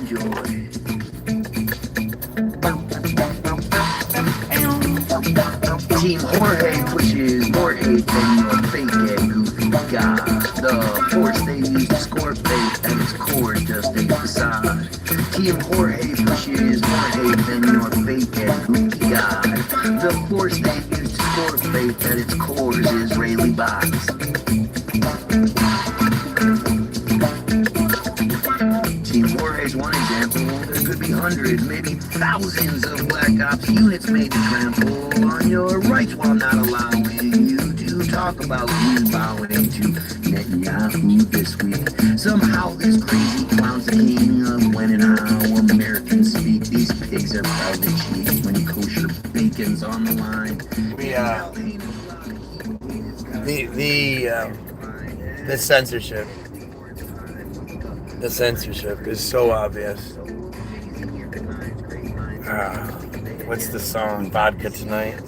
enjoy. Team Jorge pushes more hate than your fake and goofy guy. The force they use to score fake at its core just a facade. Team Jorge pushes more hate than your fake and goofy guy. The force they use to score fake at its core is Israeli bots. Team Jorge's one example. There could be hundreds, maybe thousands of Black Ops units made to trample on your rights while not allowing you to talk about who's bowing to Netanyahu this week. Somehow this crazy clown's the king of when and how Americans speak. These pigs are proud to cheat when kosher bacon's on the line. The censorship. The censorship is so obvious. What's the song? Vodka Tonight.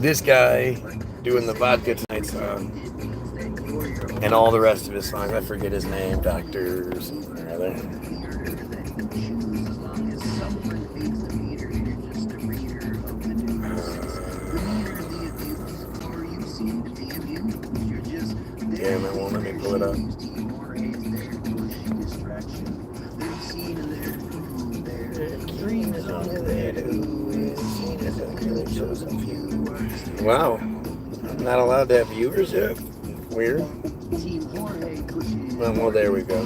This guy doing the Vodka Tonight song and all the rest of his songs. I forget his name. Dr. something or other. Damn, it won't let me pull it up. Wow, I'm not allowed to have viewers yet? Weird. Well, there we go.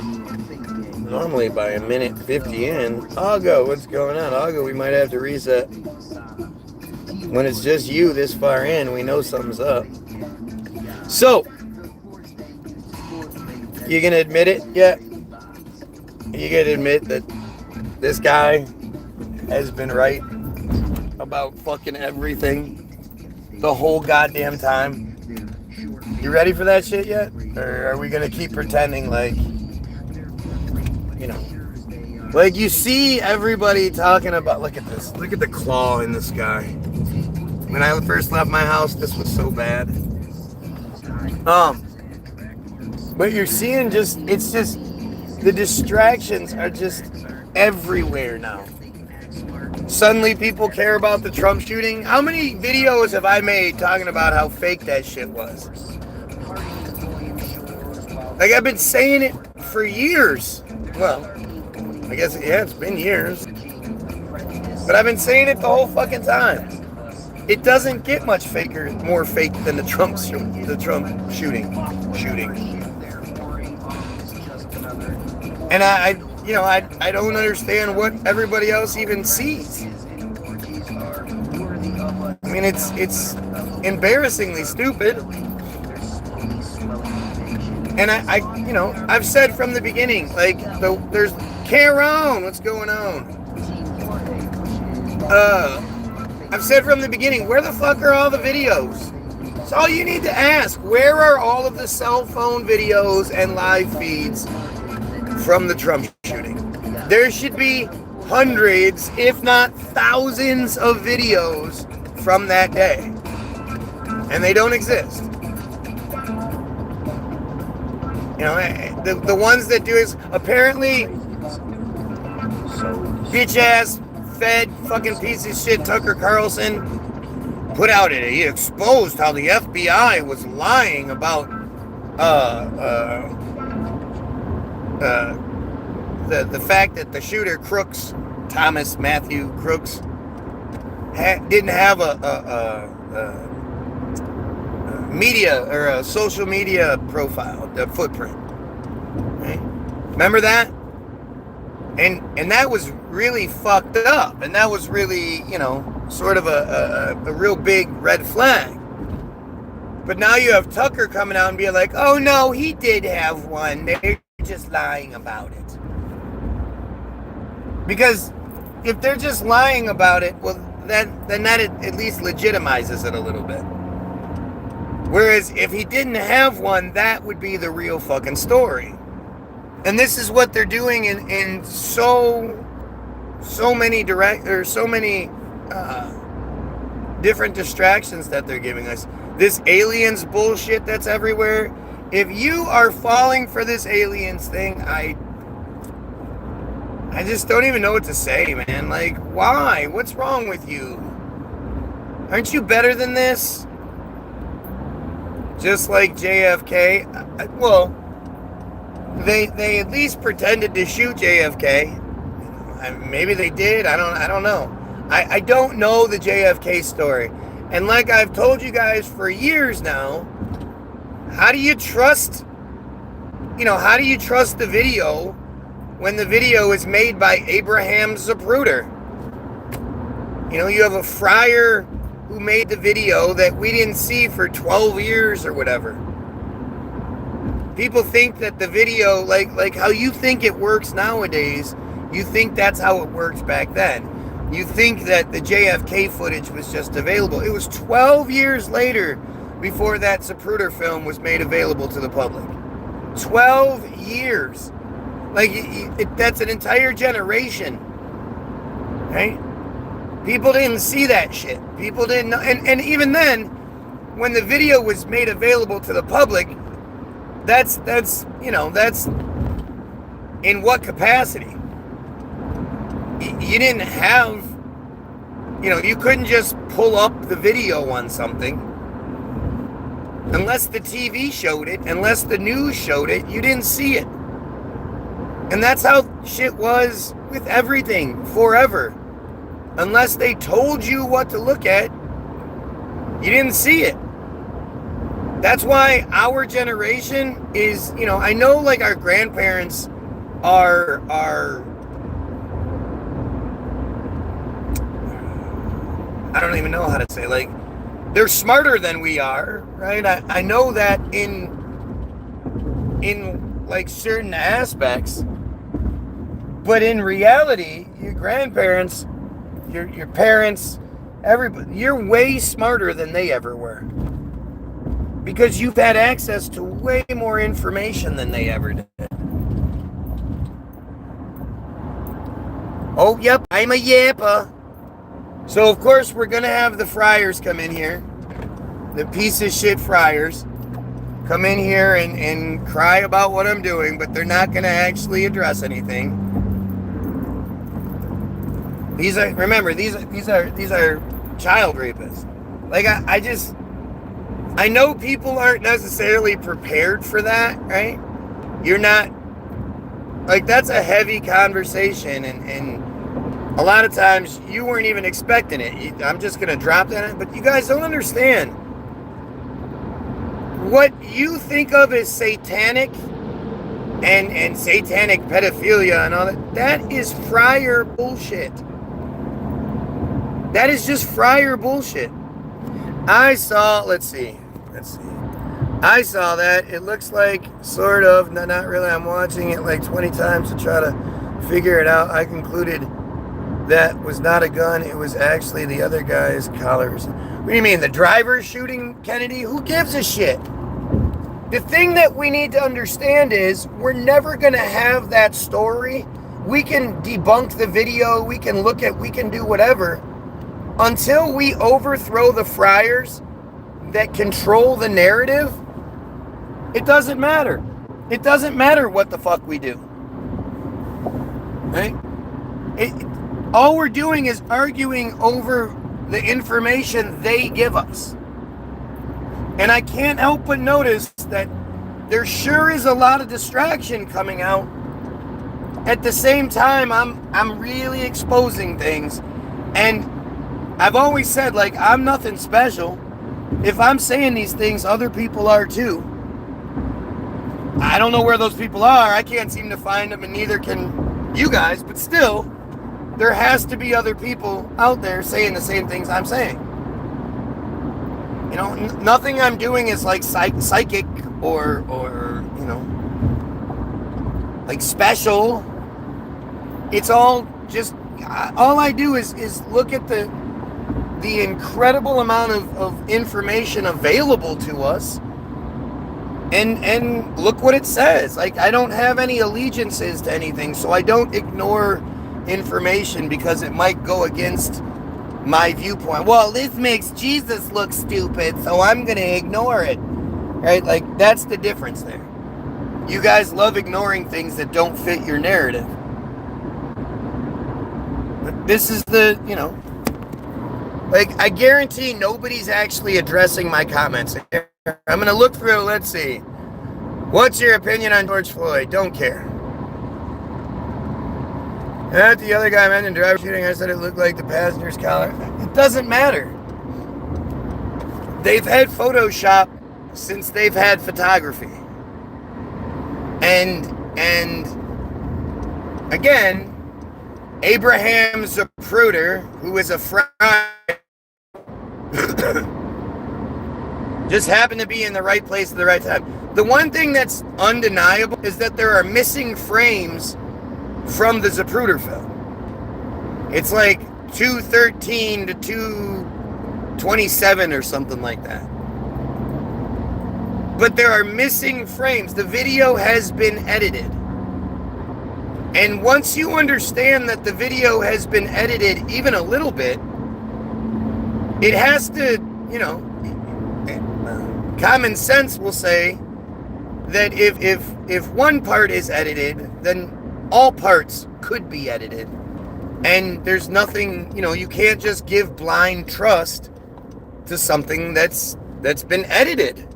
Normally by a minute 50 in, Augo, what's going on? Augo, we might have to reset. When it's just you this far in, we know something's up. So, you gonna admit it yet? You gonna admit that this guy has been right about fucking everything the whole goddamn time? You ready for that shit yet? Or are we gonna keep pretending like, you know, like you see everybody talking about, look at this, look at the claw in the sky. When I first left my house, this was so bad. But you're seeing it's just, the distractions are just everywhere now. Suddenly people care about the Trump shooting. How many videos have I made talking about how fake that shit was? Like, I've been saying it for years. Well, I guess, yeah, it's been years. But I've been saying it the whole fucking time. It doesn't get much more fake than the Trump shooting. And I don't understand what everybody else even sees. I mean, it's embarrassingly stupid. And I've said from the beginning, like, there's Karen, what's going on? I've said from the beginning, where the fuck are all the videos? It's all you need to ask. Where are all of the cell phone videos and live feeds from the Trump shooting? There should be hundreds, if not thousands, of videos from that day. And they don't exist. You know, the ones that do is apparently bitch ass fed fucking piece of shit Tucker Carlson put out it. He exposed how the FBI was lying about the fact that the shooter Crooks, Thomas Matthew Crooks, didn't have a media or a social media profile, the footprint. Right? Remember that? And that was really fucked up, and that was really, sort of a real big red flag. But now you have Tucker coming out and being like, oh no, he did have one. They're just lying about it. Because if they're just lying about it, well, then that at least legitimizes it a little bit. Whereas if he didn't have one, that would be the real fucking story. And this is what they're doing in so many different distractions that they're giving us. This aliens bullshit that's everywhere. If you are falling for this aliens thing, I just don't even know what to say, man. Like, why? What's wrong with you? Aren't you better than this? Just like JFK. Well, they at least pretended to shoot JFK. Maybe they did. I don't know. I don't know the JFK story. And like I've told you guys for years now, how do you trust the video when the video is made by Abraham Zapruder? You have a friar who made the video that we didn't see for 12 years or whatever. People think that the video, like how you think it works nowadays, you think that's how it works back then. You think that the JFK footage was just available. It was 12 years later before that Zapruder film was made available to the public. 12 years. That's an entire generation. Right? People didn't see that shit. People didn't know. And even then, when the video was made available to the public, that's in what capacity? You didn't have, you couldn't just pull up the video on something. Unless the TV showed it, unless the news showed it, you didn't see it. And that's how shit was with everything forever. Unless they told you what to look at, you didn't see it. That's why our generation is, I know like our grandparents are I don't even know how to say, like, they're smarter than we are, right? I know that in like certain aspects, but in reality, your grandparents, your parents, everybody, you're way smarter than they ever were, because you've had access to way more information than they ever did. Oh, yep, I'm a yapper. So, of course, we're going to have the friars come in here. The piece of shit friars come in here and cry about what I'm doing, but they're not going to actually address anything. These are child rapists. Like, I know people aren't necessarily prepared for that, right? You're not, like, that's a heavy conversation, and a lot of times you weren't even expecting it. I'm just going to drop that. But you guys don't understand. What you think of as satanic and satanic pedophilia and all that, that is friar bullshit. That is just friar bullshit. I saw, let's see. I saw that. It looks like, sort of, not really. I'm watching it like 20 times to try to figure it out. I concluded that was not a gun. It was actually the other guy's collars. What do you mean? The driver shooting Kennedy? Who gives a shit? The thing that we need to understand is we're never going to have that story. We can debunk the video. We can do whatever. Until we overthrow the friars that control the narrative, it doesn't matter. It doesn't matter what the fuck we do. Right? All we're doing is arguing over the information they give us. And I can't help but notice that there sure is a lot of distraction coming out. At the same time, I'm really exposing things. And I've always said, like, I'm nothing special. If I'm saying these things, other people are too. I don't know where those people are. I can't seem to find them, and neither can you guys, but still, there has to be other people out there saying the same things I'm saying. Nothing I'm doing is like psychic or like special. It's all just, all I do is look at the incredible amount of information available to us and look what it says. Like, I don't have any allegiances to anything, so I don't ignore information because it might go against my viewpoint. Well, this makes Jesus look stupid, so I'm going to ignore it. Right? Like, that's the difference there. You guys love ignoring things that don't fit your narrative. This is the, like, I guarantee nobody's actually addressing my comments. I'm going to look through, let's see. What's your opinion on George Floyd? Don't care. The other guy mentioned driver shooting, I said it looked like the passenger's collar. It doesn't matter. They've had Photoshop since they've had photography. And again, Abraham Zapruder, who is a friar, just happened to be in the right place at the right time. The one thing that's undeniable is that there are missing frames from the Zapruder film. It's like 2:13 to 2:27 or something like that. But there are missing frames. The video has been edited. And once you understand that the video has been edited even a little bit, it has to, common sense will say that if one part is edited, then all parts could be edited. And there's nothing, you can't just give blind trust to something that's been edited.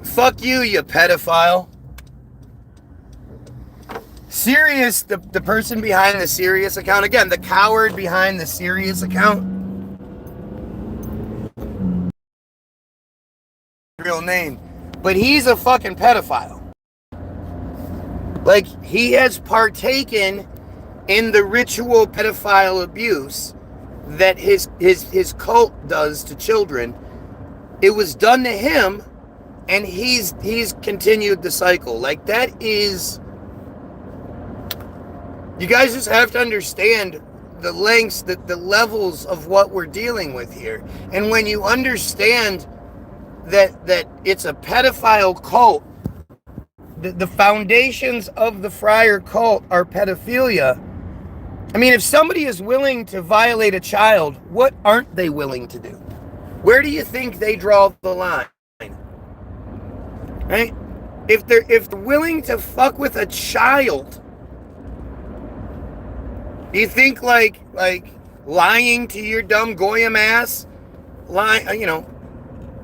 Fuck you, you pedophile. Sirius, the person behind the Sirius account, again, the coward behind the Sirius account. Real name. But he's a fucking pedophile. Like, he has partaken in the ritual pedophile abuse that his cult does to children. It was done to him, and he's continued the cycle. Like, that is... You guys just have to understand the lengths, the levels of what we're dealing with here. And when you understand that it's a pedophile cult, the foundations of the friar cult are pedophilia. I mean, if somebody is willing to violate a child, what aren't they willing to do? Where do you think they draw the line? Right? If they're willing to fuck with a child, do you think like lying to your dumb Goyim ass,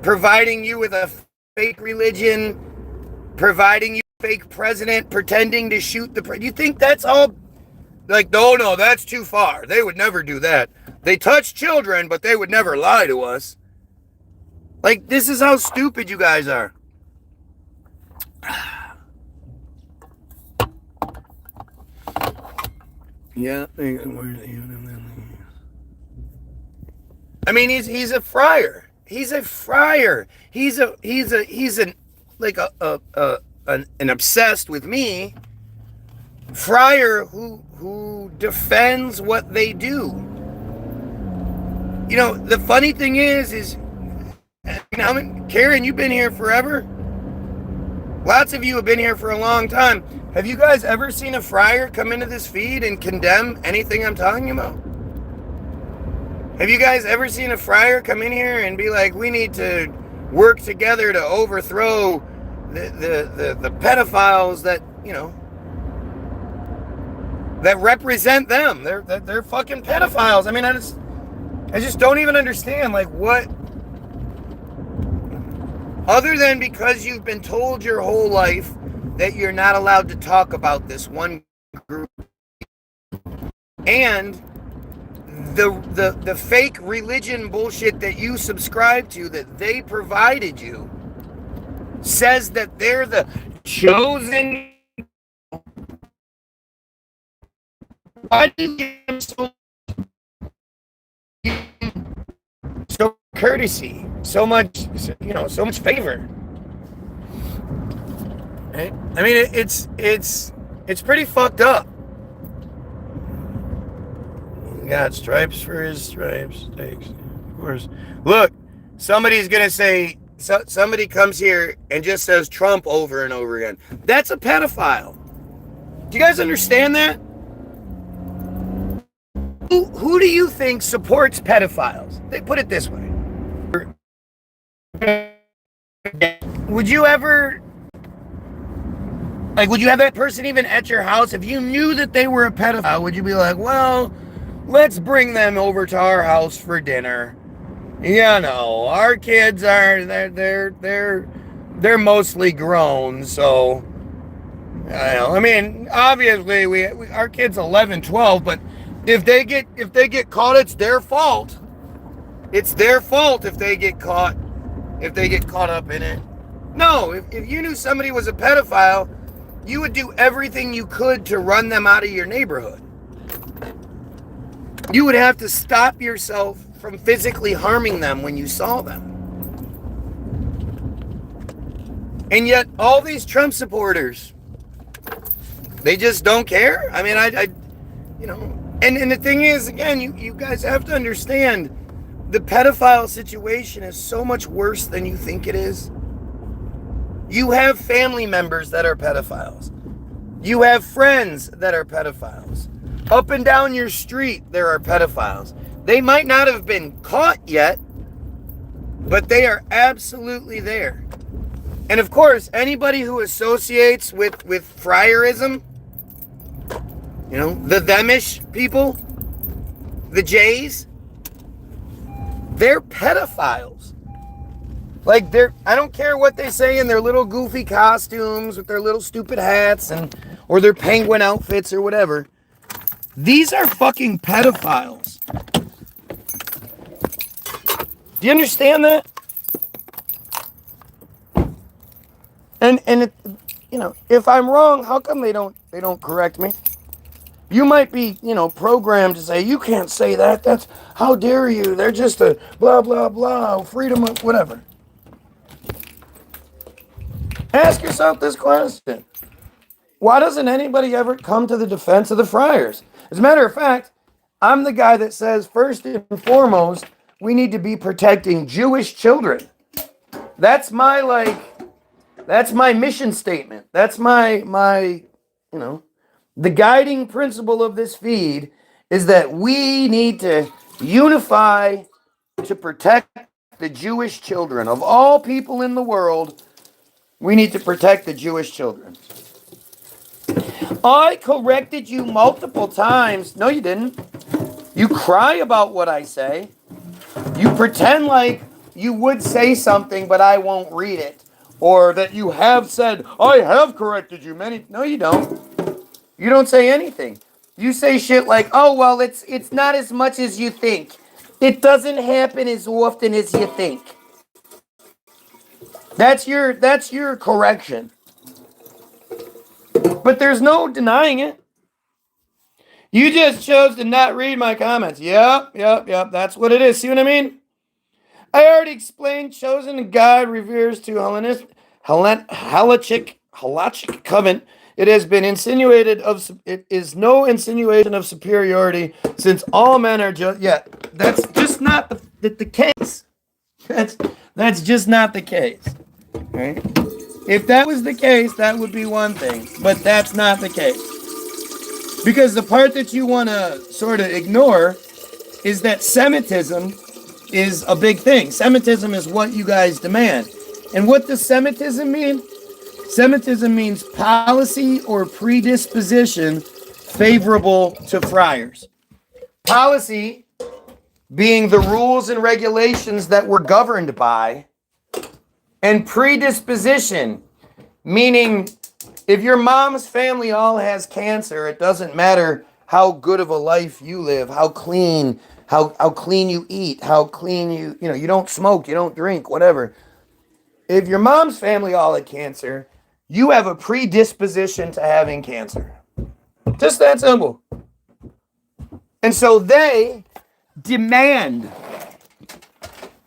providing you with a fake religion, providing you a fake president, pretending to shoot the president, you think that's all like, no, that's too far. They would never do that. They touch children, but they would never lie to us. Like, this is how stupid you guys are. Yeah. I mean, he's a friar. He's a friar. He's an obsessed with me friar who defends what they do. The funny thing is Karen, you've been here forever. Lots of you have been here for a long time. Have you guys ever seen a friar come into this feed and condemn anything I'm talking about? Have you guys ever seen a friar come in here and be like, we need to work together to overthrow the pedophiles that, that represent them? They're fucking pedophiles. I mean, I just don't even understand, like, what, other than because you've been told your whole life that you're not allowed to talk about this one group, and the fake religion bullshit that you subscribe to, that they provided you, says that they're the chosen. Why did you give so courtesy, so much favor? Right? I mean, it's pretty fucked up. Got stripes for his stripes. Of course. Look, somebody's gonna say, somebody comes here and just says Trump over and over again. That's a pedophile. Do you guys understand that? Who do you think supports pedophiles? They put it this way. Would you ever Like, would you have that person even at your house? If you knew that they were a pedophile, would you be like, well, let's bring them over to our house for dinner? You know, our kids are, they're mostly grown, so, I mean, obviously, our kid's 11, 12, but if they get caught, it's their fault. It's their fault if they get caught up in it. No, if you knew somebody was a pedophile, you would do everything you could to run them out of your neighborhood. You would have to stop yourself from physically harming them when you saw them. And yet, all these Trump supporters, they just don't care. I mean, and the thing is, again, you guys have to understand, the pedophile situation is so much worse than you think it is. You have family members that are pedophiles. You have friends that are pedophiles. Up and down your street, there are pedophiles. They might not have been caught yet, but they are absolutely there. And of course, anybody who associates with friarism, the themish people, the Jays, they're pedophiles. Like, I don't care what they say in their little goofy costumes with their little stupid hats or their penguin outfits or whatever. These are fucking pedophiles. Do you understand that? And if I'm wrong, how come they don't correct me? You might be, programmed to say, you can't say that. That's, how dare you? They're just a blah, blah, blah, freedom of whatever. Ask yourself this question. Why doesn't anybody ever come to the defense of the friars? As a matter of fact, I'm the guy that says, first and foremost, we need to be protecting Jewish children. That's my mission statement. That's my the guiding principle of this feed is that we need to unify to protect the Jewish children. Of all people in the world, we need to protect the Jewish children. I corrected you multiple times. No, you didn't. You cry about what I say. You pretend like you would say something, but I won't read it. Or that you have said, I have corrected you many. No, you don't. You don't say anything. You say shit like, oh, well, it's not as much as you think. It doesn't happen as often as you think. That's your correction. But there's no denying it. You just chose to not read my comments. Yep. That's what it is. See what I mean? I already explained chosen God reveres to halachic covenant. It has been insinuated it is no insinuation of superiority, since all men are just. Yeah, that's just not the case. That's just not the case. Right? If that was the case, that would be one thing, but that's not the case. Because the part that you want to sort of ignore is that Semitism is a big thing. Semitism is what you guys demand. And what does Semitism mean? Semitism means policy or predisposition favorable to friars. Policy being the rules and regulations that we're governed by, and predisposition meaning if your mom's family all has cancer, it doesn't matter how good of a life you live, how clean you eat, how clean you don't smoke, you don't drink, whatever. If your mom's family all had cancer, you have a predisposition to having cancer. Just that simple. And so they demand,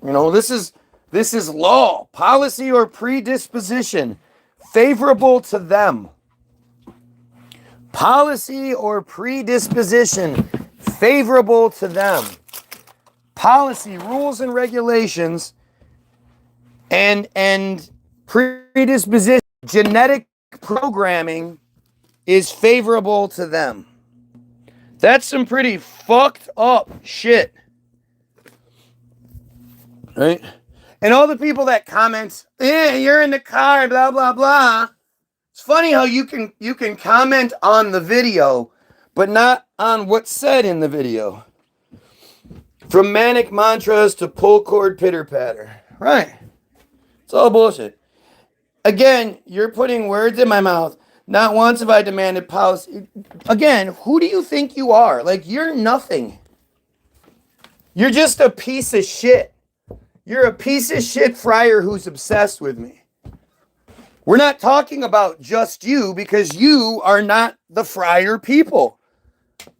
this is law, policy or predisposition favorable to them. Policy or predisposition favorable to them. Policy, rules and regulations, and predisposition, genetic programming is favorable to them. That's some pretty fucked up shit. Right? And all the people that comment, you're in the car, blah, blah, blah. It's funny how you can comment on the video, but not on what's said in the video. From manic mantras to pull cord pitter patter. Right. It's all bullshit. Again, you're putting words in my mouth. Not once have I demanded policy. Again, who do you think you are? Like, you're nothing. You're just a piece of shit. You're a piece of shit friar who's obsessed with me. We're not talking about just you because you are not the friar people.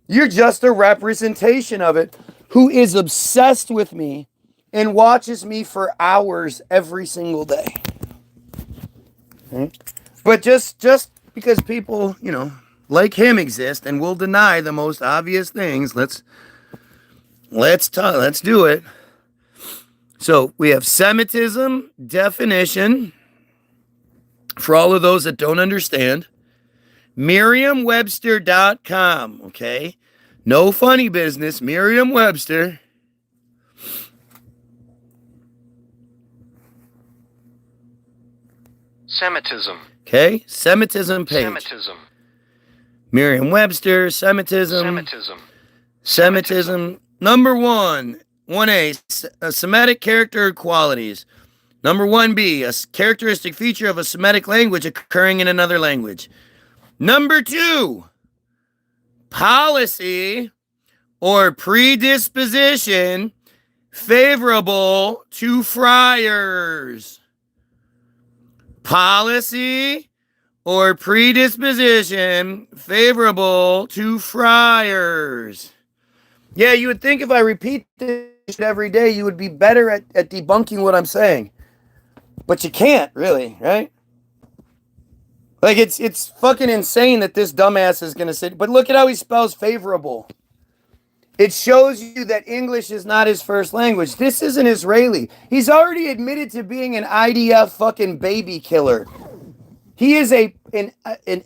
You're just a representation of it who is obsessed with me and watches me for hours every single day. Okay? But just because people, like him exist and will deny the most obvious things, let's do it. So we have Semitism definition for all of those that don't understand. Merriam-Webster.com, okay? No funny business, Merriam-Webster. Semitism. Okay, Semitism page. Semitism. Merriam-Webster, Semitism. Semitism. Semitism. Number 1A, Semitic character qualities. Number 1B, a characteristic feature of a Semitic language occurring in another language. Number 2, policy or predisposition favorable to friars. Policy or predisposition favorable to friars. Yeah, you would think if I repeat this every day, you would be better at debunking what I'm saying. But you can't, really, right? Like, it's fucking insane that this dumbass is going to say, but look at how he spells favorable. It shows you that English is not his first language. This is an Israeli. He's already admitted to being an IDF fucking baby killer. He is an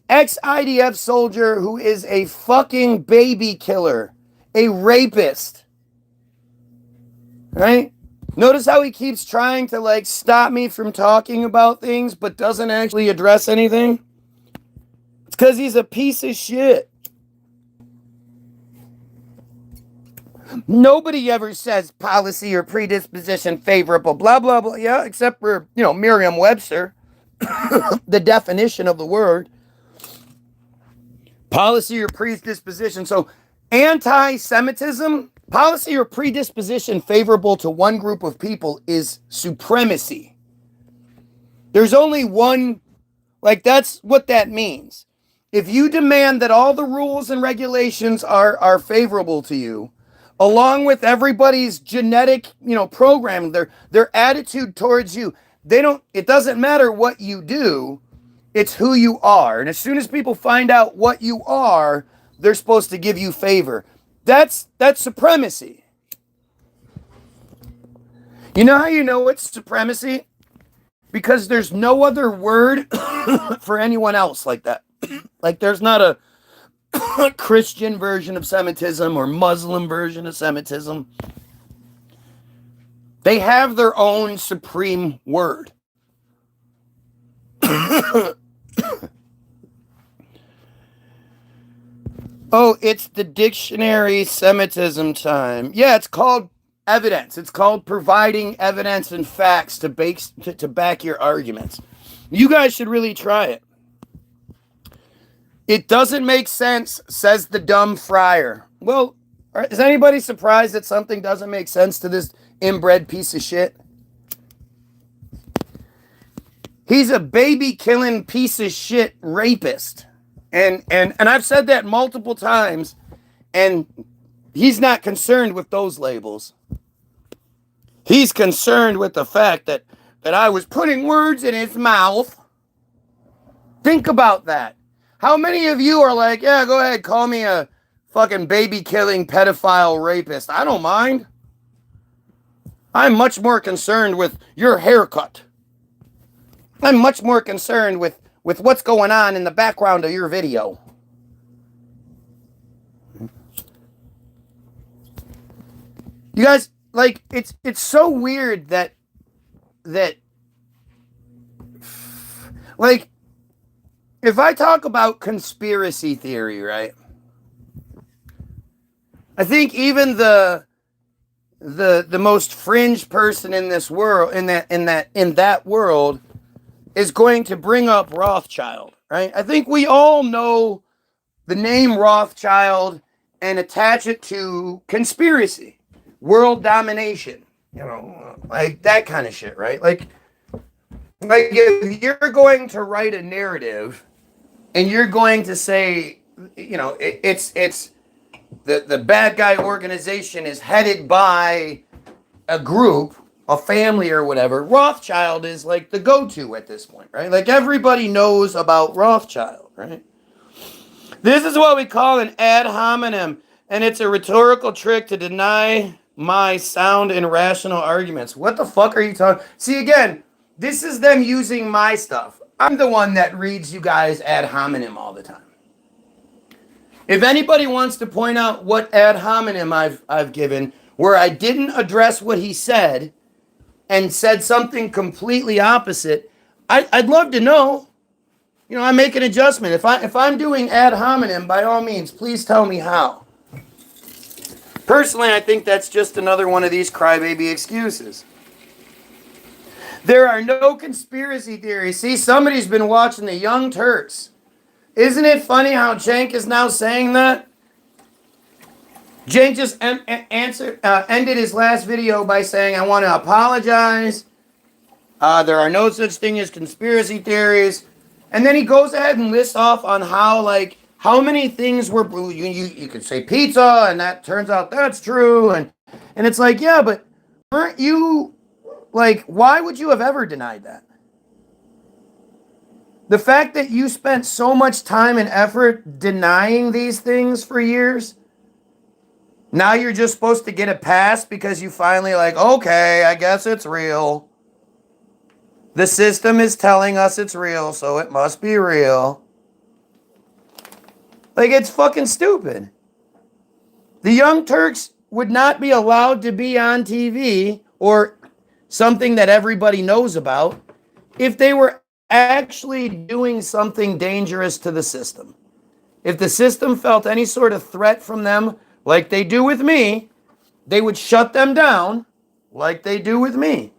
ex-IDF soldier who is a fucking baby killer. A rapist. Right? Notice how he keeps trying to, stop me from talking about things, but doesn't actually address anything? It's because he's a piece of shit. Nobody ever says policy or predisposition favorable, blah, blah, blah. Yeah, except for, Merriam-Webster. The definition of the word. Policy or predisposition. So, anti-Semitism, policy or predisposition favorable to one group of people is supremacy. There's only one, that's what that means. If you demand that all the rules and regulations are favorable to you, along with everybody's genetic, programming, their attitude towards you, it doesn't matter what you do, it's who you are. And as soon as people find out what you are, they're supposed to give you favor. That's supremacy. You know how you know it's supremacy? Because there's no other word for anyone else like that. Like, there's not a Christian version of Semitism or Muslim version of Semitism. They have their own supreme word. Oh, it's the dictionary Semitism time. Yeah, it's called evidence. It's called providing evidence and facts to back your arguments. You guys should really try it. It doesn't make sense, says the dumb friar. Well, is anybody surprised that something doesn't make sense to this inbred piece of shit? He's a baby-killing piece of shit rapist. And I've said that multiple times, and he's not concerned with those labels. He's concerned with the fact that I was putting words in his mouth. Think about that. How many of you are like, yeah, go ahead, call me a fucking baby-killing pedophile rapist? I don't mind. I'm much more concerned with your haircut. I'm much more concerned with what's going on in the background of your video. You guys, it's so weird that if I talk about conspiracy theory, right? I think even the most fringe person in this world, in that world, is going to bring up Rothschild, right? I think we all know the name Rothschild and attach it to conspiracy, world domination, like that kind of shit, right? Like if you're going to write a narrative and you're going to say, it's the bad guy organization is headed by a group, a family or whatever, Rothschild is like the go-to at this point, right? Like everybody knows about Rothschild, right? This is what we call an ad hominem, and it's a rhetorical trick to deny my sound and rational arguments. What the fuck are you talking? See, again, this is them using my stuff. I'm the one that reads you guys ad hominem all the time. If anybody wants to point out what ad hominem I've given where I didn't address what he said and said something completely opposite, I'd love to know. I make an adjustment. If I'm doing ad hominem, by all means, please tell me how. Personally, I think that's just another one of these crybaby excuses. There are no conspiracy theories. See, somebody's been watching the Young Turks. Isn't it funny how Cenk is now saying that? Cenk just ended his last video by saying, I want to apologize. There are no such thing as conspiracy theories. And then he goes ahead and lists off on how many things were, you could say pizza, and that turns out that's true. And it's like, yeah, but weren't you, why would you have ever denied that? The fact that you spent so much time and effort denying these things for years, now you're just supposed to get a pass because you finally okay, I guess it's real. The system is telling us it's real, so it must be real. It's fucking stupid. The Young Turks would not be allowed to be on TV or something that everybody knows about if they were actually doing something dangerous to the system. If the system felt any sort of threat from them, like they do with me, they would shut them down like they do with me.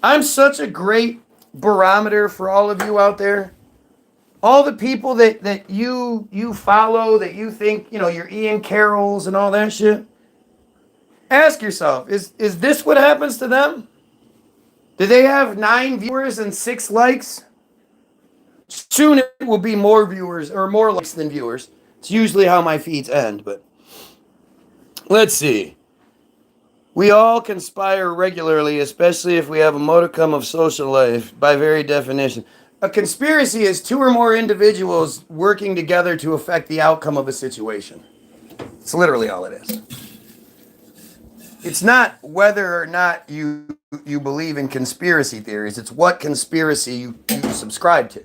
I'm such a great barometer for all of you out there. All the people that you follow, that you think, your Ian Carrolls and all that shit. Ask yourself, is this what happens to them? Do they have 9 viewers and 6 likes? Soon it will be more viewers or more likes than viewers. It's usually how my feeds end, but let's see. We all conspire regularly, especially if we have a modicum of social life, by very definition. A conspiracy is 2 or more individuals working together to affect the outcome of a situation. It's literally all it is. It's not whether or not you believe in conspiracy theories. It's what conspiracy you subscribe to.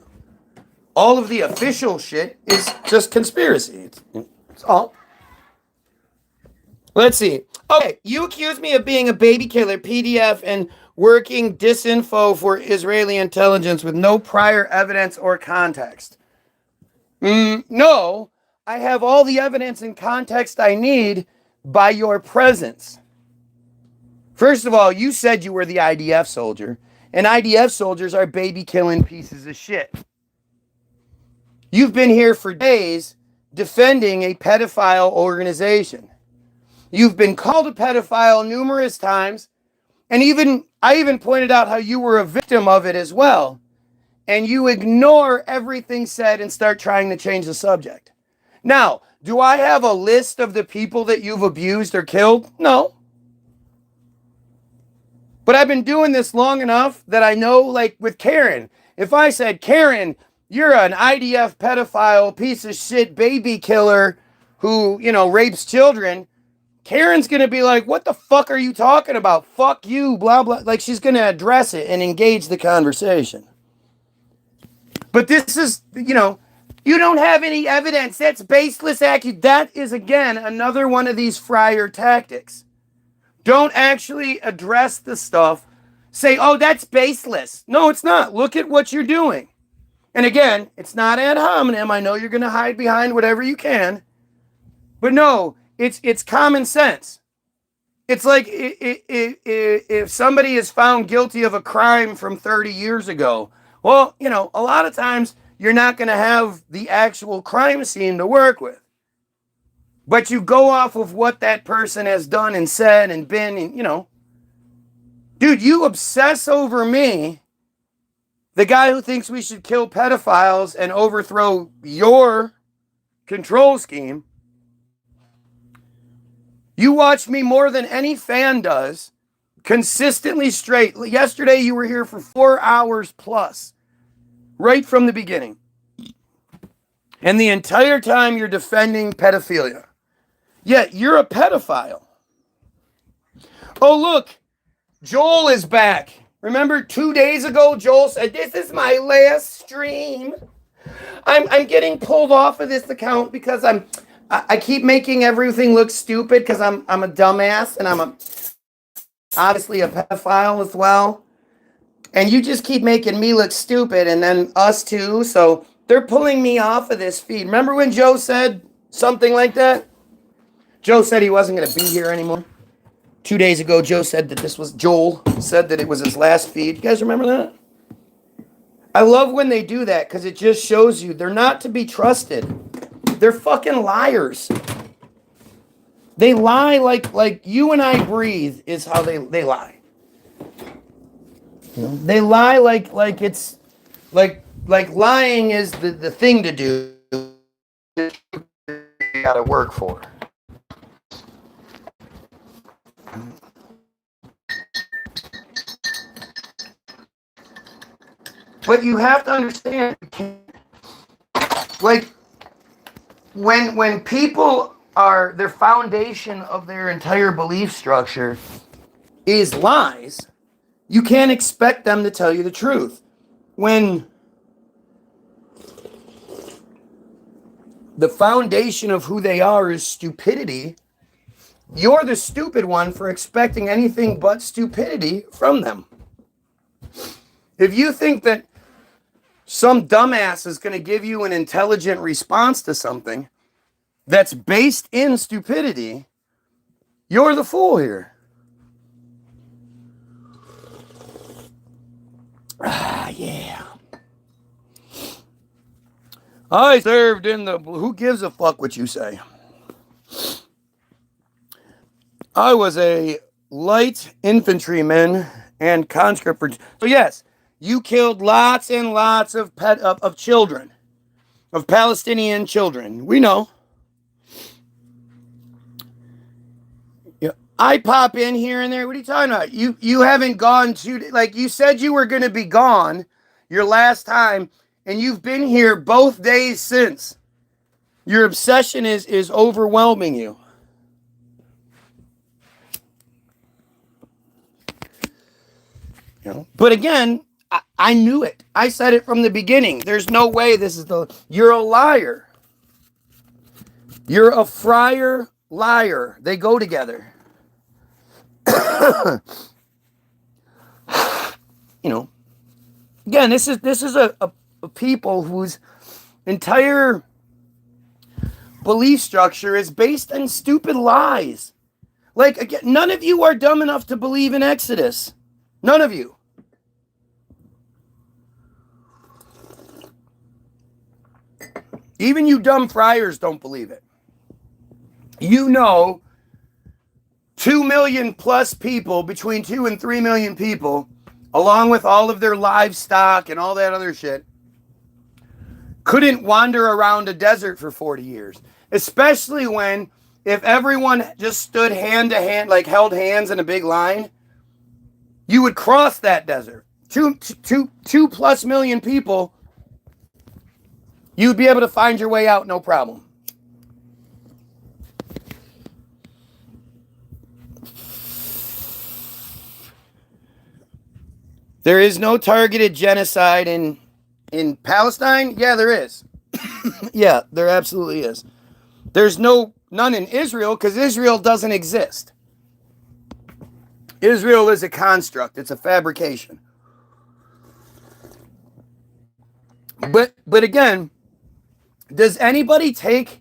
All of the official shit is just conspiracy. It's all. Let's see. Okay, you accuse me of being a baby killer, PDF, and working disinfo for Israeli intelligence with no prior evidence or context. No, I have all the evidence and context I need by your presence. First of all, you said you were the IDF soldier, and IDF soldiers are baby-killing pieces of shit. You've been here for days defending a pedophile organization. You've been called a pedophile numerous times, and I even pointed out how you were a victim of it as well, and you ignore everything said and start trying to change the subject. Now, do I have a list of the people that you've abused or killed? No. But I've been doing this long enough that I know, with Karen, if I said, Karen, you're an IDF pedophile, piece of shit, baby killer who, rapes children, Karen's going to be like, what the fuck are you talking about? Fuck you, blah, blah. She's going to address it and engage the conversation. But this is, you don't have any evidence. That's baseless accusation. That is, again, another one of these friar tactics. Don't actually address the stuff. Say, oh, that's baseless. No, it's not. Look at what you're doing. And again, it's not ad hominem. I know you're going to hide behind whatever you can. But no, it's common sense. It's like if somebody is found guilty of a crime from 30 years ago, well, you know, a lot of times you're not going to have the actual crime scene to work with. But you go off of what that person has done and said and been, and, you know. Dude, you obsess over me, the guy who thinks we should kill pedophiles and overthrow your control scheme. You watch me more than any fan does, consistently straight. Yesterday you were here for 4 hours plus, right from the beginning. And the entire time you're defending pedophilia. Yet you're a pedophile. Oh, look, Joel is back. Remember 2 days ago, Joel said, this is my last stream. I'm getting pulled off of this account because I keep making everything look stupid because I'm a dumbass and I'm obviously a pedophile as well. And you just keep making me look stupid and then us too. So they're pulling me off of this feed. Remember when Joe said something like that? Joe said he wasn't going to be here anymore. 2 days ago, Joel said that it was his last feed. You guys remember that? I love when they do that because it just shows you they're not to be trusted. They're fucking liars. They lie like you and I breathe is how they lie. You know? They lie like it's like lying is the thing to do. You gotta work for. But you have to understand, like, when people are, their foundation of their entire belief structure is lies, you can't expect them to tell you the truth. When the foundation of who they are is stupidity, you're the stupid one for expecting anything but stupidity from them. If you think that some dumbass is going to give you an intelligent response to something that's based in stupidity, you're the fool here. Yeah. I served in the... Who gives a fuck what you say? I was a light infantryman and conscript for... So yes, you killed lots and lots of children, of Palestinian children. We know. Yeah. I pop in here and there. What are you talking about? You haven't gone to... Like, you said you were going to be gone your last time, and you've been here both days since. Your obsession is overwhelming you. You know? But again... I knew it. I said it from the beginning. There's no way this is the... You're a liar. You're a friar liar. They go together. You know. Again, this is a people whose entire belief structure is based on stupid lies. Like, again, none of you are dumb enough to believe in Exodus. None of you. Even you dumb friars don't believe it. You know, 2 million plus people, between 2 and 3 million people, along with all of their livestock and all that other shit, couldn't wander around a desert for 40 years. Especially when, if everyone just stood hand to hand, like held hands in a big line, you would cross that desert. 2 plus million people, you'd be able to find your way out, no problem. There is no targeted genocide in Palestine? Yeah, there is. Yeah, there absolutely is. There's none in Israel because Israel doesn't exist. Israel is a construct. It's a fabrication. But again, does anybody take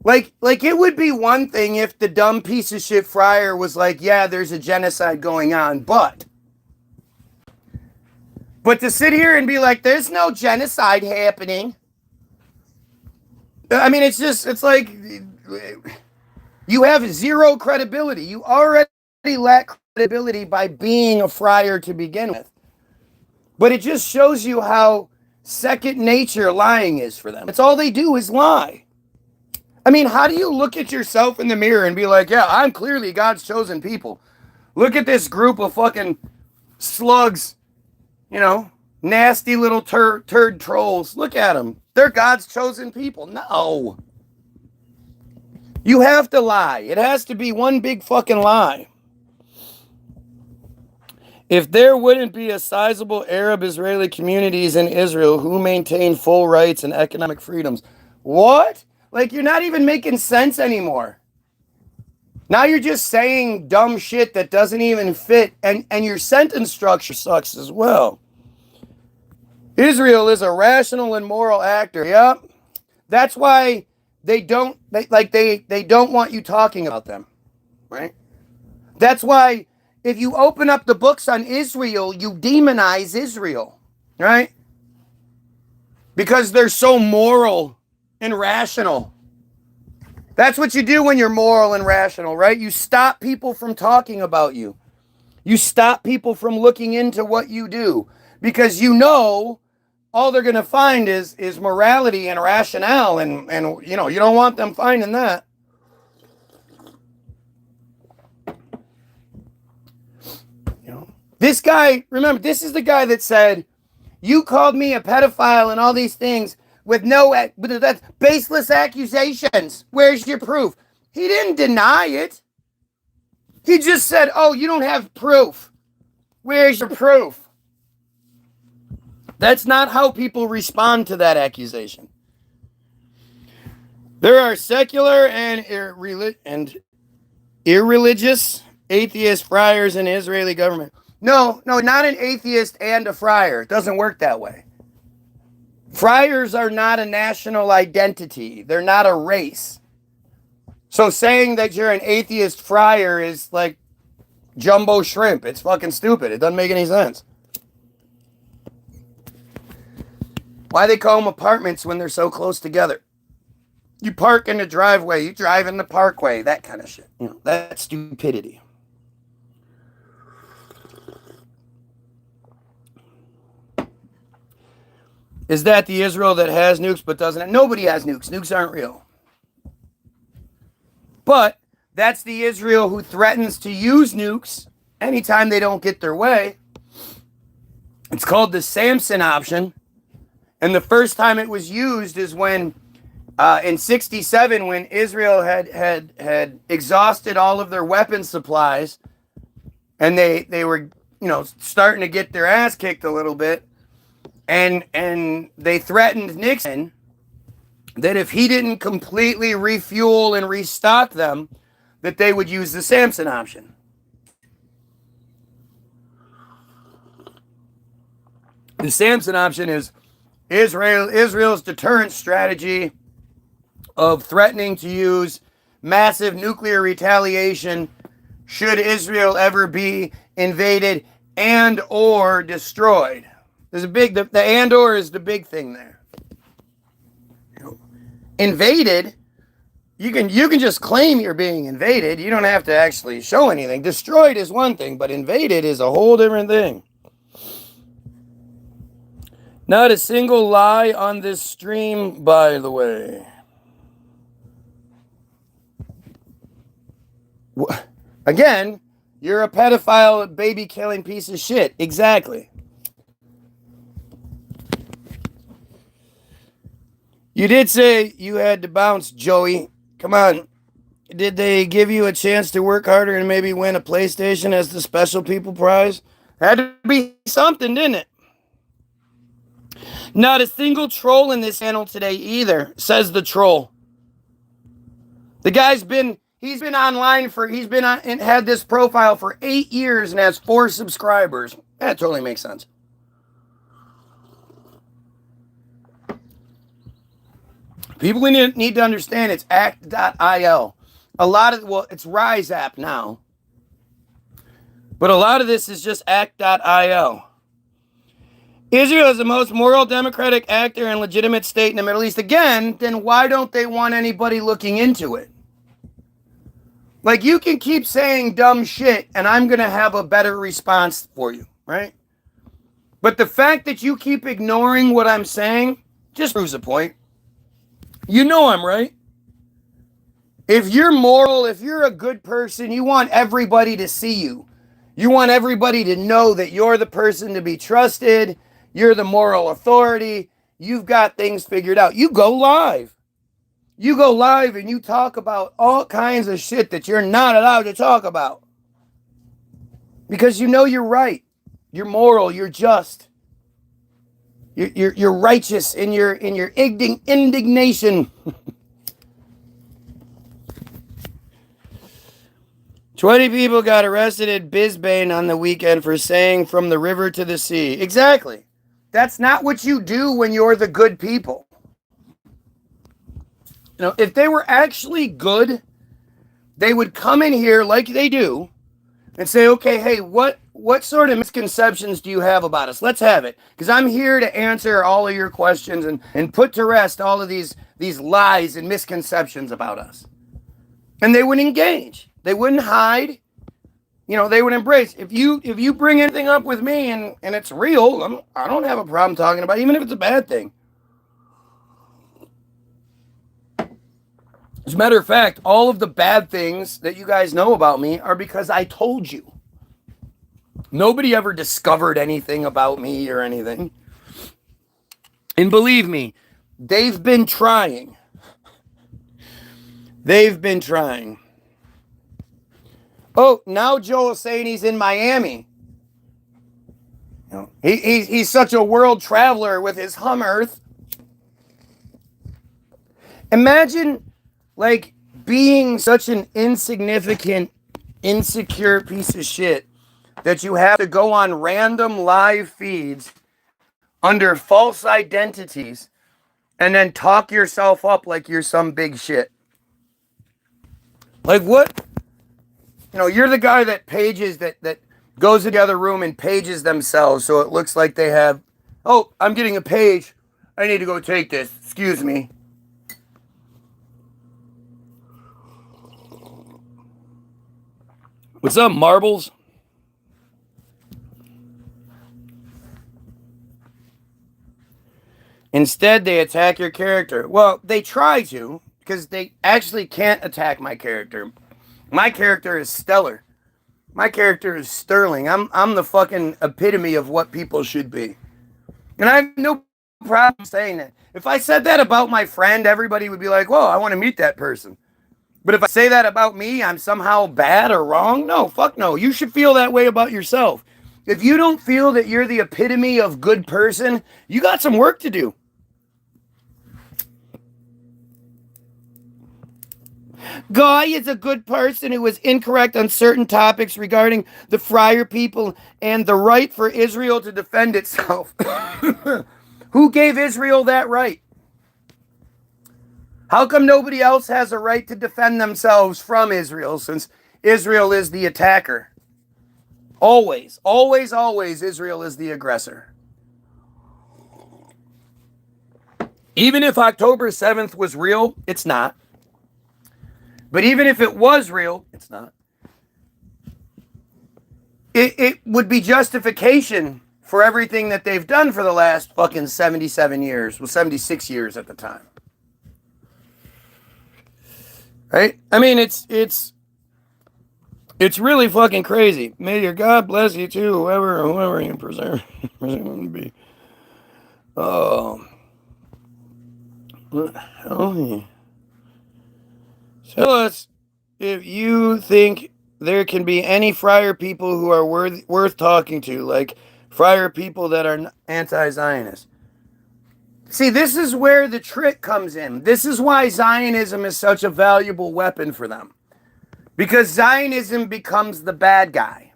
like it would be one thing if the dumb piece of shit friar was like, yeah, there's a genocide going on, but to sit here and be like, there's no genocide happening. I mean, it's like you have zero credibility. You already lack credibility by being a friar to begin with. But it just shows you how second nature lying is for them. It's all they do is lie. I mean, how do you look at yourself in the mirror and be like, yeah, I'm clearly God's chosen people. Look at this group of fucking slugs, nasty little turd trolls. Look at them. They're God's chosen people. No. You have to lie. It has to be one big fucking lie. If there wouldn't be a sizable Arab-Israeli communities in Israel who maintain full rights and economic freedoms. What? Like, you're not even making sense anymore. Now you're just saying dumb shit that doesn't even fit, and your sentence structure sucks as well. Israel is a rational and moral actor. Yep. That's why they don't want you talking about them. Right? That's why if you open up the books on Israel, you demonize Israel, right? Because they're so moral and rational. That's what you do when you're moral and rational, right? You stop people from talking about you. You stop people from looking into what you do. Because all they're going to find is morality and rationale. And you don't want them finding that. This guy, remember, this is the guy that said, you called me a pedophile and all these things with that's baseless accusations. Where's your proof? He didn't deny it. He just said, oh, you don't have proof. Where's your proof? That's not how people respond to that accusation. There are secular and irreligious atheist friars in the Israeli government. No, not an atheist and a friar. It doesn't work that way. Friars are not a national identity. They're not a race. So saying that you're an atheist friar is like jumbo shrimp. It's fucking stupid. It doesn't make any sense. Why they call them apartments when they're so close together? You park in the driveway. You drive in the parkway. That kind of shit. That's stupidity. Is that the Israel that has nukes but doesn't? Nobody has nukes. Nukes aren't real. But that's the Israel who threatens to use nukes anytime they don't get their way. It's called the Samson option. And the first time it was used is when, in 67, when Israel had exhausted all of their weapon supplies, and they were, starting to get their ass kicked a little bit. And they threatened Nixon that if he didn't completely refuel and restock them, that they would use the Samson option. The Samson option is Israel's deterrent strategy of threatening to use massive nuclear retaliation should Israel ever be invaded and or destroyed. There's the and or is the big thing there. Invaded, you can just claim you're being invaded. You don't have to actually show anything. Destroyed is one thing, but invaded is a whole different thing. Not a single lie on this stream, by the way. Again, you're a pedophile, baby-killing piece of shit. Exactly. You did say you had to bounce, Joey. Come on. Did they give you a chance to work harder and maybe win a PlayStation as the special people prize? Had to be something, didn't it? Not a single troll in this channel today either, says the troll. The guy's he's been online and had this profile for 8 years and has 4 subscribers. That totally makes sense. People need to understand it's act.il. A lot of, well, it's Rise app now. But a lot of this is just act.il. Israel is the most moral, democratic actor and legitimate state in the Middle East. Again, then why don't they want anybody looking into it? Like, you can keep saying dumb shit, and I'm going to have a better response for you, right? But the fact that you keep ignoring what I'm saying just proves a point. You know I'm right. If you're moral, if you're a good person, you want everybody to see you. You want everybody to know that you're the person to be trusted. You're the moral authority. You've got things figured out. You go live. You go live and you talk about all kinds of shit that you're not allowed to talk about. Because you know you're right. You're moral. You're just. You're righteous in your indignation. 20 people got arrested at Bisbane on the weekend for saying from the river to the sea. Exactly. That's not what you do when you're the good people. You know, if they were actually good, they would come in here like they do and say, okay, hey, what sort of misconceptions do you have about us? Let's have it. Because I'm here to answer all of your questions and put to rest all of these lies and misconceptions about us. And they would engage. They wouldn't hide. You know, they would embrace. If you bring anything up with me and it's real, I don't have a problem talking about it, even if it's a bad thing. As a matter of fact, all of the bad things that you guys know about me are because I told you. Nobody ever discovered anything about me or anything. And believe me, they've been trying. They've been trying. Oh, now Joel's saying he's in Miami. You know, he's such a world traveler with his Hummer. Imagine, like, being such an insignificant, insecure piece of shit that you have to go on random live feeds under false identities and then talk yourself up like you're some big shit. Like, what? You know, you're the guy that pages, that goes to the other room and pages themselves so it looks like they have, oh, I'm getting a page. I need to go take this. Excuse me. What's up, Marbles? Instead, they attack your character. Well, they try to, because they actually can't attack my character. My character is stellar. My character is sterling. I'm the fucking epitome of what people should be. And I have no problem saying that. If I said that about my friend, everybody would be like, whoa, I want to meet that person. But if I say that about me, I'm somehow bad or wrong? No, fuck no. You should feel that way about yourself. If you don't feel that you're the epitome of good person, you got some work to do. Guy is a good person who was incorrect on certain topics regarding the friar people and the right for Israel to defend itself. Who gave Israel that right? How come nobody else has a right to defend themselves from Israel, since Israel is the attacker? Always, always, always, Israel is the aggressor. Even if October 7th was real, it's not. But even if it was real, it's not. It would be justification for everything that they've done for the last fucking 77 years. Well, 76 years at the time. Right? I mean, it's really fucking crazy. May your God bless you too, whoever you preserve to be. Oh. Oh. Tell us if you think there can be any friar people who are worth talking to, like friar people that are anti-Zionist. See, this is where the trick comes in. This is why Zionism is such a valuable weapon for them. Because Zionism becomes the bad guy.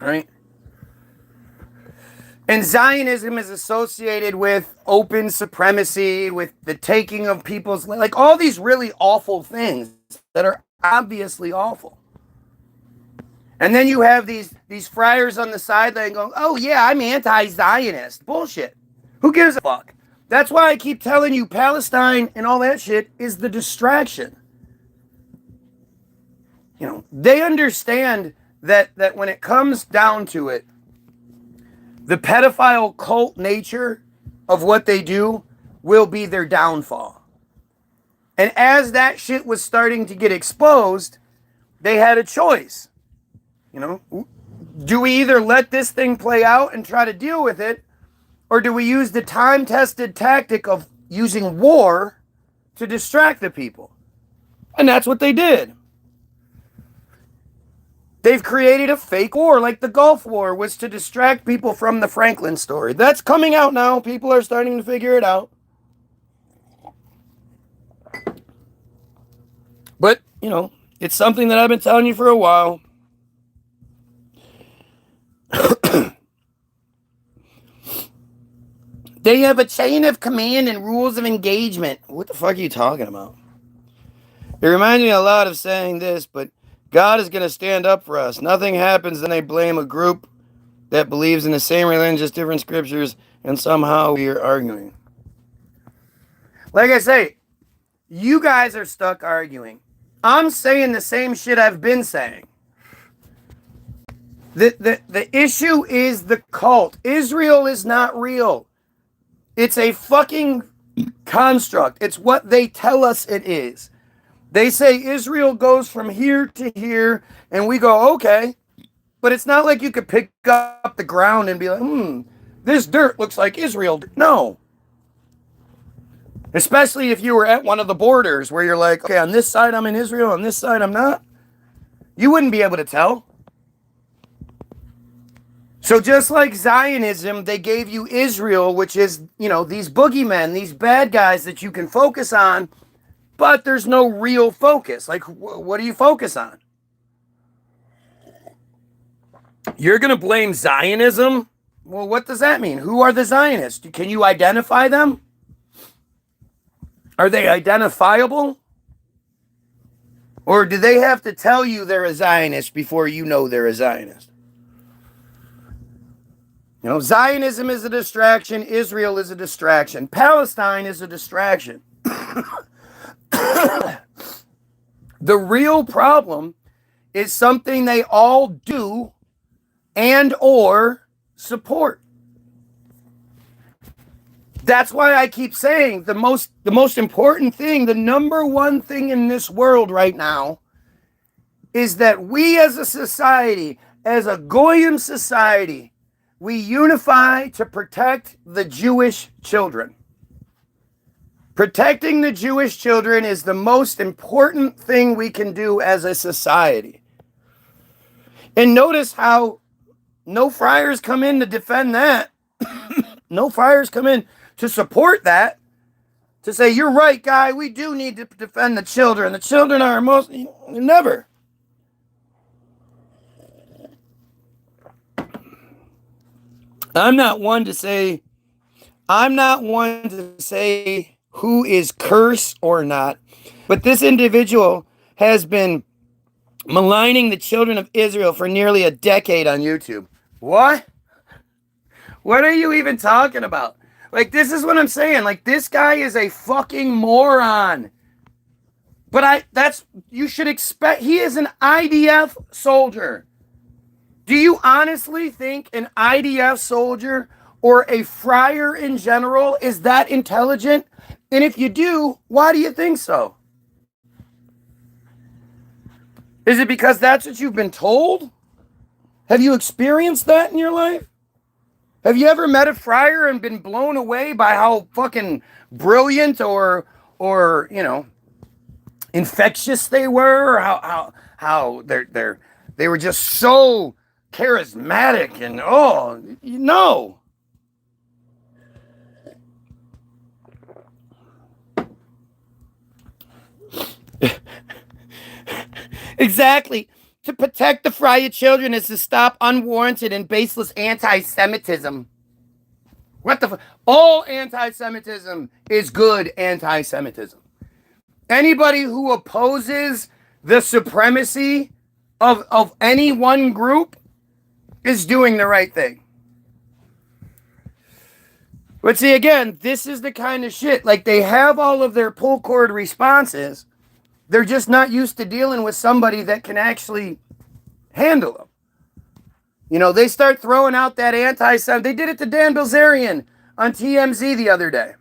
Right? And Zionism is associated with open supremacy, with the taking of people's, like all these really awful things that are obviously awful. And then you have these friars on the sideline going, oh yeah, I'm anti-Zionist. Bullshit. Who gives a fuck? That's why I keep telling you Palestine and all that shit is the distraction. You know, they understand that when it comes down to it, the pedophile cult nature of what they do will be their downfall. And as that shit was starting to get exposed, they had a choice. You know, do we either let this thing play out and try to deal with it, or do we use the time-tested tactic of using war to distract the people? And that's what they did. They've created a fake war, like the Gulf War was to distract people from the Franklin story. That's coming out now. People are starting to figure it out. But, you know, it's something that I've been telling you for a while. They have a chain of command and rules of engagement. What the fuck are you talking about? It reminds me a lot of saying this, but God is going to stand up for us. Nothing happens, then they blame a group that believes in the same religion, just different scriptures, and somehow we are arguing. Like I say, you guys are stuck arguing. I'm saying the same shit I've been saying. The issue is the cult. Israel is not real. It's a fucking construct. It's what they tell us it is. They say Israel goes from here to here, and we go, okay. But it's not like you could pick up the ground and be like, this dirt looks like Israel. No. Especially if you were at one of the borders where you're like, okay, on this side I'm in Israel, on this side I'm not. You wouldn't be able to tell. So just like Zionism, they gave you Israel, which is, you know, these boogeymen, these bad guys that you can focus on, but there's no real focus. Like, what do you focus on? You're going to blame Zionism? Well, what does that mean? Who are the Zionists? Can you identify them? Are they identifiable? Or do they have to tell you they're a Zionist before you know they're a Zionist? You know, Zionism is a distraction. Israel is a distraction. Palestine is a distraction. The real problem is something they all do and or support. That's why I keep saying the most important thing, the number one thing in this world right now is that we as a society, as a Goyim society, we unify to protect the Jewish children. Protecting the Jewish children is the most important thing we can do as a society. And notice how no friars come in to defend that. No friars come in to support that. To say, you're right, guy, we do need to defend the children. The children are most... Never. I'm not one to say who is cursed or not, but this individual has been maligning the children of Israel for nearly a decade on YouTube. What? What are you even talking about? Like, this is what I'm saying. Like, this guy is a fucking moron. But you should expect, he is an IDF soldier. Do you honestly think an IDF soldier or a friar in general is that intelligent? And if you do, why do you think so? Is it because that's what you've been told? Have you experienced that in your life? Have you ever met a friar and been blown away by how fucking brilliant or you know, infectious they were, or how they were just so charismatic and no. Exactly. To protect the friar children is to stop unwarranted and baseless anti-Semitism. What the all anti-Semitism is good anti-Semitism. Anybody who opposes the supremacy of any one group is doing the right thing. But see, again, this is the kind of shit. Like, they have all of their pull cord responses. They're just not used to dealing with somebody that can actually handle them. You know, they start throwing out that anti-Semitism. They did it to Dan Bilzerian on TMZ the other day.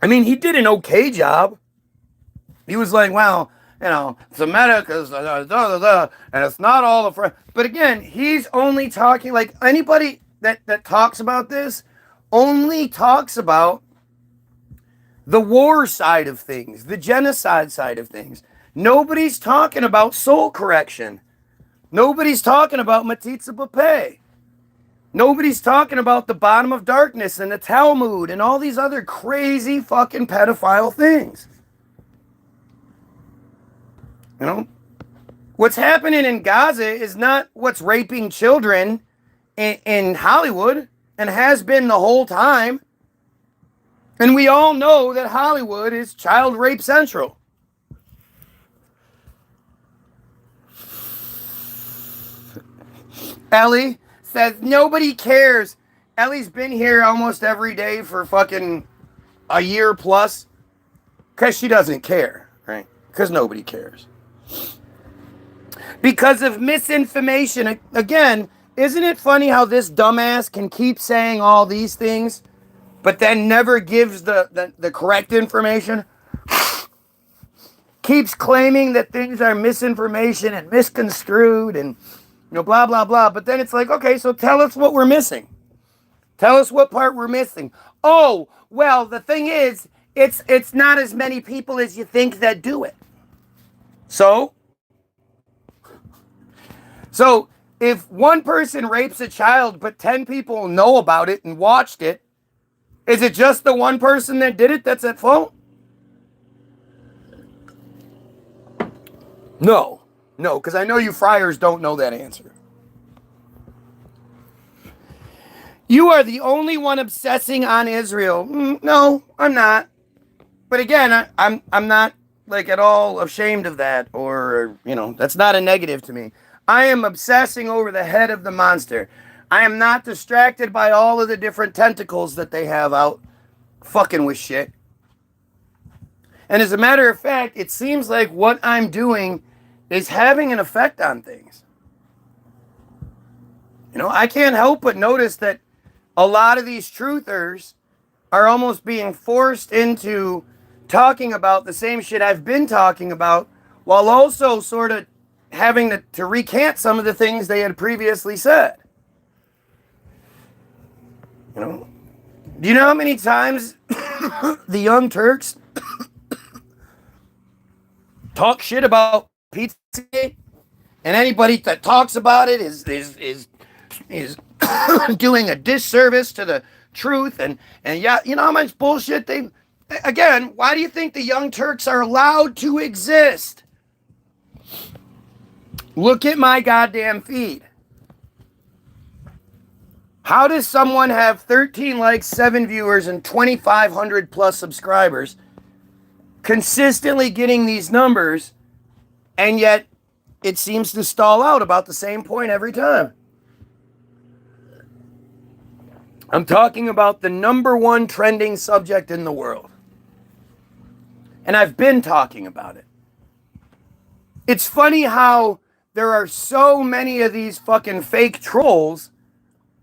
I mean, he did an okay job. He was like, well, you know, Semitic is and it's not all the but again, he's only talking, like, anybody that talks about this only talks about the war side of things, the genocide side of things. Nobody's talking about soul correction. Nobody's talking about metzitzia. Nobody's talking about the bottom of darkness and the Talmud and all these other crazy fucking pedophile things. You know, what's happening in Gaza is not what's raping children in Hollywood, and has been the whole time. And we all know that Hollywood is child rape central. Ellie says nobody cares. Ellie's been here almost every day for fucking a year plus because she doesn't care, right? Because nobody cares. Because of misinformation. Again, isn't it funny how this dumbass can keep saying all these things, but then never gives the correct information? Keeps claiming that things are misinformation and misconstrued and, you know, blah, blah, blah. But then it's like, okay, so tell us what we're missing. Tell us what part we're missing. Oh, well, the thing is, it's not as many people as you think that do it. So if one person rapes a child, but 10 people know about it and watched it, is it just the one person that did it that's at fault? No, because I know you friars don't know that answer. You are the only one obsessing on Israel. No, I'm not. But again, I'm not like at all ashamed of that, or, you know, that's not a negative to me. I am obsessing over the head of the monster. I am not distracted by all of the different tentacles that they have out fucking with shit. And as a matter of fact, it seems like what I'm doing is having an effect on things. You know, I can't help but notice that a lot of these truthers are almost being forced into talking about the same shit I've been talking about, while also sort of having to recant some of the things they had previously said. You know, do you know how many times the Young Turks talk shit about Pizzagate, and anybody that talks about it is doing a disservice to the truth? And yeah, you know how much bullshit they... Again, why do you think the Young Turks are allowed to exist? Look at my goddamn feed. How does someone have 13 likes, 7 viewers, and 2,500 plus subscribers, consistently getting these numbers, and yet it seems to stall out about the same point every time? I'm talking about the #1 trending subject in the world. And I've been talking about it. It's funny how there are so many of these fucking fake trolls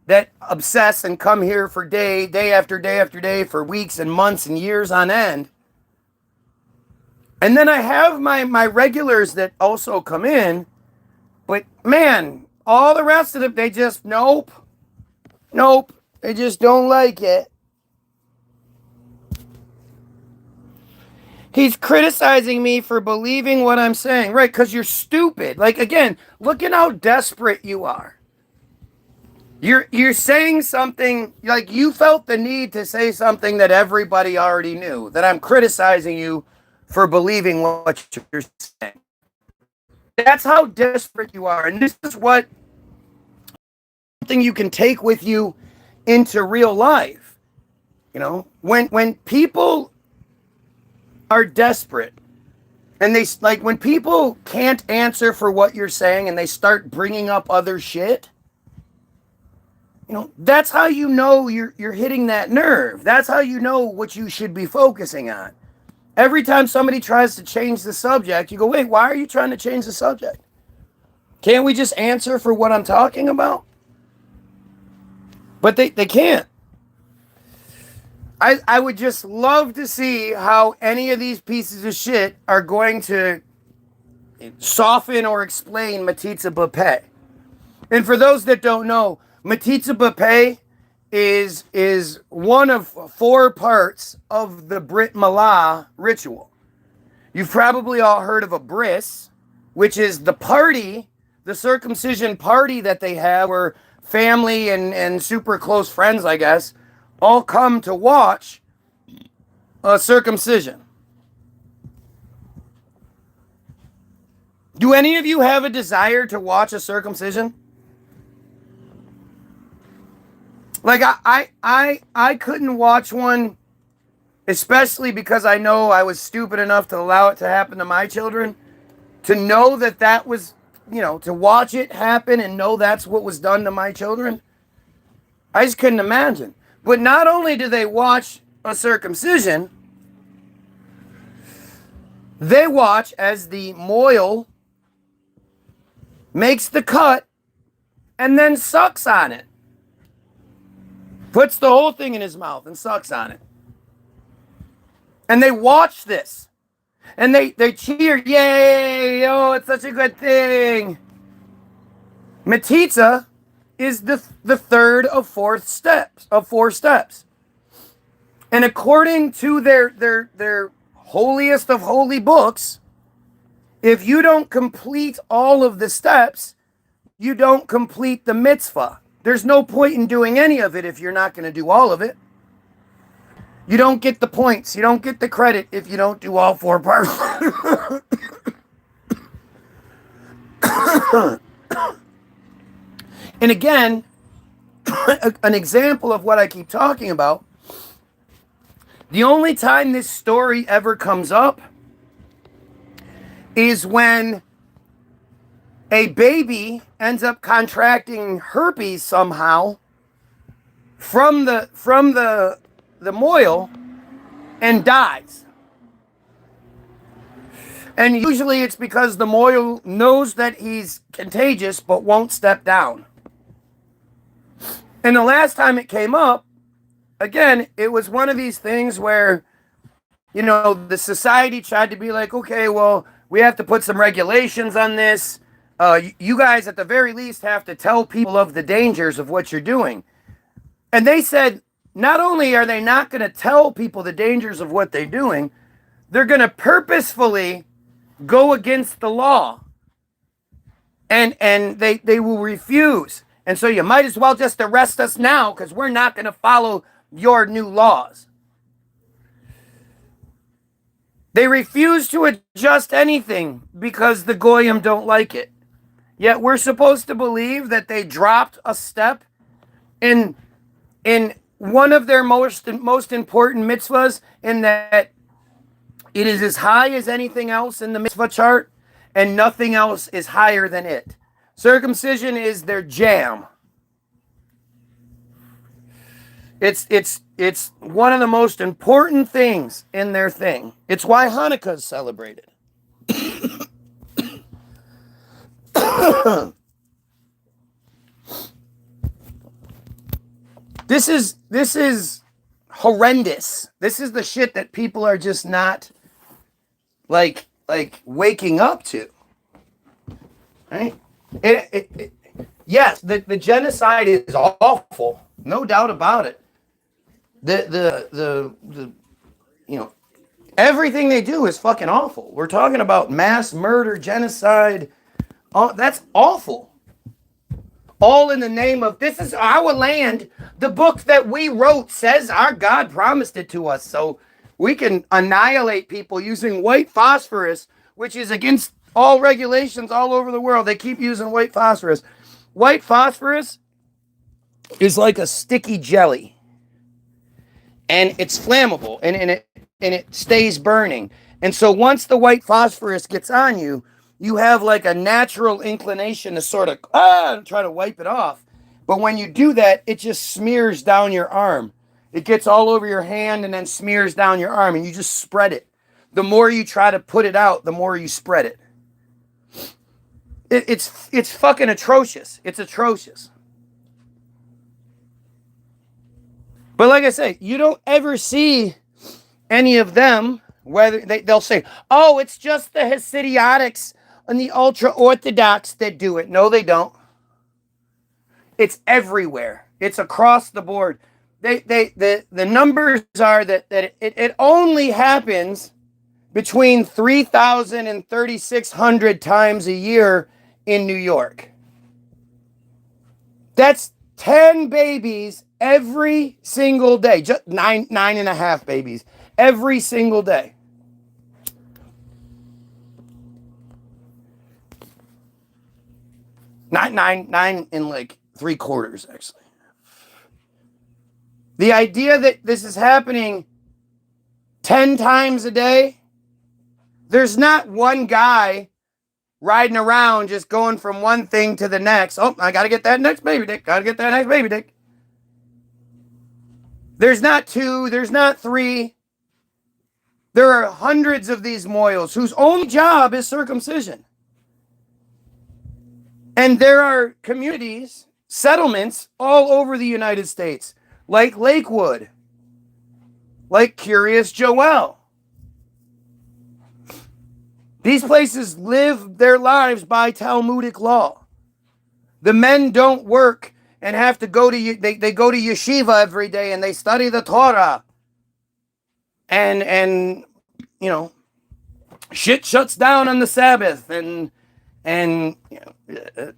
that obsess and come here for day after day after day for weeks and months and years on end. And then I have my regulars that also come in, but man, all the rest of them, they just, nope, they just don't like it. He's criticizing me for believing what I'm saying. Right, because you're stupid. Like, again, look at how desperate you are. You're saying something, like you felt the need to say something that everybody already knew, that I'm criticizing you for believing what you're saying. That's how desperate you are. And this is what something you can take with you into real life. You know, when people are desperate and they like when people can't answer for what you're saying and they start bringing up other shit, you know, that's how you know you're hitting that nerve. That's how you know what you should be focusing on. Every time somebody tries to change the subject, you go, wait, why are you trying to change the subject? Can't we just answer for what I'm talking about? But they can't. I would just love to see how any of these pieces of shit are going to soften or explain metzitzia b'peh. And for those that don't know, metzitzia b'peh is one of 4 parts of the Brit Milah ritual. You've probably all heard of a bris, which is the party, the circumcision party that they have where family and super close friends, I guess, all come to watch a circumcision. Do any of you have a desire to watch a circumcision? Like I couldn't watch one, especially because I know I was stupid enough to allow it to happen to my children. To know that was, you know, to watch it happen and know that's what was done to my children, I just couldn't imagine. But not only do they watch a circumcision, they watch as the moil makes the cut and then sucks on it. Puts the whole thing in his mouth and sucks on it. And they watch this. And they cheer, yay, oh, it's such a good thing. Metzitzia is the third of 4 steps. And according to their holiest of holy books, if you don't complete all of the steps, you don't complete the mitzvah. There's no point in doing any of it if you're not going to do all of it. You don't get the points. You don't get the credit if you don't do all 4 parts. And again, an example of what I keep talking about, the only time this story ever comes up is when a baby ends up contracting herpes somehow from the moil and dies. And usually it's because the moil knows that he's contagious but won't step down. And the last time it came up, again, it was one of these things where, you know, the society tried to be like, okay, well, we have to put some regulations on this. You guys, at the very least, have to tell people of the dangers of what you're doing. And they said, not only are they not going to tell people the dangers of what they're doing, they're going to purposefully go against the law. And they will refuse. And so you might as well just arrest us now because we're not going to follow your new laws. They refuse to adjust anything because the Goyim don't like it. Yet we're supposed to believe that they dropped a step in one of their most important mitzvahs, in that it is as high as anything else in the mitzvah chart, and nothing else is higher than it. Circumcision is their jam. It's one of the most important things in their thing. It's why Hanukkah is celebrated. This is horrendous. This is the shit that people are just not like waking up to. Right? Yes, the genocide is awful, no doubt about it. The you know, everything they do is fucking awful. We're talking about mass murder, genocide. That's awful. All in the name of, this is our land. The book that we wrote says our God promised it to us, so we can annihilate people using white phosphorus, which is against all regulations all over the world. They keep using white phosphorus. White phosphorus is like a sticky jelly, and it's flammable, and it stays burning. And so once the white phosphorus gets on you, you have like a natural inclination to sort of try to wipe it off. But when you do that, it just smears down your arm. It gets all over your hand and then smears down your arm, and you just spread it. The more you try to put it out, the more you spread it. It's fucking atrocious. It's atrocious. But like I say, you don't ever see any of them, whether they'll say, oh, it's just the Hasidiotics and the ultra-Orthodox that do it. No, they don't. It's everywhere. It's across the board. The numbers are that it only happens between 3,000 and 3,600 times a year in New York. That's 10 babies every single day. Just nine and a half babies every single day. Nine in like 3/4, actually. The idea that this is happening 10 times a day, there's not one guy riding around just going from one thing to the next. Oh, I got to get that next baby dick. Got to get that next baby dick. There's not 2. There's not 3. There are hundreds of these moyos whose only job is circumcision. And there are communities, settlements all over the United States, like Lakewood, like Curious Joel. These places live their lives by Talmudic law. The men don't work and have to go to, they go to yeshiva every day and they study the Torah. And you know, shit shuts down on the Sabbath, and you know,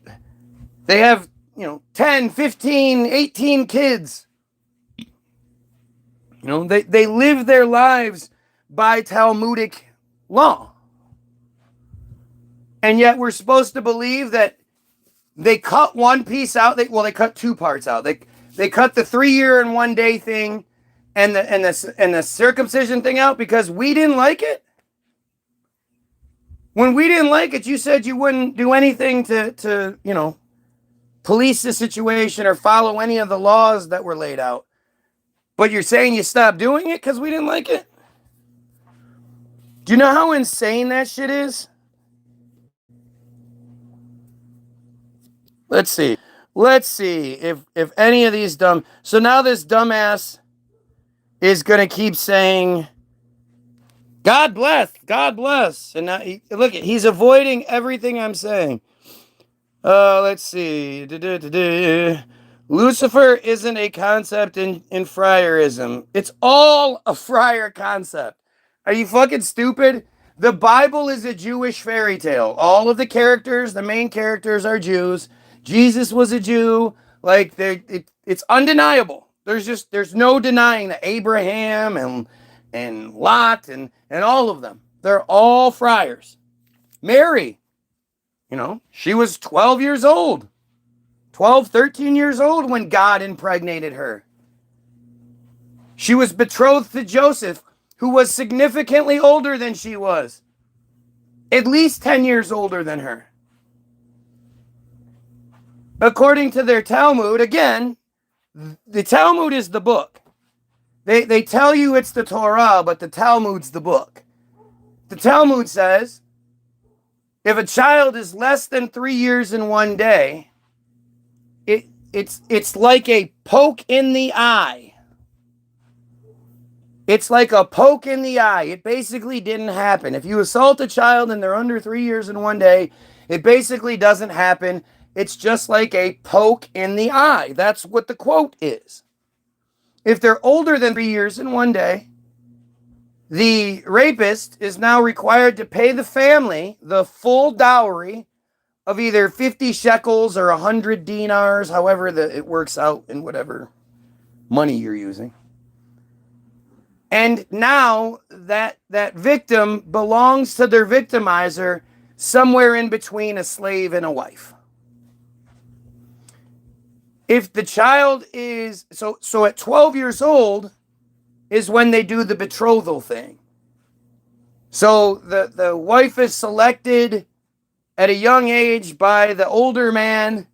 they have, 10, 15, 18 kids. They live their lives by Talmudic law. And yet we're supposed to believe that they cut one piece out. They cut 2 parts out. They cut the 3-year and 1 day thing and the circumcision thing out because we didn't like it. When we didn't like it, you said you wouldn't do anything to police the situation or follow any of the laws that were laid out. But you're saying you stopped doing it because we didn't like it? Do you know how insane that shit is? Let's see if any of these dumb... So now this dumbass is going to keep saying, God bless, God bless. And now, look, he's avoiding everything I'm saying. Let's see. Lucifer isn't a concept in friarism. It's all a friar concept. Are you fucking stupid? The Bible is a Jewish fairy tale. All of the characters, the main characters, are Jews. Jesus was a Jew. Like, it's undeniable. There's no denying that Abraham and Lot and all of them, they're all friars. Mary, she was 12 years old. 12, 13 years old when God impregnated her. She was betrothed to Joseph, who was significantly older than she was. At least 10 years older than her. According to their Talmud, again, the Talmud is the book. They tell you it's the Torah, but the Talmud's the book. The Talmud says, if a child is less than 3 years and 1 day, it's like a poke in the eye. It's like a poke in the eye. It basically didn't happen. If you assault a child and they're under 3 years and 1 day, it basically doesn't happen. It's just like a poke in the eye. That's what the quote is. If they're older than 3 years and 1 day, the rapist is now required to pay the family the full dowry of either 50 shekels or 100 dinars, however it works out in whatever money you're using. And now that victim belongs to their victimizer somewhere in between a slave and a wife. If the child is, so at 12 years old is when they do the betrothal thing. So the wife is selected at a young age by the older man.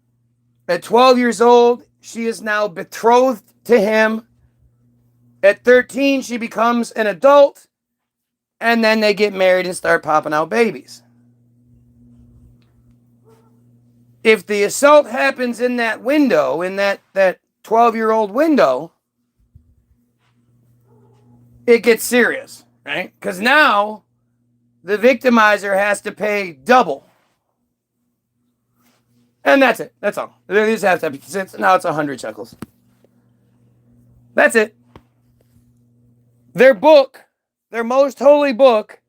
At 12 years old, she is now betrothed to him. At 13, she becomes an adult, and then they get married and start popping out babies. If the assault happens in that window, in that 12-year-old window, it gets serious, right? Because now the victimizer has to pay double. And that's it. That's all. They just have to, now it's 100 shekels. That's it. Their book, their most holy book,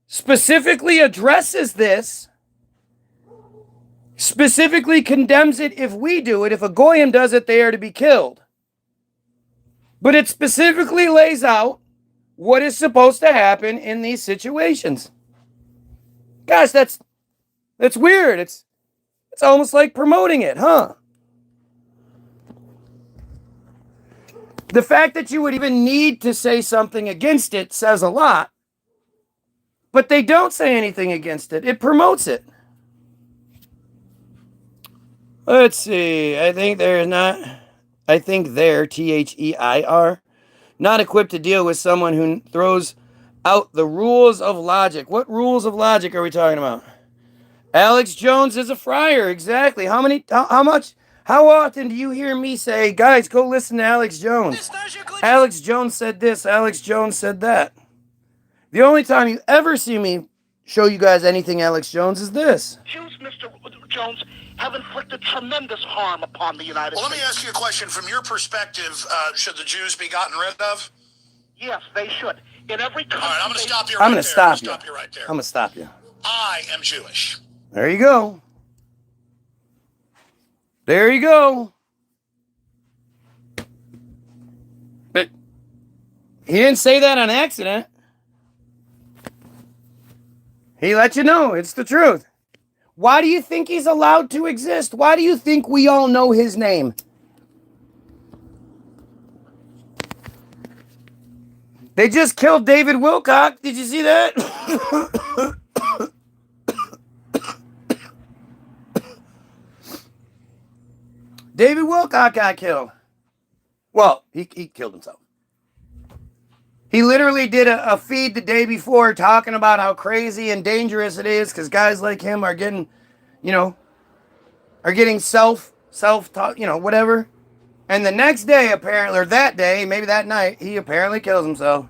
specifically addresses this, specifically condemns it if we do it. If a Goyim does it, they are to be killed. But it specifically lays out what is supposed to happen in these situations. Gosh, that's weird. It's almost like promoting it, huh? The fact that you would even need to say something against it says a lot. But they don't say anything against it. It promotes it. Let's see. I think they're, T-H-E-I-R, not equipped to deal with someone who throws out the rules of logic. What rules of logic are we talking about? Alex Jones is a friar. Exactly. How often do you hear me say, guys, go listen to Alex Jones? Alex Jones said this. Alex Jones said that. The only time you ever see me show you guys anything Alex Jones is this. Jews, Mr. Jones, have inflicted tremendous harm upon the United States. Well, let me ask you a question. From your perspective, should the Jews be gotten rid of? Yes, they should. In every country... All right, I'm going to stop you I'm right going there. to stop you. Stop you right there. I'm going to stop you. I am Jewish. There you go. There you go. But he didn't say that on accident. He let you know it's the truth. Why do you think he's allowed to exist? Why do you think we all know his name? They just killed David Wilcock. Did you see that? David Wilcock got killed. Well, he killed himself. He literally did a feed the day before talking about how crazy and dangerous it is because guys like him are getting, self-taught, whatever. And the next day, apparently, or that day, maybe that night, he apparently kills himself.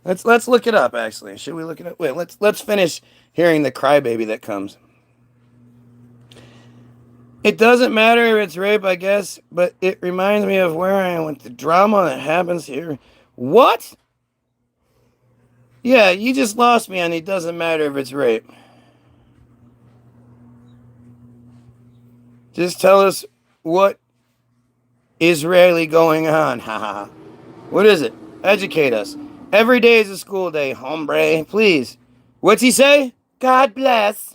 Let's look it up, actually. Should we look it up? Wait, let's finish hearing the crybaby that comes. It doesn't matter if it's rape, I guess, but it reminds me of where I am with the drama that happens here. What? Yeah, you just lost me on it doesn't matter if it's rape. Just tell us what is really going on. Haha. What is it? Educate us. Every day is a school day, hombre. Please. What's he say? God bless.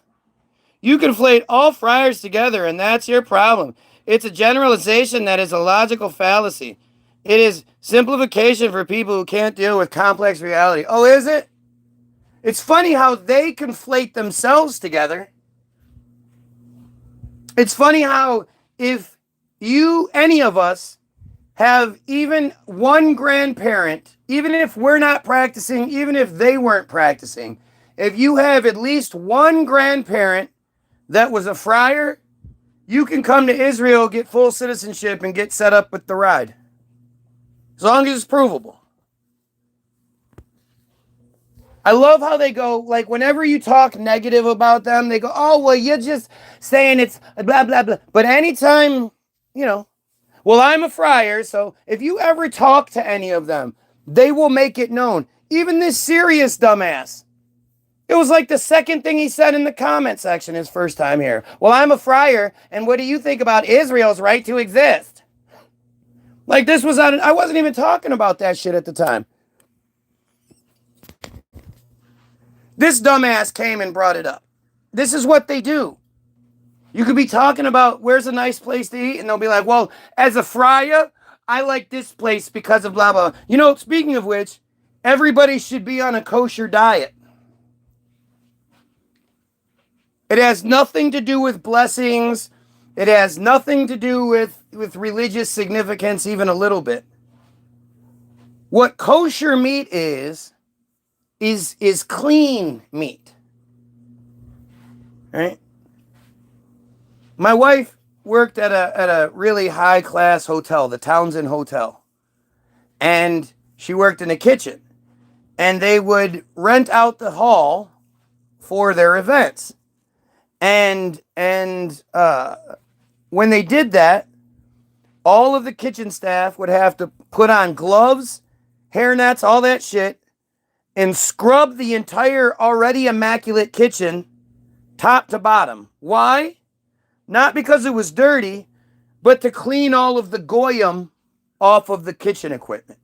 You conflate all friars together, and that's your problem. It's a generalization that is a logical fallacy. It is simplification for people who can't deal with complex reality. Oh, is it? It's funny how they conflate themselves together. It's funny how if any of us, have even one grandparent, even if we're not practicing, even if they weren't practicing, if you have at least one grandparent that was a friar, you can come to Israel, get full citizenship, and get set up with the ride. As long as it's provable. I love how they go, like, whenever you talk negative about them, they go, oh, well, you're just saying it's blah, blah, blah. But anytime, well, I'm a friar, so if you ever talk to any of them, they will make it known. Even this serious dumbass. It was like the second thing he said in the comment section his first time here. Well, I'm a friar, and what do you think about Israel's right to exist? Like, this was I wasn't even talking about that shit at the time. This dumbass came and brought it up. This is what they do. You could be talking about where's a nice place to eat, and they'll be like, well, as a fryer, I like this place because of blah, blah. You know, speaking of which, everybody should be on a kosher diet. It has nothing to do with blessings. It has nothing to do with religious significance, even a little bit. What kosher meat is clean meat. Right? My wife worked at a really high class hotel, the Townsend Hotel. And she worked in the kitchen. And they would rent out the hall for their events. And when they did that, all of the kitchen staff would have to put on gloves, hairnets, all that shit, and scrub the entire already immaculate kitchen top to bottom. Why? Not because it was dirty, but to clean all of the goyim off of the kitchen equipment.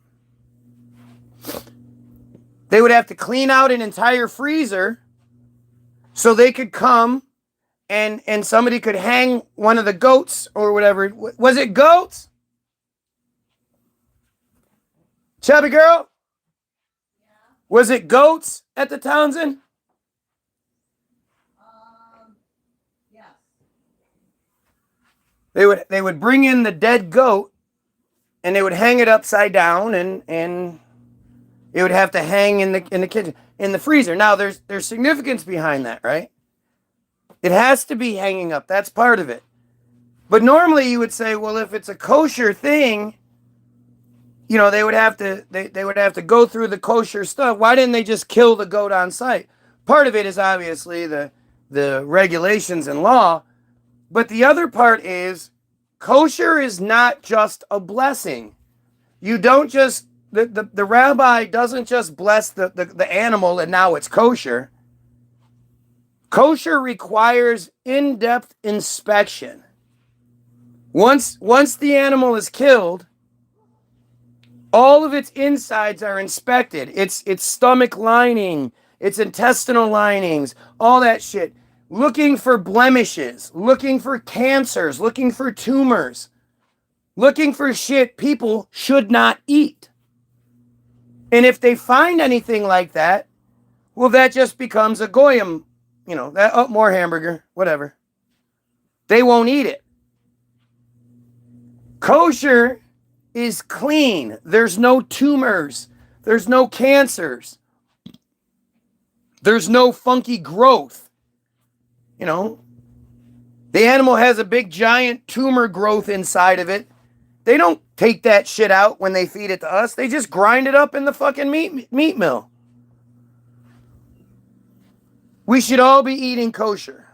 They would have to clean out an entire freezer so they could come and somebody could hang one of the goats or whatever. Was it goats? Chubby girl? Yeah. Was it goats at the Townsend? Yeah. They would bring in the dead goat and they would hang it upside down and it would have to hang in the kitchen, in the freezer. Now there's significance behind that, right? It has to be hanging up. That's part of it. But normally you would say, well, if it's a kosher thing, you know, they would have to go through the kosher stuff. Why didn't they just kill the goat on site? Part of it is obviously the regulations and law, but the other part is kosher is not just a blessing. You don't just the rabbi doesn't just bless the animal and now it's kosher. Kosher requires in-depth inspection. Once the animal is killed, all of its insides are inspected. Its stomach lining, its intestinal linings, all that shit. Looking for blemishes, looking for cancers, looking for tumors, looking for shit people should not eat. And if they find anything like that, well, that just becomes a goyim, you know, that more hamburger, whatever. They won't eat it. Kosher is clean. There's no tumors. There's no cancers. There's no funky growth. You know, the animal has a big giant tumor growth inside of it. They don't take that shit out when they feed it to us. They just grind it up in the fucking meat mill. We should all be eating kosher.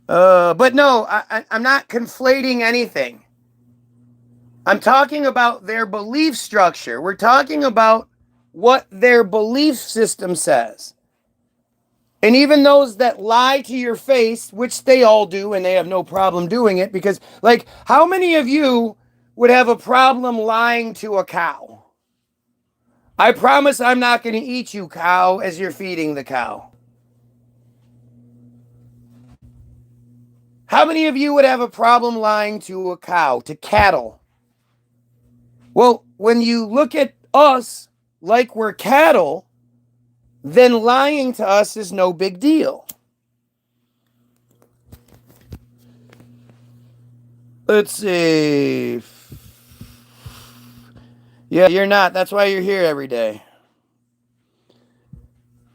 But no, I'm not conflating anything. I'm talking about their belief structure. We're talking about what their belief system says. And even those that lie to your face, which they all do, and they have no problem doing it, because, like, how many of you would have a problem lying to a cow? I promise I'm not going to eat you, cow, as you're feeding the cow. How many of you would have a problem lying to a cow, to cattle? Well, when you look at us like we're cattle, then lying to us is no big deal. Let's see. Yeah, you're not. That's why you're here every day.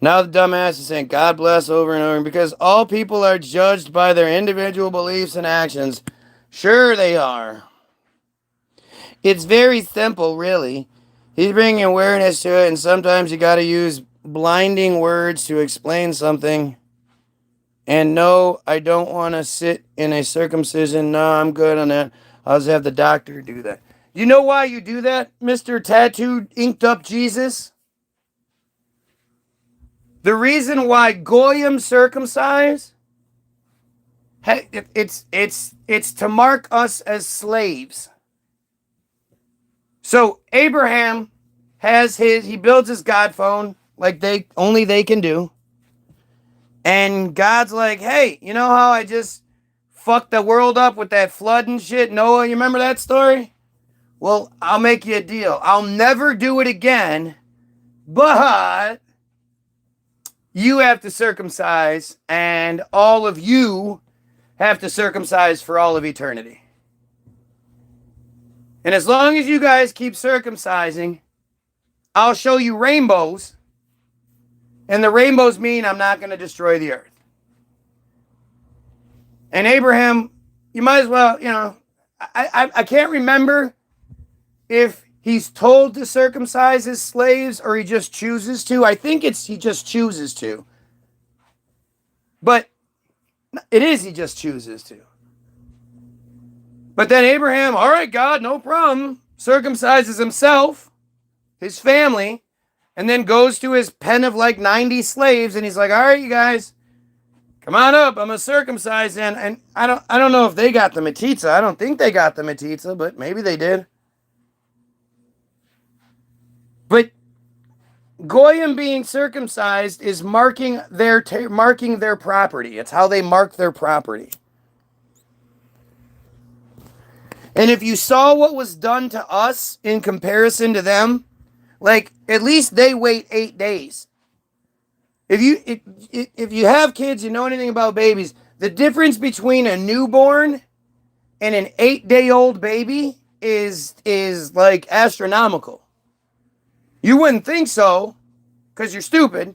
Now the dumbass is saying, God bless over and over, because all people are judged by their individual beliefs and actions. Sure they are. It's very simple, really. He's bringing awareness to it, and sometimes you got to use blinding words to explain something. And no, I don't want to sit in a circumcision. No, I'm good on that. I'll just have the doctor do that. You know why you do that, Mr. Tattooed, inked up Jesus? The reason why Goyim circumcise, it's to mark us as slaves. So Abraham has he builds his God phone like they can do. And God's like, hey, you know how I just fucked the world up with that flood and shit? Noah, you remember that story? Well, I'll make you a deal. I'll never do it again, but you have to circumcise, and all of you have to circumcise for all of eternity. And as long as you guys keep circumcising, I'll show you rainbows. And the rainbows mean I'm not going to destroy the earth. And Abraham, you might as well, you know, I can't remember if he's told to circumcise his slaves or he just chooses to. I think he just chooses to. But it is he just chooses to. But then Abraham, all right, God, no problem, circumcises himself, his family, and then goes to his pen of like 90 slaves, and he's like, all right, you guys, come on up, I'm going to circumcise. And I don't know if they got the metzitzia. I don't think they got the metzitzia, but maybe they did. But Goyim being circumcised is marking their property. It's how they mark their property. And if you saw what was done to us in comparison to them, like, at least they wait 8 days. If you have kids, you know anything about babies, the difference between a newborn and an 8-day-old baby is like astronomical. You wouldn't think so, because you're stupid,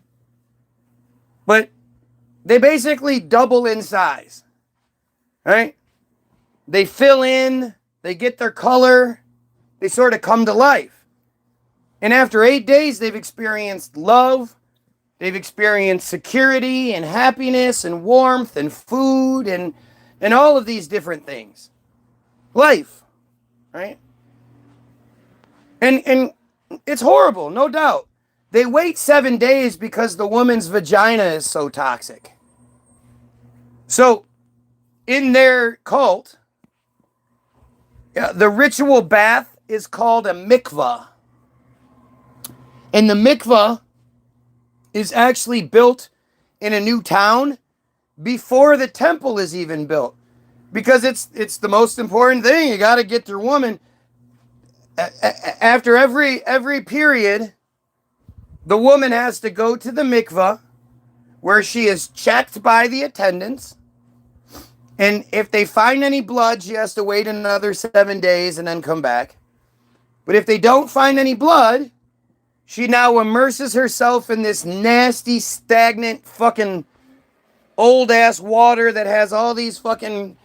but they basically double in size, right? They fill in, they get their color, they sort of come to life. And after 8 days, they've experienced love, they've experienced security and happiness and warmth and food and all of these different things. Life, right? And it's horrible, no doubt. They wait 7 days because the woman's vagina is so toxic. So, in their cult, the ritual bath is called a mikvah. And the mikvah is actually built in a new town before the temple is even built. Because it's the most important thing. You got to get your woman. After every period, the woman has to go to the mikvah where she is checked by the attendants. And if they find any blood, she has to wait another 7 days and then come back. But if they don't find any blood, she now immerses herself in this nasty, stagnant, fucking old-ass water that has all these fucking,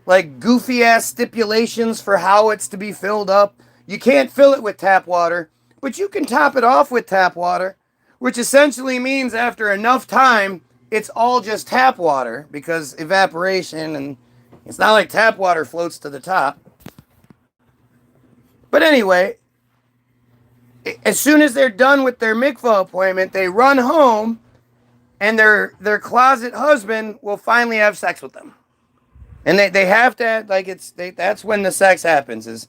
like, goofy-ass stipulations for how it's to be filled up. You can't fill it with tap water, but you can top it off with tap water, which essentially means after enough time, it's all just tap water because evaporation, and it's not like tap water floats to the top. But anyway, as soon as they're done with their mikvah appointment, they run home, and their closet husband will finally have sex with them. And they have to, like, that's when the sex happens, is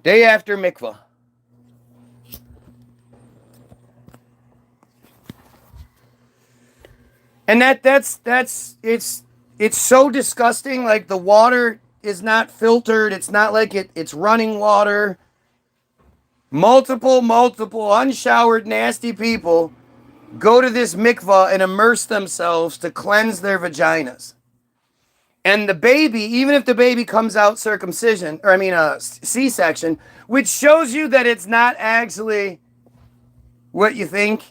day after mikvah. And it's so disgusting. Like, the water is not filtered. It's not like it's running water. Multiple unshowered, nasty people go to this mikvah and immerse themselves to cleanse their vaginas. And the baby, even if the baby comes out C-section, which shows you that it's not actually what you think,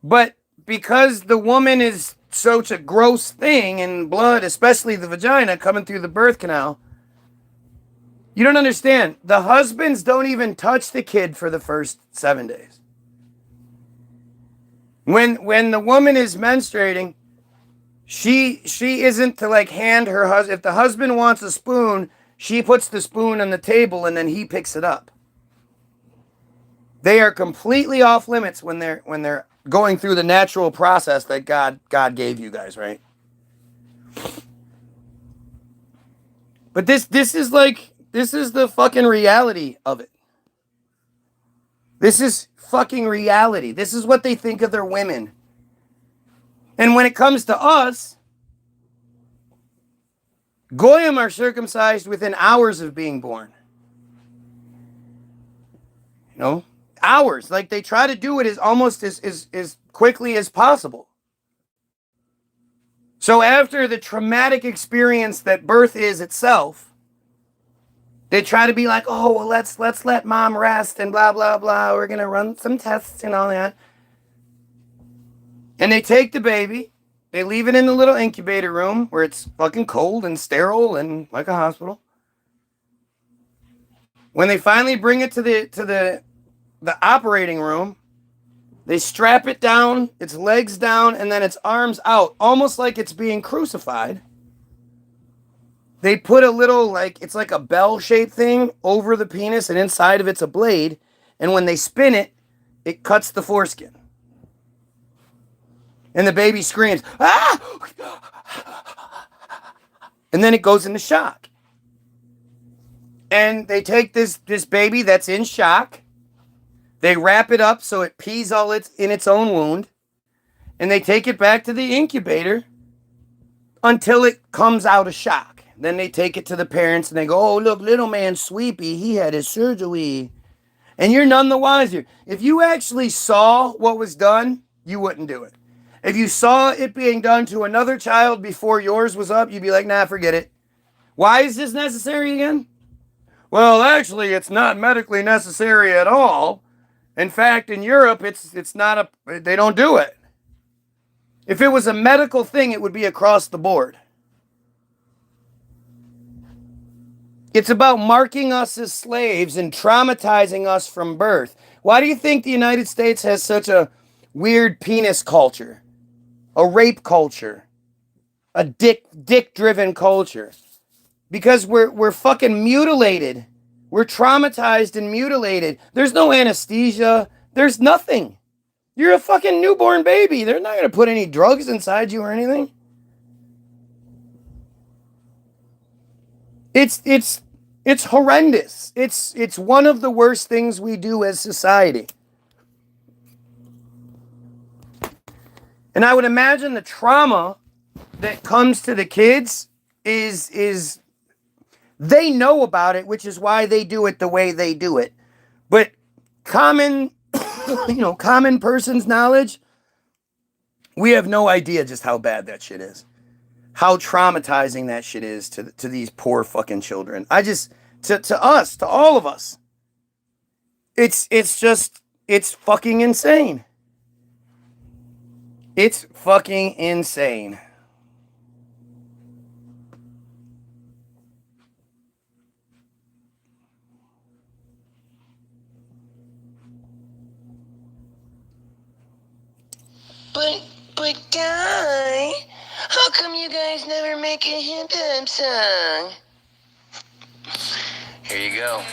but because the woman is such a gross thing, and blood, especially the vagina, coming through the birth canal, you don't understand. The husbands don't even touch the kid for the first 7 days. When the woman is menstruating, she isn't to, like, hand her husband. If the husband wants a spoon, she puts the spoon on the table and then he picks it up. They are completely off limits when they're going through the natural process that God gave you guys, right? But this is the fucking reality of it. This is fucking reality. This is what they think of their women. And when it comes to us, Goyim are circumcised within hours of being born. You know, hours. Like they try to do it as quickly as possible. So after the traumatic experience that birth is itself, they try to be like, oh, well, let's let mom rest and blah, blah, blah. We're going to run some tests and all that. And they take the baby. They leave it in the little incubator room where it's fucking cold and sterile and like a hospital. When they finally bring it to the operating room, they strap it down, its legs down, and then its arms out, almost like it's being crucified. They put a little, it's like a bell-shaped thing over the penis, and inside of it's a blade. And when they spin it, it cuts the foreskin. And the baby screams, ah! And then it goes into shock. And they take this baby that's in shock. They wrap it up so it pees all in its own wound. And they take it back to the incubator until it comes out of shock. Then they take it to the parents and they go, oh, look, little man Sweepy, he had his surgery. And you're none the wiser. If you actually saw what was done, you wouldn't do it. If you saw it being done to another child before yours was up, you'd be like, nah, forget it. Why is this necessary again? Well, actually, it's not medically necessary at all. In fact, in Europe, it's not they don't do it. If it was a medical thing, it would be across the board. It's about marking us as slaves and traumatizing us from birth. Why do you think the United States has such a weird penis culture? A rape culture? A dick-driven culture? Because we're fucking mutilated. We're traumatized and mutilated. There's no anesthesia. There's nothing. You're a fucking newborn baby. They're not going to put any drugs inside you or anything. It's horrendous. It's one of the worst things we do as society. And I would imagine the trauma that comes to the kids is they know about it, which is why they do it the way they do it. But common person's knowledge, we have no idea just how bad that shit is. How traumatizing that shit is to these poor fucking children. To us, to all of us. It's fucking insane. It's fucking insane. But Guy, how come you guys never make a hymn time song? Here you go.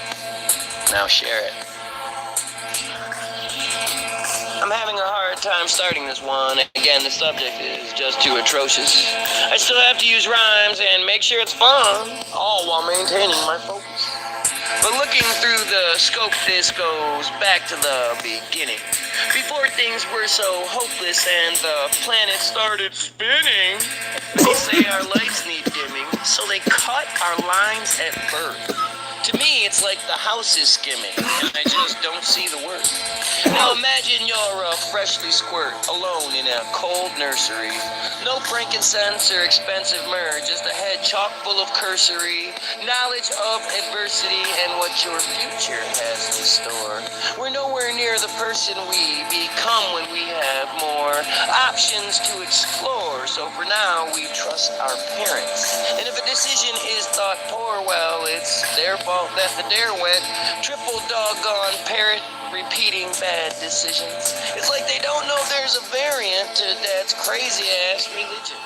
Now share it. I'm having a hard time starting this one. Again, the subject is just too atrocious. I still have to use rhymes and make sure it's fun, all while maintaining my focus. But looking through the scope, this goes back to the beginning. Before things were so hopeless and the planet started spinning, they say our lights need dimming, so they cut our lines at birth. To me, it's like the house is skimming, and I just don't see the work. Now imagine you're a freshly squirt, alone in a cold nursery. No frankincense or expensive myrrh, just a head chock full of cursory, knowledge of adversity and what your future has in store. We're nowhere near the person we become when we have more options to explore. So for now, we trust our parents. And if a decision is thought poor, well, it's their fault that the dare went. Triple doggone parrot repeating bad decisions. It's like they don't know there's a variant to Dad's crazy-ass religion.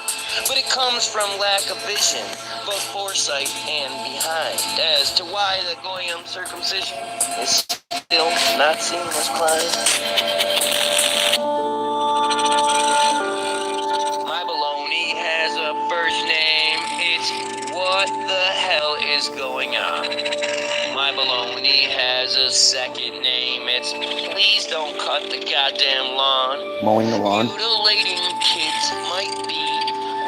But it comes from lack of vision, both foresight and behind, as to why the Goyim circumcision is still not seen as Klein. My baloney has a first name. It's what the hell is going on? My baloney baloney has a second name. It's please don't cut the goddamn lawn. Mowing the lawn. Mutilating kids might be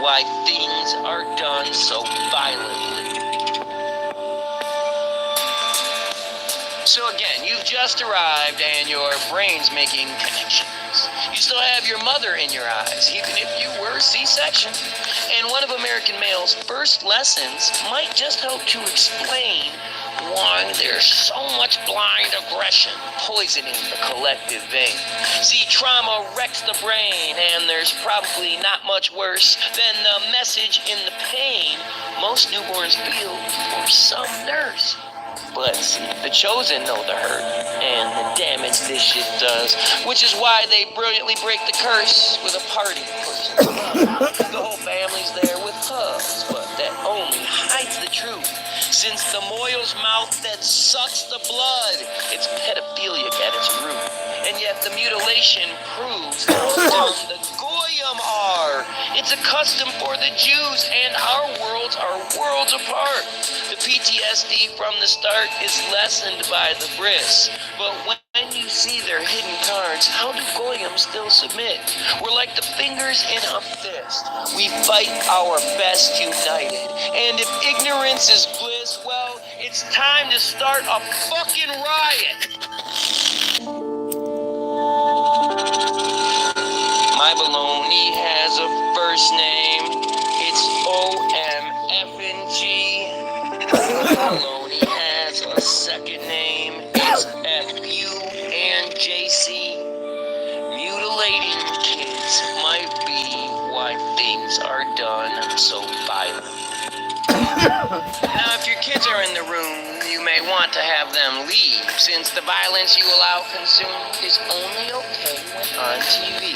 why things are done so violently. So again, you've just arrived and your brain's making connections. You still have your mother in your eyes, even if you were C-section. And one of American male's first lessons might just help to explain why there's so much blind aggression poisoning the collective vein. See, trauma wrecks the brain, and there's probably not much worse than the message in the pain most newborns feel for some nurse. But see, the chosen know the hurt and the damage this shit does, which is why they brilliantly break the curse with a party pushing love. The whole family's there with hugs, but that only hides the truth. Since the moil's mouth that sucks the blood, it's pedophilic at its root. And yet the mutilation proves how dumb the Goyim are. It's a custom for the Jews, and our worlds are worlds apart. The PTSD from the start is lessened by the bris. But when you see their hidden cards, how do Goyim still submit? We're like the fingers in a fist. We fight our best united. And if ignorance is bliss, well, it's time to start a fucking riot. My baloney has a first name. It's O-M-F-N-G. My baloney has a second name. It's F-U-N-J-C. Mutilating kids might be why things are done so violently. Now, if your kids are in the room, you may want to have them leave, since the violence you allow consumed is only okay when on TV.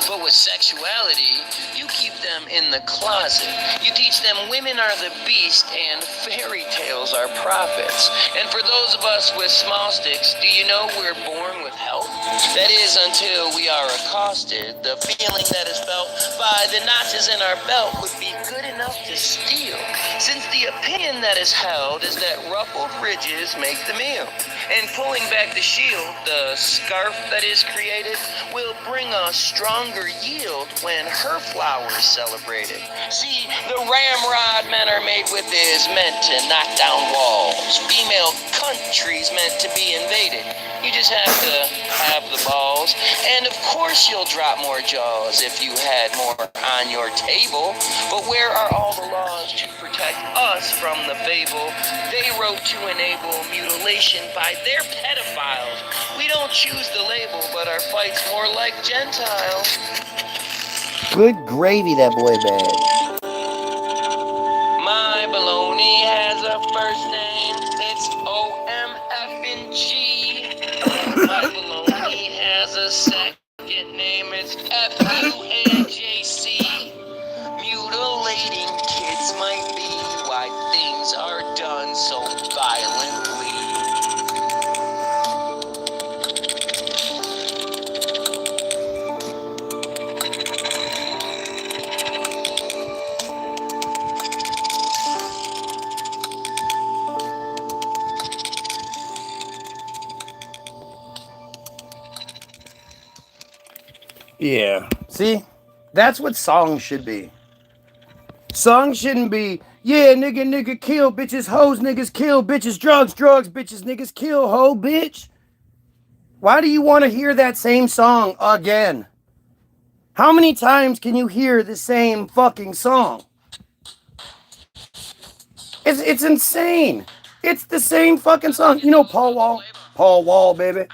But with sexuality, you keep them in the closet. You teach them women are the beast and fairy tales are prophets. And for those of us with small sticks, do you know we're born with help? That is, until we are accosted, the feeling that is felt by the notches in our belt would be good enough to steal. Since the opinion that is held is that ruffled ridges make the meal. And pulling back the shield, the scarf that is created, will bring a stronger yield when her flower is celebrated. See, the ramrod men are made with is meant to knock down walls. Female countries meant to be invaded. You just have to have the balls. And of course you'll drop more jaws if you had more on your table. But where are all the laws to protect us from the fable they wrote to enable mutilation by their pedophiles? We don't choose the label, but our fight's more like Gentiles. Good gravy, that boy bad. My baloney has a first name. It's O-M-F-N-G. My baloney has a second name. It's F-U-N-J-C. Mutilating kids might be why things are done so violently. Yeah. See? That's what songs should be. Songs shouldn't be, yeah, nigga, kill, bitches, hoes, niggas, kill, bitches, drugs, bitches, niggas, kill, hoe, bitch. Why do you want to hear that same song again? How many times can you hear the same fucking song? It's insane. It's the same fucking song. You know Paul Wall? Paul Wall, baby.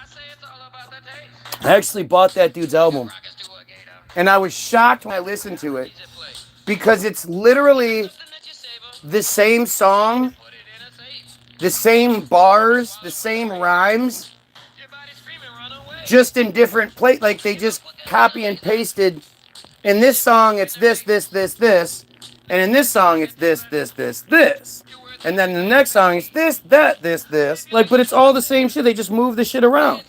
I actually bought that dude's album. And I was shocked when I listened to it. Because it's literally the same song, the same bars, the same rhymes, just in different places. Like they just copy and pasted. In this song, it's this. And in this song, it's this. And then the next song, it's this. Like, but it's all the same shit. They just move the shit around.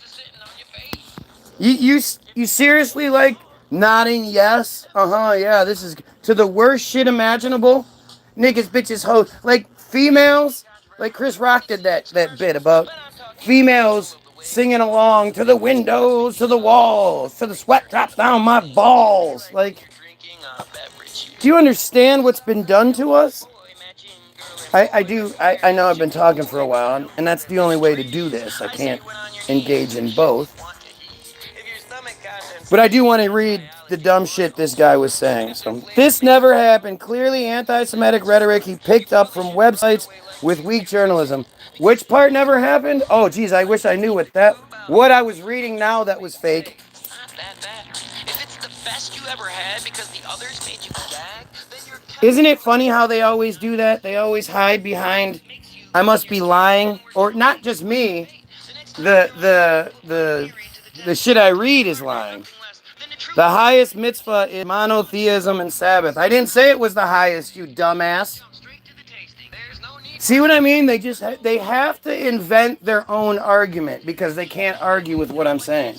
You seriously like nodding yes? Yeah, this is to the worst shit imaginable. Niggas, bitches, hoes. Like females, like Chris Rock did that bit about females singing along to the windows, to the walls, to the sweat drops down my balls. Like, do you understand what's been done to us? I do. I know I've been talking for a while, and that's the only way to do this. I can't engage in both. But I do want to read the dumb shit this guy was saying. So, this never happened. Clearly anti-Semitic rhetoric he picked up from websites with weak journalism. Which part never happened? Oh, geez, I wish I knew what I was reading now that was fake. Isn't it funny how they always do that? They always hide behind, I must be lying, or not just me. The shit I read is lying. The highest mitzvah is monotheism and Sabbath. I didn't say it was the highest, you dumbass. See what I mean? They have to invent their own argument because they can't argue with what I'm saying.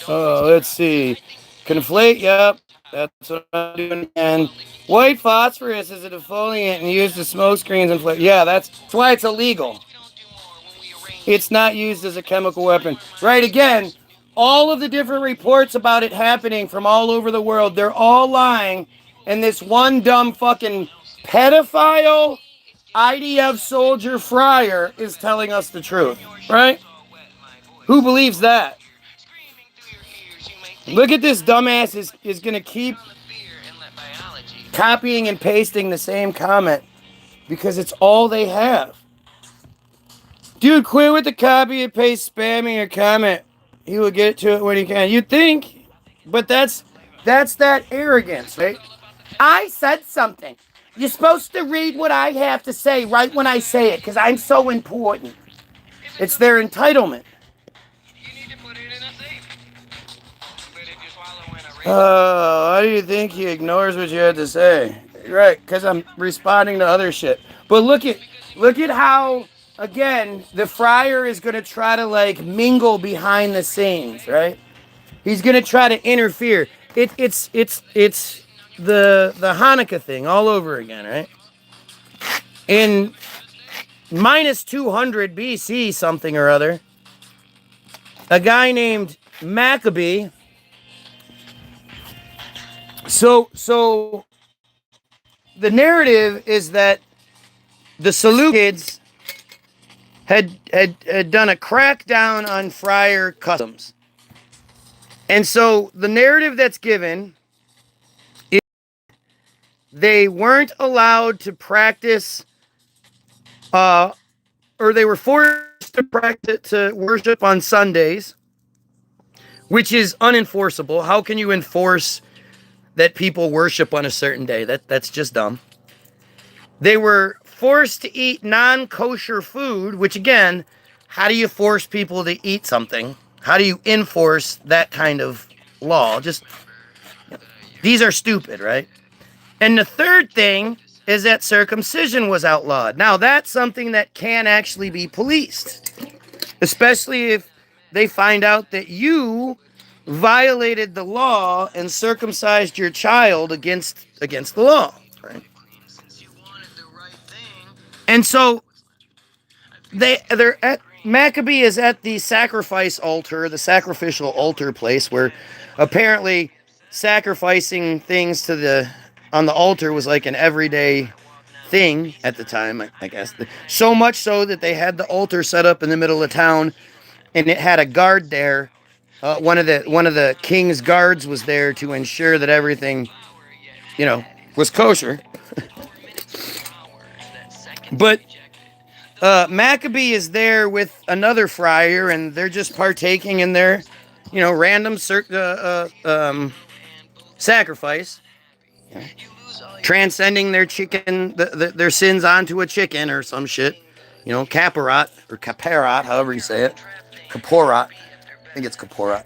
Oh, let's see. Conflate, yep. That's what I'm doing again. White phosphorus is a defoliant and used as smoke screens and flavor. Yeah, that's why it's illegal. It's not used as a chemical weapon. Right, again, all of the different reports about it happening from all over the world, they're all lying. And this one dumb fucking pedophile IDF soldier friar is telling us the truth. Right? Who believes that? Look at this dumbass is going to keep copying and pasting the same comment because it's all they have. Dude, quit with the copy and paste spamming your comment. He will get to it when he can. You'd think, but that's that arrogance, right? I said something. You're supposed to read what I have to say right when I say it because I'm so important. It's their entitlement. Why do you think he ignores what you had to say? Right, because I'm responding to other shit. But look at how, again, the friar is going to try to like mingle behind the scenes, right? He's going to try to interfere. It's the Hanukkah thing all over again, right? In minus 200 BC something or other, a guy named Maccabee. So the narrative is that the Seleucids had done a crackdown on friar customs. And so the narrative that's given is they weren't allowed to practice, or they were forced to worship on Sundays, which is unenforceable. How can you enforce that people worship on a certain day? That's just dumb. They were forced to eat non-kosher food, which again, how do you force people to eat something? How do you enforce that kind of law? These are stupid, right? And the third thing is that circumcision was outlawed. Now, that's something that can actually be policed, especially if they find out that you violated the law and circumcised your child against the law, right? And so they're at Maccabee is at the sacrifice altar, the sacrificial altar place, where apparently sacrificing things on the altar was like an everyday thing at the time, I guess. So much so that they had the altar set up in the middle of town, and it had a guard there. One of the king's guards was there to ensure that everything, was kosher. But Maccabee is there with another friar, and they're just partaking in their, random sacrifice, transcending their chicken, their sins onto a chicken or some shit, caparat or caparat, however you say it, caporat. I think it's caporat.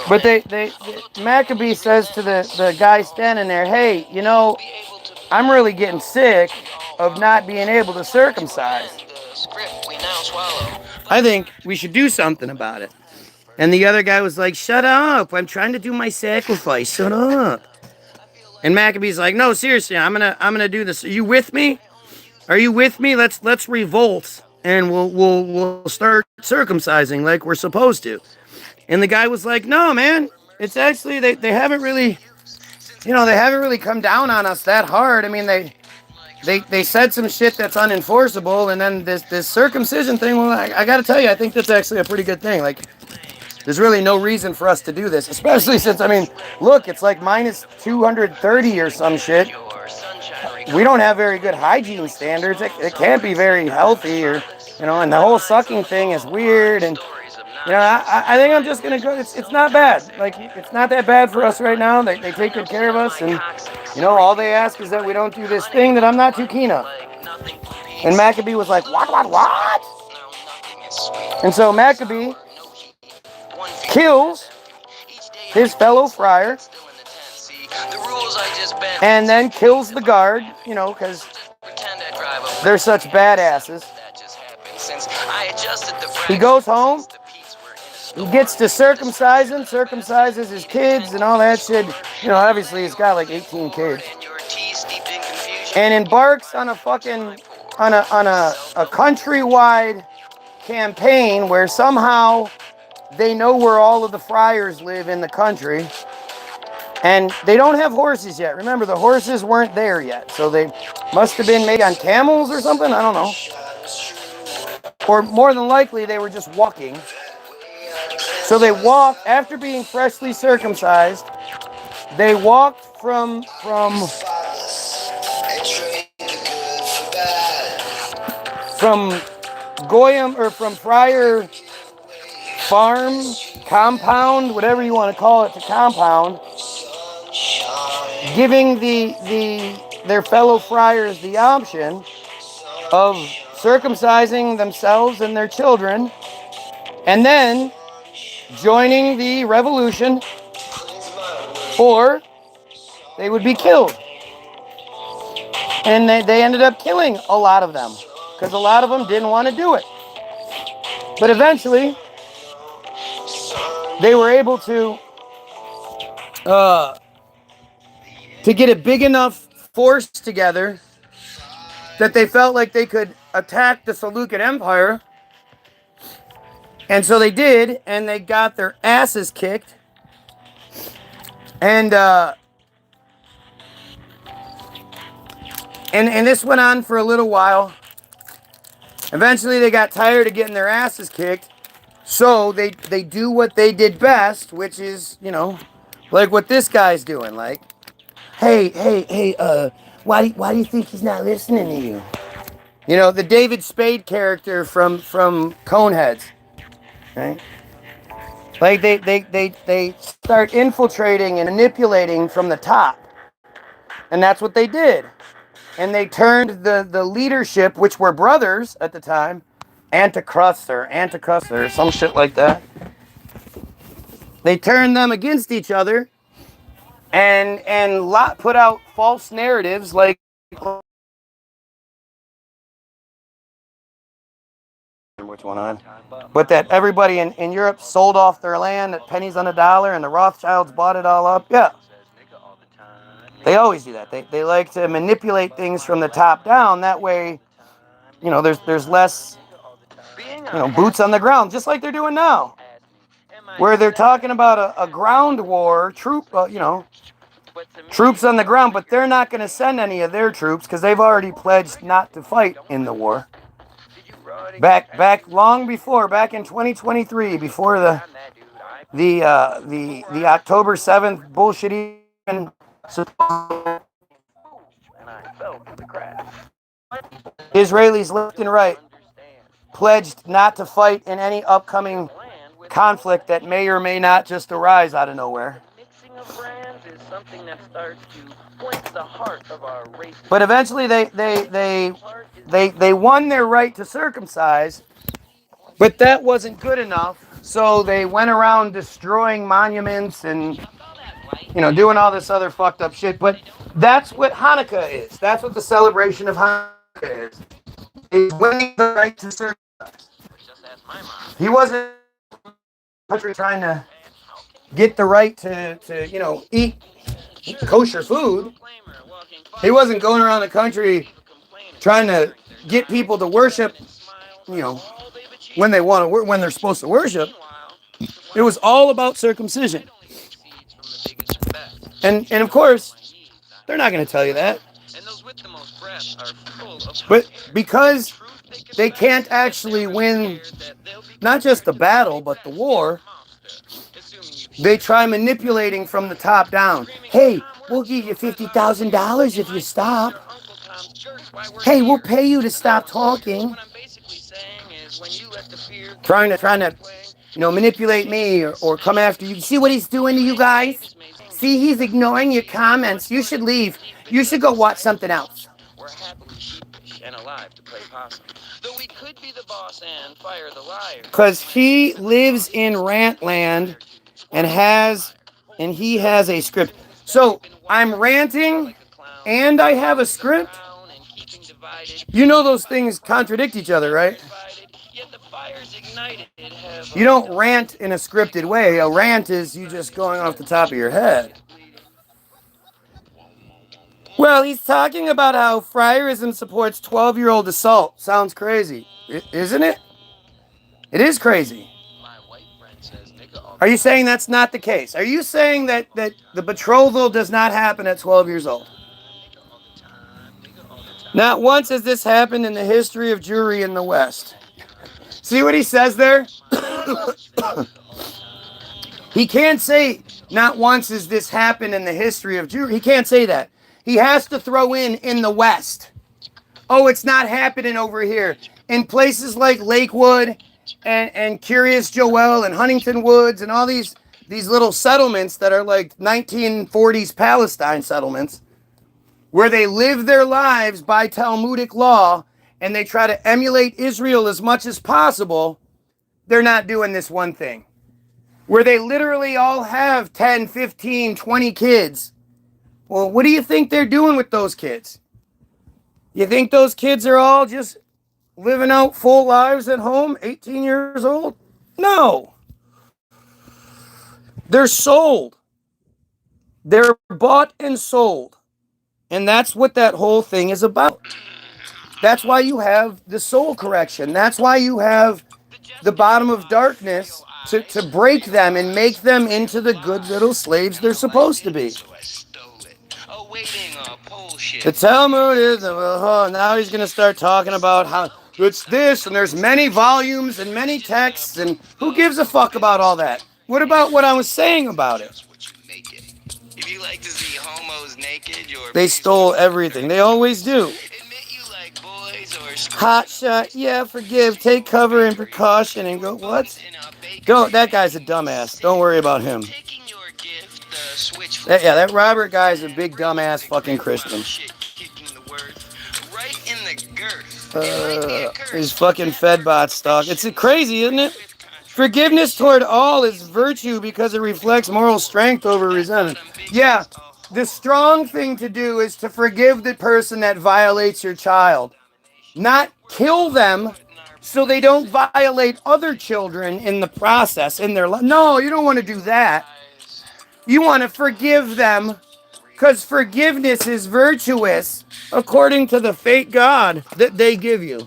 But they Maccabee says to the guy standing there, hey, I'm really getting sick of not being able to circumcise. I think we should do something about it. And the other guy was like, shut up. I'm trying to do my sacrifice. Shut up. And Maccabee's like, no, seriously, I'm gonna do this. Are you with me? Are you with me? Let's revolt and we'll start circumcising like we're supposed to. And the guy was like, no, man, it's actually they haven't really, they haven't really come down on us that hard. I mean, they said some shit that's unenforceable, and then this circumcision thing. Well, I got to tell you, I think that's actually a pretty good thing. Like, there's really no reason for us to do this, especially since, I mean, look, it's like minus 230 or some shit. We don't have very good hygiene standards. It can't be very healthy, or and the whole sucking thing is weird. And I think I'm just gonna go. It's not bad. Like, it's not that bad for us right now. They take good care of us, and all they ask is that we don't do this thing that I'm not too keen on. And Maccabee was like, what? And so Maccabee kills his fellow friar, and then kills the guard, because they're such badasses. He goes home, he gets to circumcise him, circumcises his kids and all that shit. Obviously he's got like 18 kids. And embarks on a countrywide campaign where somehow they know where all of the friars live in the country. And they don't have horses yet. Remember, the horses weren't there yet. So they must have been maybe on camels or something. I don't know. Or more than likely, they were just walking. So they walked, after being freshly circumcised, they walked from Goyim, or from Friar Farm, compound, whatever you want to call it, to compound, giving their fellow friars the option of circumcising themselves and their children, and then joining the revolution, or they would be killed. And they ended up killing a lot of them, because a lot of them didn't want to do it. But eventually, they were able to get a big enough force together that they felt like they could attack the Seleucid Empire. And so they did, and they got their asses kicked. And this went on for a little while. Eventually they got tired of getting their asses kicked. So they do what they did best, which is, like what this guy's doing. Like, hey, why do you think he's not listening to you? The David Spade character from Coneheads, right? Like they start infiltrating and manipulating from the top. And that's what they did. And they turned the leadership, which were brothers at the time, anti-Christ or some shit like that. They turned them against each other and put out false narratives like which one on? But that everybody in Europe sold off their land at pennies on the dollar and the Rothschilds bought it all up. Yeah. They always do that. They like to manipulate things from the top down. That way, there's less, boots on the ground, just like they're doing now. Where they're talking about a ground war, troops on the ground, but they're not going to send any of their troops because they've already pledged not to fight in the war. Back long before, back in 2023, before the October 7th bullshit. Israelis left and right pledged not to fight in any upcoming conflict that may or may not just arise out of nowhere. But eventually they won their right to circumcise, but that wasn't good enough, so they went around destroying monuments and doing all this other fucked up shit. But that's what Hanukkah is. That's what the celebration of Hanukkah is. Is winning the right to circumcise. He wasn't trying to get the right to eat kosher food. He wasn't going around the country trying to get people to worship, when they want to, when they're supposed to worship. It was all about circumcision. And of course, they're not going to tell you that. But because they can't actually win not just the battle, but the war, they try manipulating from the top down. Hey, we'll give you $50,000 if you stop. Hey, we'll pay you to stop talking. Trying to manipulate me or come after you. See what he's doing to you guys? See, he's ignoring your comments. You should leave. You should go watch something else. We're happily sheepish and alive to play possum. Though we could be the boss and fire the liar. Because he lives in rant land and he has a script. So I'm ranting and I have a script. You know those things contradict each other, right? You don't rant in a scripted way. A rant is you just going off the top of your head. Well, he's talking about how friarism supports 12-year-old assault. Sounds crazy, isn't it? It is crazy. Are you saying that's not the case? Are you saying that the betrothal does not happen at 12 years old? Not once has this happened in the history of Jewry in the West. See what he says there? He can't say, not once has this happened in the history of Jewry. He can't say that. He has to throw in the West. Oh, it's not happening over here. In places like Lakewood and Curious Joel and Huntington Woods and all these little settlements that are like 1940s Palestine settlements, where they live their lives by Talmudic law and they try to emulate Israel as much as possible, they're not doing this one thing. Where they literally all have 10, 15, 20 kids. Well, what do you think they're doing with those kids? You think those kids are all just living out full lives at home, 18 years old? No. They're sold. They're bought and sold. And that's what that whole thing is about. That's why you have the soul correction. That's why you have the bottom of darkness to break them and make them into the good little slaves they're supposed to be. The Talmud is, now he's going to start talking about how it's this, and there's many volumes and many texts, and who gives a fuck about all that? What about what I was saying about it? If you like to see homos naked, they stole everything. They always do. Hot shot, yeah, forgive, take cover and precaution, and go, what? Don't, that guy's a dumbass. Don't worry about him. That Robert guy's a big dumbass fucking Christian. His fucking Fedbot stock. It's crazy, isn't it? Forgiveness toward all is virtue because it reflects moral strength over resentment. Yeah, the strong thing to do is to forgive the person that violates your child. Not kill them so they don't violate other children in the process, in their life. No, you don't want to do that. You want to forgive them because forgiveness is virtuous according to the fate God that they give you.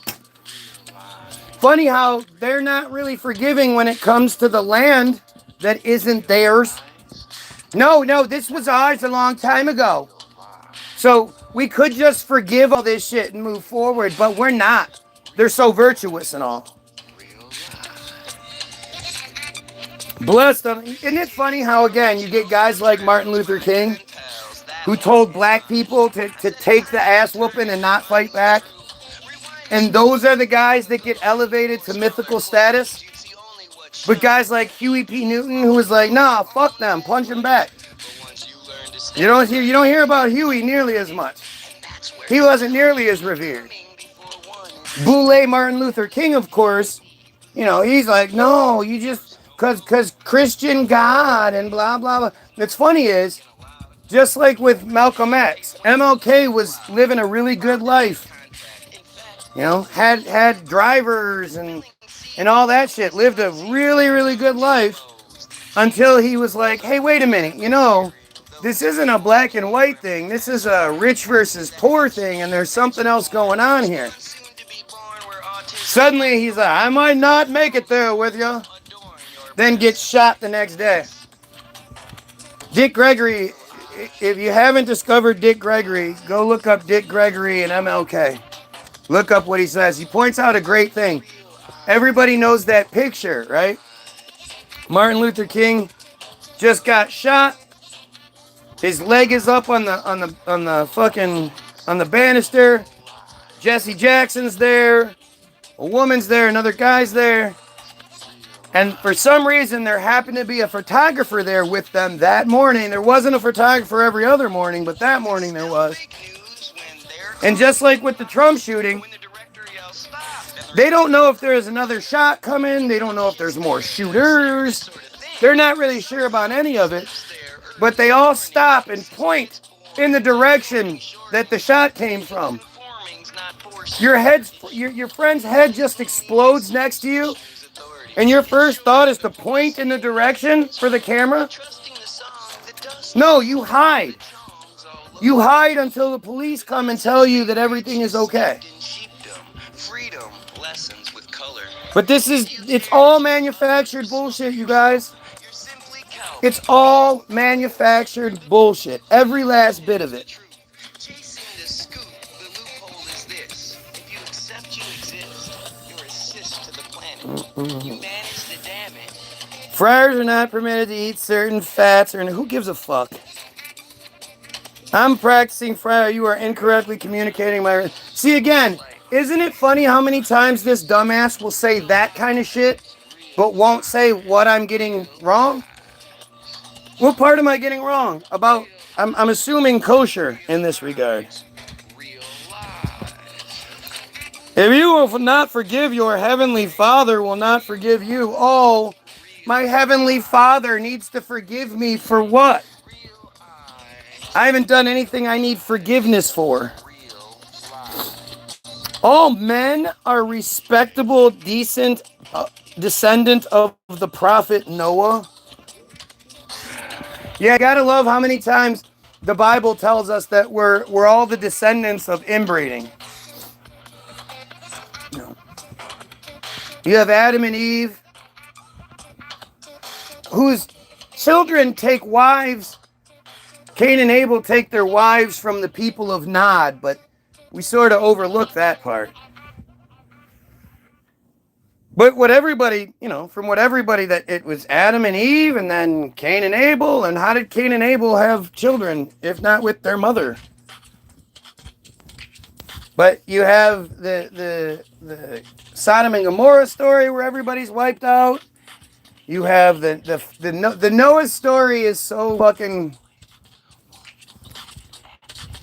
Funny how they're not really forgiving when it comes to the land that isn't theirs. No, this was ours a long time ago. So we could just forgive all this shit and move forward, but we're not. They're so virtuous and all. Blessed them. Isn't it funny how, again, you get guys like Martin Luther King who told black people to take the ass whooping and not fight back? And those are the guys that get elevated to mythical status. But guys like Huey P. Newton, who was like, nah, fuck them, punch them back. You don't hear about Huey nearly as much. He wasn't nearly as revered. Boule Martin Luther King, of course, he's like, no, you just, cause Christian God and blah, blah, blah. What's funny is, just like with Malcolm X, MLK was living a really good life. Had drivers and all that shit. Lived a really, really good life until he was like, hey, wait a minute. this isn't a black and white thing. This is a rich versus poor thing, and there's something else going on here. Suddenly he's like, I might not make it there with you. Then gets shot the next day. Dick Gregory, if you haven't discovered Dick Gregory, go look up Dick Gregory and MLK. Look up what he says. He points out a great thing. Everybody knows that picture, right? Martin Luther King just got shot. His leg is up on the banister. Jesse Jackson's there. A woman's there. Another guy's there. And for some reason, there happened to be a photographer there with them that morning. There wasn't a photographer every other morning, but that morning there was. And just like with the Trump shooting, they don't know if there's another shot coming. They don't know if there's more shooters. They're not really sure about any of it. But they all stop and point in the direction that the shot came from. Your friend's head just explodes next to you. And your first thought is to point in the direction for the camera? No, you hide. You hide until the police come and tell you that everything is okay. But it's all manufactured bullshit, you guys. It's all manufactured bullshit. Every last bit of it. Friars are not permitted to eat certain fats, or who gives a fuck? I'm practicing friar. You are incorrectly communicating my... See, again, isn't it funny how many times this dumbass will say that kind of shit, but won't say what I'm getting wrong? What part am I getting wrong? About, I'm assuming kosher in this regard. If you will not forgive, your heavenly Father will not forgive you. Oh, my heavenly Father needs to forgive me for what? I haven't done anything I need forgiveness for. All men are respectable, decent descendant of the prophet Noah. Yeah, I gotta love how many times the Bible tells us that we're all the descendants of inbreeding. You have Adam and Eve, whose children take wives. Cain and Abel take their wives from the people of Nod, but we sort of overlook that part. But what everybody, from what everybody, that it was Adam and Eve and then Cain and Abel. And how did Cain and Abel have children, if not with their mother? But you have the Sodom and Gomorrah story where everybody's wiped out. You have the Noah story is so fucking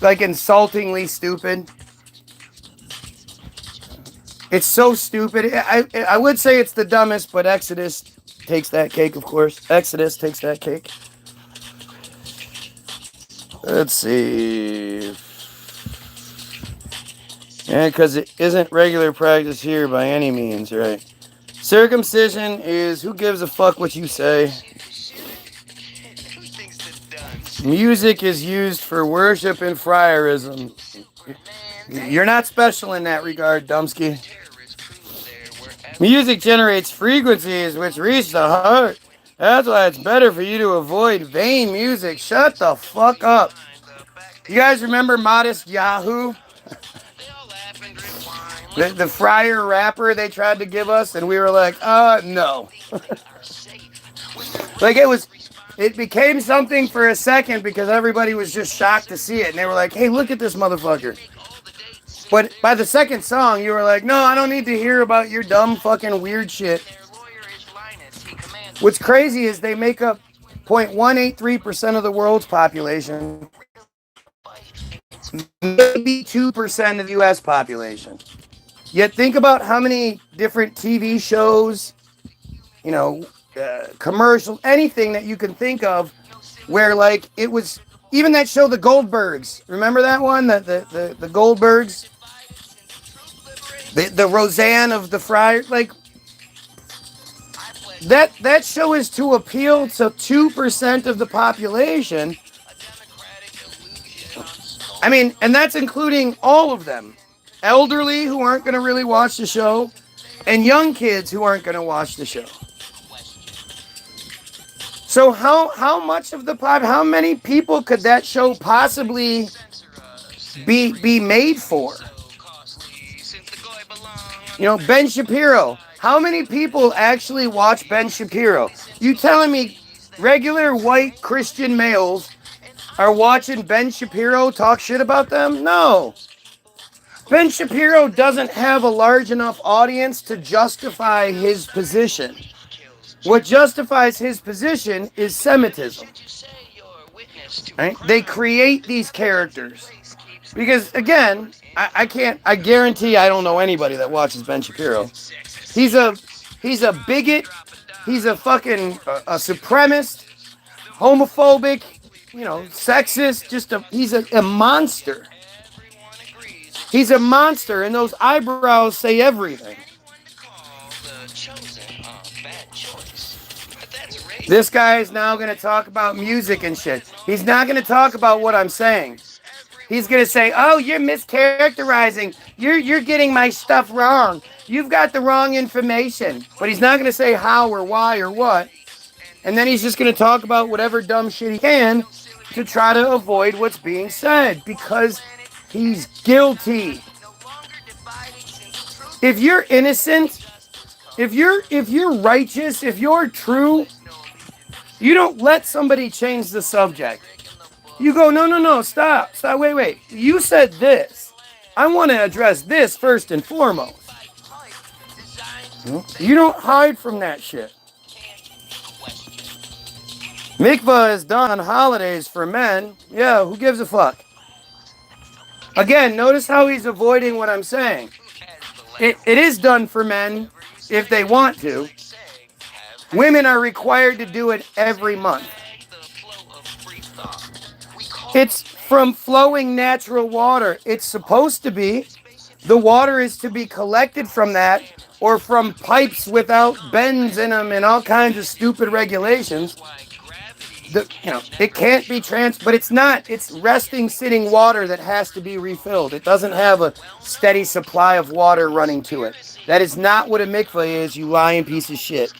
like insultingly stupid. It's so stupid. I would say it's the dumbest, but Exodus takes that cake, of course. Exodus takes that cake. Let's see. Yeah, because it isn't regular practice here by any means, right? Circumcision is, who gives a fuck what you say? Music is used for worship and friarism. You're not special in that regard, Dumsky. Music generates frequencies which reach the heart. That's why it's better for you to avoid vain music. Shut the fuck up. You guys remember Modest Yahoo? The friar rapper they tried to give us, and we were like, no. Like it became something for a second because everybody was just shocked to see it. And they were like, hey, look at this motherfucker. But by the second song, you were like, no, I don't need to hear about your dumb fucking weird shit. What's crazy is they make up 0.183% of the world's population. Maybe 2% of the U.S. population. Yet think about how many different TV shows, commercials, anything that you can think of where like it was, even that show, The Goldbergs. Remember that one? The Goldbergs? The Roseanne of the Friar, like that show is to appeal to 2% of the population, I mean, and that's including all of them. Elderly who aren't going to really watch the show, and young kids who aren't going to watch the show. So how much of the how many people could that show possibly be made for? You know, Ben Shapiro. How many people actually watch Ben Shapiro? You telling me regular white Christian males are watching Ben Shapiro talk shit about them? No. Ben Shapiro doesn't have a large enough audience to justify his position. What justifies his position is Semitism. Right? They create these characters. Because, again, I guarantee I don't know anybody that watches Ben Shapiro. He's a bigot. He's a fucking a supremacist, homophobic, you know, sexist. He's a monster. He's a monster, and those eyebrows say everything. This guy is now going to talk about music and shit. He's not going to talk about what I'm saying. He's going to say, oh, you're mischaracterizing. You're getting my stuff wrong. You've got the wrong information. But he's not going to say how or why or what. And then he's just going to talk about whatever dumb shit he can to try to avoid what's being said. Because he's guilty. If you're innocent, if you're righteous, if you're true, you don't let somebody change the subject. You go, no, stop, wait. You said this. I want to address this first and foremost. You don't hide from that shit. Mikvah is done on holidays for men. Yeah, who gives a fuck? Again, notice how he's avoiding what I'm saying. It is done for men if they want to. Women are required to do it every month. It's from flowing natural water. It's supposed to be. The water is to be collected from that or from pipes without bends in them and all kinds of stupid regulations. It can't be but it's not. It's resting, sitting water that has to be refilled. It doesn't have a steady supply of water running to it. That is not what a mikvah is, you lying piece of shit.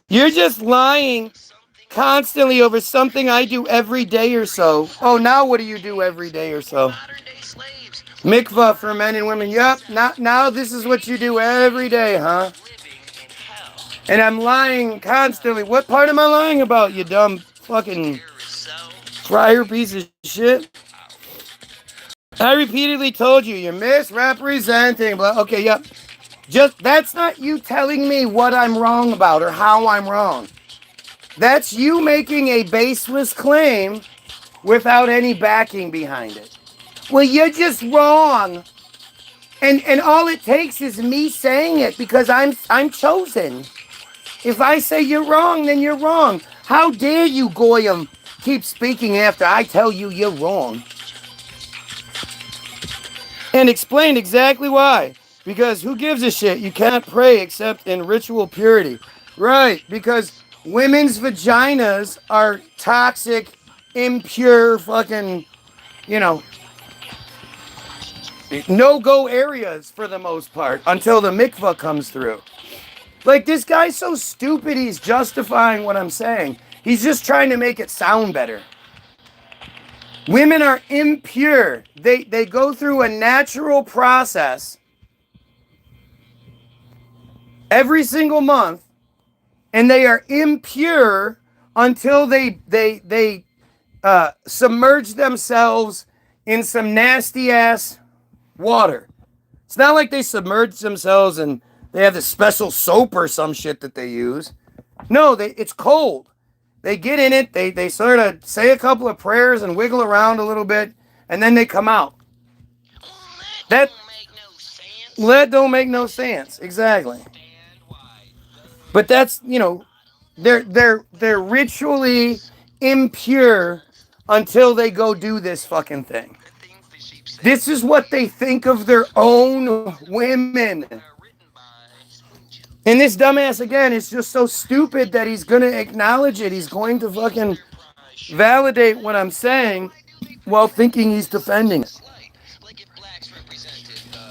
You're just lying constantly over something I do every day or so. Oh, now what do you do every day or so? Mikvah for men and women. Yup, now this is what you do every day, huh? And I'm lying constantly. What part am I lying about, you dumb fucking friar piece of shit? I repeatedly told you, you're misrepresenting. Okay, yep. That's not you telling me what I'm wrong about or how I'm wrong. That's you making a baseless claim without any backing behind it. Well, you're just wrong. And all it takes is me saying it because I'm chosen. If I say you're wrong, then you're wrong. How dare you, Goyim, keep speaking after I tell you you're wrong? And explain exactly why. Because who gives a shit? You can't pray except in ritual purity. Right, because women's vaginas are toxic, impure, fucking, no-go areas for the most part until the mikvah comes through. Like, this guy's so stupid he's justifying what I'm saying. He's just trying to make it sound better. Women are impure. They go through a natural process every single month, and they are impure until they submerge themselves in some nasty ass water. It's not like they submerge themselves and they have this special soap or some shit that they use. No, it's cold. They get in it, they sort of say a couple of prayers and wiggle around a little bit, and then they come out. That don't make no sense. Exactly. But that's, they're ritually impure until they go do this fucking thing. This is what they think of their own women. And this dumbass, again, is just so stupid that he's going to acknowledge it. He's going to fucking validate what I'm saying. while thinking he's defending it.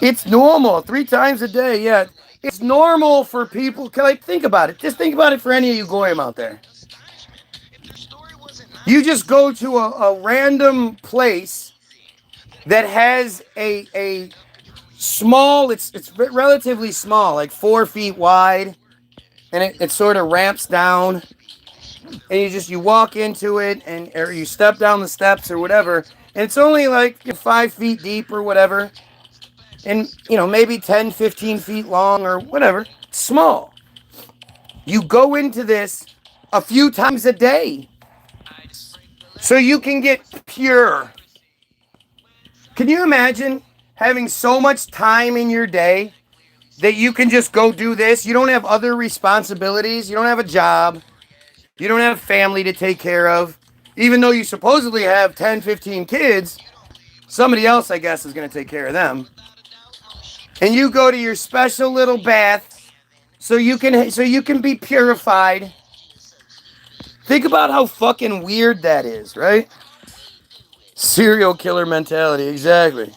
It's normal. 3 times a day, yeah. It's normal for people. Like, think about it. Just think about it for any of you Goyim out there. You just go to a random place that has a small, it's relatively small, like 4 feet wide, and it sort of ramps down, and you walk into it, or you step down the steps or whatever, and it's only like 5 feet deep or whatever, and maybe 10, 15 feet long or whatever. It's small. You go into this a few times a day so you can get pure. Can you imagine having so much time in your day that you can just go do this? You don't have other responsibilities. You don't have a job. You don't have family to take care of. Even though you supposedly have 10, 15 kids, somebody else, I guess, is going to take care of them. And you go to your special little bath so you can be purified. Think about how fucking weird that is, right? Serial killer mentality, exactly.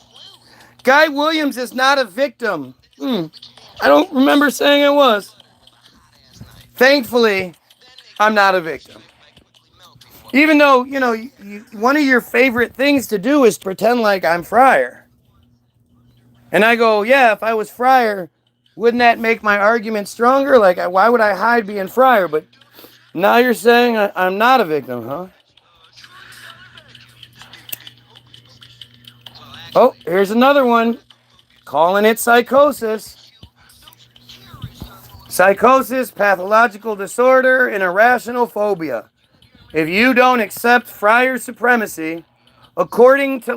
Guy Williams is not a victim. I don't remember saying I was. Thankfully, I'm not a victim. Even though, one of your favorite things to do is pretend like I'm Friar. And I go, yeah, if I was Friar, wouldn't that make my argument stronger? Like, why would I hide being Friar? But now you're saying I'm not a victim, huh? Oh, here's another one. Calling it psychosis. Psychosis, pathological disorder, and irrational phobia. If you don't accept Friar supremacy, according to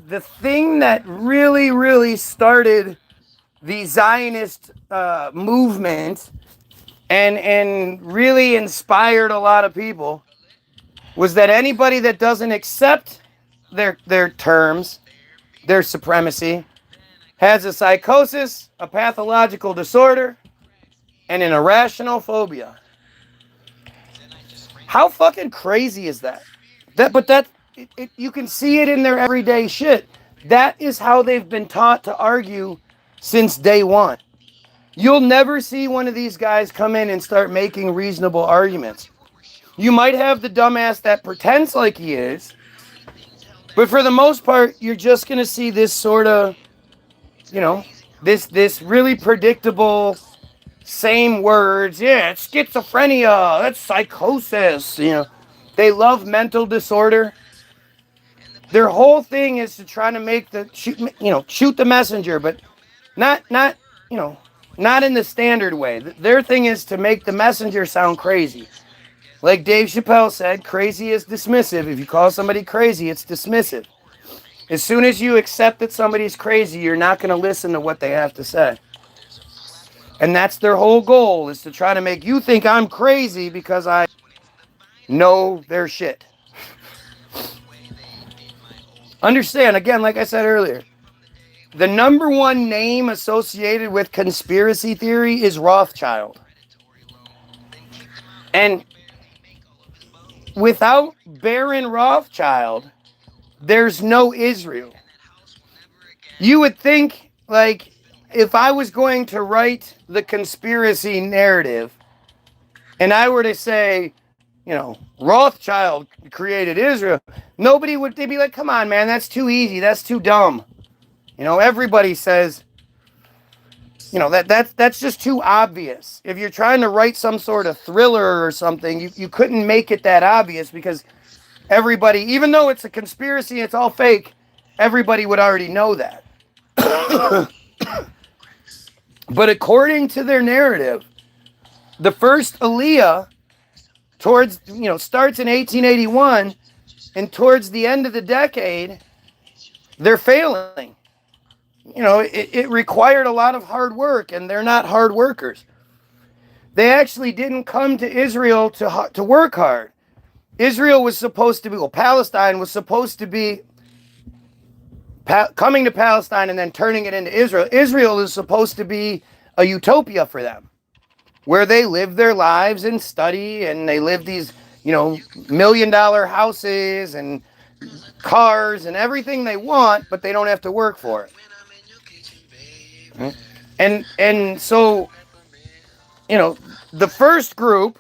the thing that really, really started the Zionist movement and really inspired a lot of people, was that anybody that doesn't accept their terms, their supremacy, has a psychosis, a pathological disorder, and an irrational phobia. How fucking crazy is that? You can see it in their everyday shit. That is how they've been taught to argue since day one. You'll never see one of these guys come in and start making reasonable arguments. You might have the dumbass that pretends like he is, but for the most part, you're just going to see this sort of, this really predictable, same words. Yeah, it's schizophrenia. That's psychosis. They love mental disorder. Their whole thing is to try to make shoot the messenger, but not in the standard way. Their thing is to make the messenger sound crazy. Like Dave Chappelle said, crazy is dismissive. If you call somebody crazy, it's dismissive. As soon as you accept that somebody's crazy, you're not going to listen to what they have to say. And that's their whole goal, is to try to make you think I'm crazy because I know their shit. Understand, again, like I said earlier, the number one name associated with conspiracy theory is Rothschild. And without Baron Rothschild, there's no Israel. You would think, if I was going to write the conspiracy narrative, and I were to say, Rothschild created Israel, they'd be like, come on, man, that's too easy, that's too dumb. Everybody says, that's just too obvious. If you're trying to write some sort of thriller or something, you couldn't make it that obvious, because everybody, even though it's a conspiracy, it's all fake, everybody would already know that. But according to their narrative, the first Aliyah starts in 1881, and towards the end of the decade, they're failing. It required a lot of hard work, and they're not hard workers. They actually didn't come to Israel to work hard. Israel was supposed to be, Palestine was supposed to be coming to Palestine and then turning it into Israel. Israel is supposed to be a utopia for them, where they live their lives and study, and they live these, $1 million houses, and cars and everything they want, but they don't have to work for it. And so, you know, the first group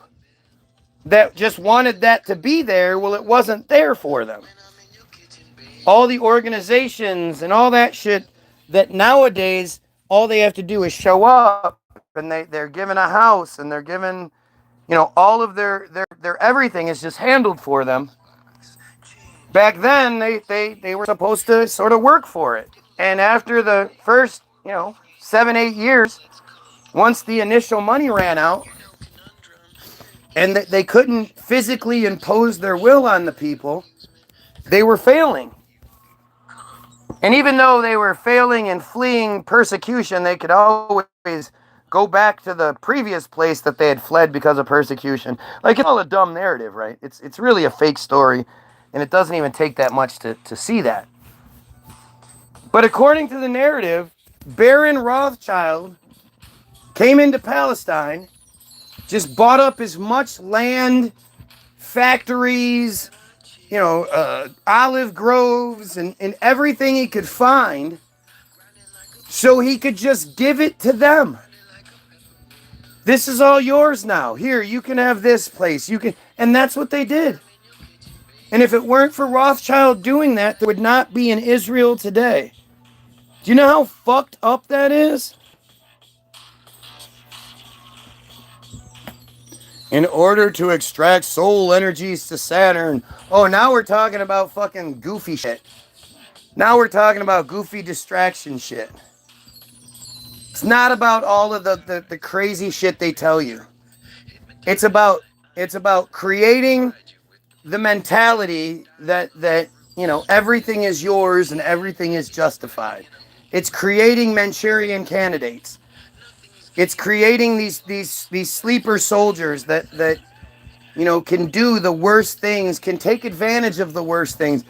that just wanted that to be there, well, it wasn't there for them. All the organizations and all that shit that nowadays all they have to do is show up, and they're given a house, and they're given, you know, all of their everything is just handled for them. Back then, they were supposed to sort of work for it. And after the first, 7-8 years, once the initial money ran out, and they couldn't physically impose their will on the people, they were failing. And even though they were failing and fleeing persecution, they could always go back to the previous place that they had fled because of persecution. Like, it's all a dumb narrative, right? It's really a fake story, and it doesn't even take that much to see that. But according to the narrative, Baron Rothschild came into Palestine, just bought up as much land, factories, olive groves, and everything he could find, so he could just give it to them. This is all yours now. Here, you can have this place. And that's what they did. And if it weren't for Rothschild doing that, there would not be an Israel today. Do you know how fucked up that is? In order to extract soul energies to Saturn. Oh, now we're talking about fucking goofy shit. Now we're talking about goofy distraction shit. It's not about all of the crazy shit they tell you. It's about creating the mentality that everything is yours and everything is justified. It's creating Manchurian candidates. It's creating these sleeper soldiers that can do the worst things, can take advantage of the worst things.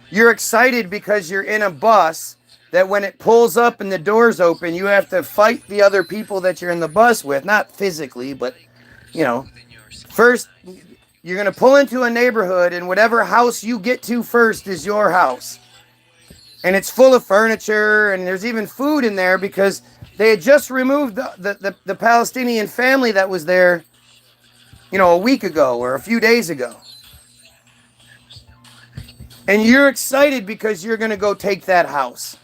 You're excited because you're in a bus that when it pulls up and the doors open, you have to fight the other people that you're in the bus with. Not physically, but, first you're going to pull into a neighborhood, and whatever house you get to first is your house. And it's full of furniture, and there's even food in there because they had just removed the Palestinian family that was there, a week ago or a few days ago. And you're excited because you're going to go take that house.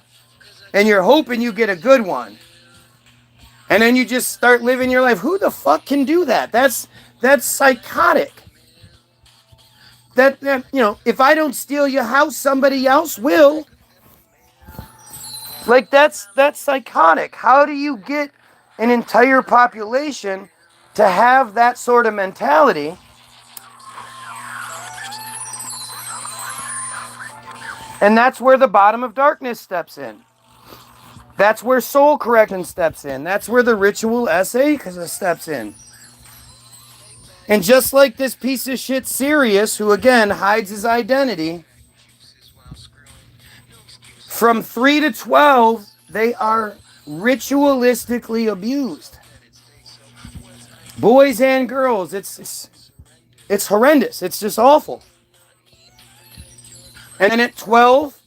And you're hoping you get a good one. And then you just start living your life. Who the fuck can do that? That's psychotic. That if I don't steal your house, somebody else will. Like, that's psychotic. How do you get an entire population to have that sort of mentality? And that's where the bottom of darkness steps in. That's where soul correction steps in. That's where the ritual essay steps in. And just like this piece of shit Sirius, who again hides his identity, from 3 to 12, they are ritualistically abused. Boys and girls, it's horrendous. It's just awful. And then at 12,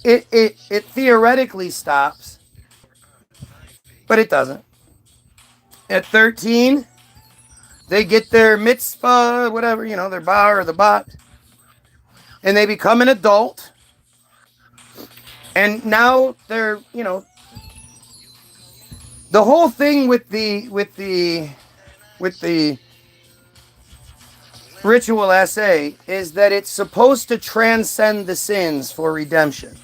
it theoretically stops, but it doesn't. At 13, they get their mitzvah, whatever, their bar or the bat, and they become an adult. And now they're, the whole thing with the ritual essay is that it's supposed to transcend the sins for redemption.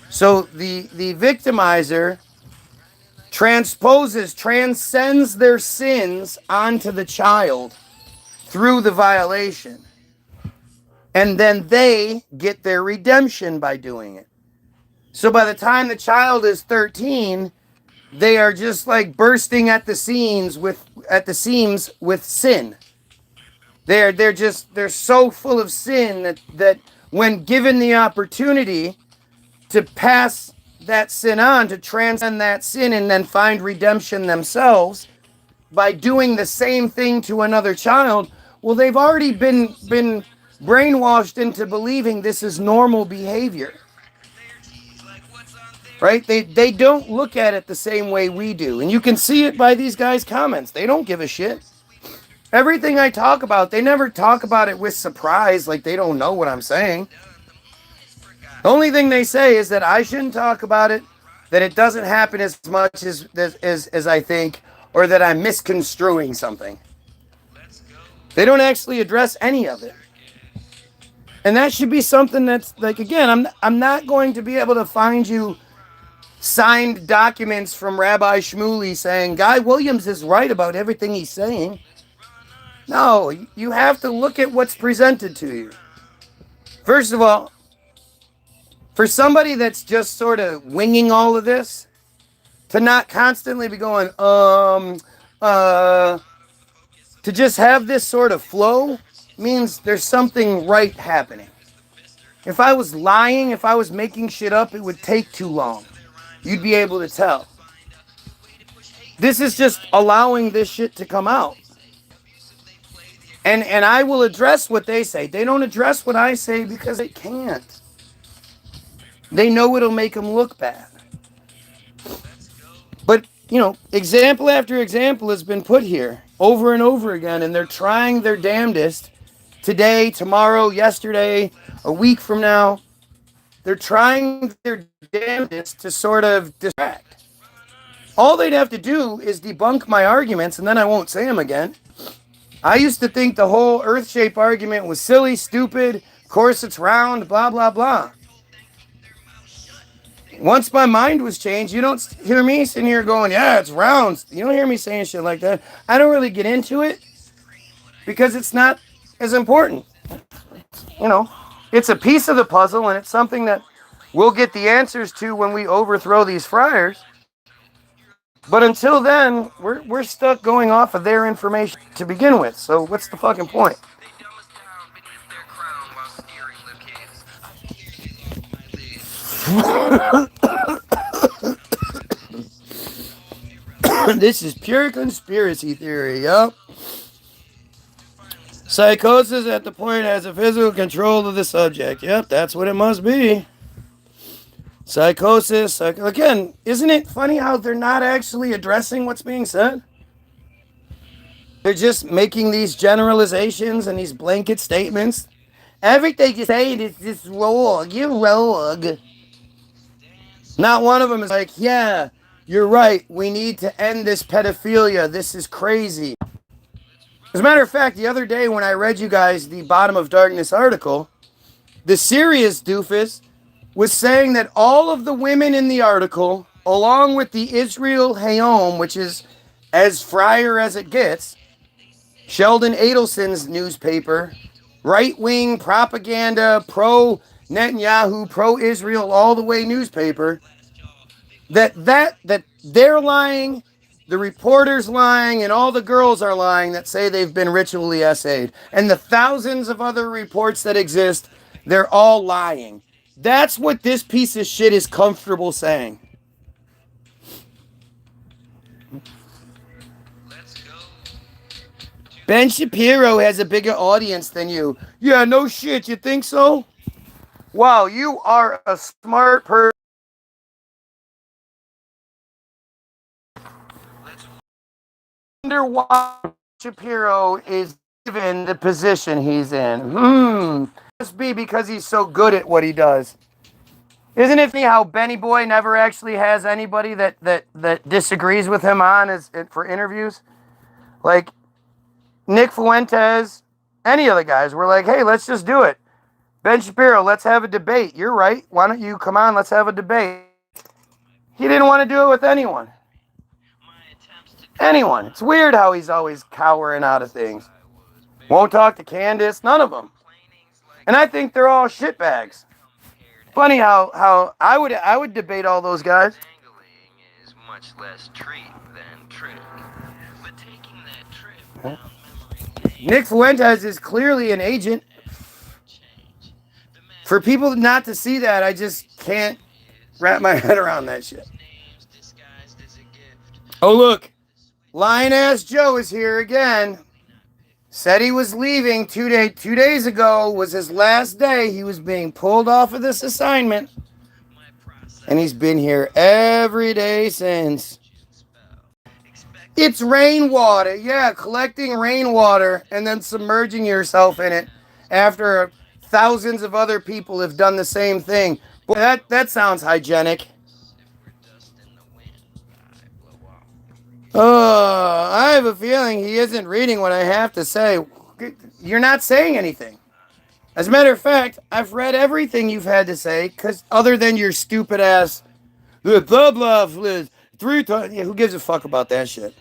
So the victimizer transcends their sins onto the child through the violation. And then they get their redemption by doing it. So by the time the child is 13, they are just like bursting at the seams with sin. They're so full of sin that when given the opportunity to pass that sin on, to transcend that sin and then find redemption themselves by doing the same thing to another child, well, they've already been brainwashed into believing this is normal behavior. Right? They don't look at it the same way we do. And you can see it by these guys' comments. They don't give a shit. Everything I talk about, they never talk about it with surprise, like they don't know what I'm saying. The only thing they say is that I shouldn't talk about it, that it doesn't happen as much as I think, or that I'm misconstruing something. They don't actually address any of it. And that should be something that's like, again, I'm not going to be able to find you signed documents from Rabbi Shmuley saying Guy Williams is right about everything he's saying. No, you have to look at what's presented to you. First of all, for somebody that's just sort of winging all of this, to not constantly be going, to just have this sort of flow means there's something right happening. If I was lying, if I was making shit up, it would take too long. You'd be able to tell. This is just allowing this shit to come out. And I will address what they say. They don't address what I say because they can't. They know it'll make them look bad. But, you know, example after example has been put here over and over again, and they're trying their damnedest today, tomorrow, yesterday, a week from now. They're trying their damnedest to sort of distract. All they'd have to do is debunk my arguments, and then I won't say them again. I used to think the whole earth-shape argument was silly, stupid, of course it's round, blah, blah, blah. Once my mind was changed, you don't hear me sitting here going, yeah, it's round. You don't hear me saying shit like that. I don't really get into it because it's not as important. You know, it's a piece of the puzzle, and it's something that we'll get the answers to when we overthrow these friars. But until then, we're stuck going off of their information to begin with. So what's the fucking point? This is pure conspiracy theory, yup. Psychosis at the point has a physical control of the subject. Yep, that's what it must be. Psychosis. Again, isn't it funny how they're not actually addressing what's being said? They're just making these generalizations and these blanket statements. Everything you say is just rogue. You're rogue. Not one of them is like, yeah, you're right. We need to end this pedophilia. This is crazy. As a matter of fact, the other day when I read you guys the Bottom of Darkness article, the serious doofus was saying that all of the women in the article, along with the Israel Hayom, which is as friar as it gets, Sheldon Adelson's newspaper, right-wing propaganda, pro-Netanyahu, pro-Israel, all the way newspaper, that they're lying, the reporter's lying, and all the girls are lying that say they've been ritually essayed. And the thousands of other reports that exist, they're all lying. That's what this piece of shit is comfortable saying. Ben Shapiro has a bigger audience than you. Yeah, no shit, you think so? Wow, you are a smart person. I wonder why Shapiro is given the position he's in. Must be because he's so good at what he does. Isn't it funny how Benny Boy never actually has anybody that disagrees with him for interviews? Like Nick Fuentes, any of the guys were like, hey, let's just do it. Ben Shapiro, let's have a debate. You're right. Why don't you come on? Let's have a debate. He didn't want to do it with anyone. Anyone. It's weird how he's always cowering out of things. Won't talk to Candace. None of them. And I think they're all shitbags. Funny how I would debate all those guys. Is much less treat than trick. But taking that trip Nick Fuentes is clearly an agent. For people not to see that, I just can't wrap my head around that shit. Oh, look. Lion-ass Joe is here again. Said he was leaving 2 days ago was his last day. He was being pulled off of this assignment. And he's been here every day since. It's rainwater. Yeah, collecting rainwater and then submerging yourself in it after thousands of other people have done the same thing. Boy, that sounds hygienic. Oh, I have a feeling he isn't reading what I have to say. You're not saying anything. As a matter of fact, I've read everything you've had to say, because other than your stupid ass, blah, blah, blah, 3 times. Yeah, who gives a fuck about that shit?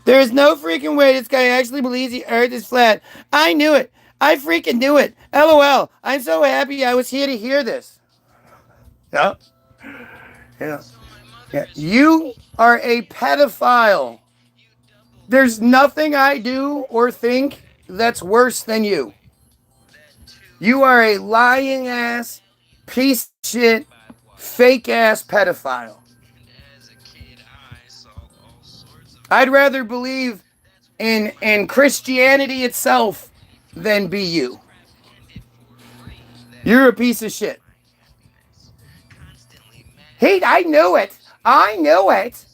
There's no freaking way this guy actually believes the earth is flat. I knew it. I freaking knew it. LOL. I'm so happy I was here to hear this. Yeah. Yeah. Yeah. You are a pedophile. There's nothing I do or think that's worse than you. You are a lying ass, piece of shit, fake ass pedophile. I'd rather believe in Christianity itself than be you. You're a piece of shit. Hey, I knew it. I knew it.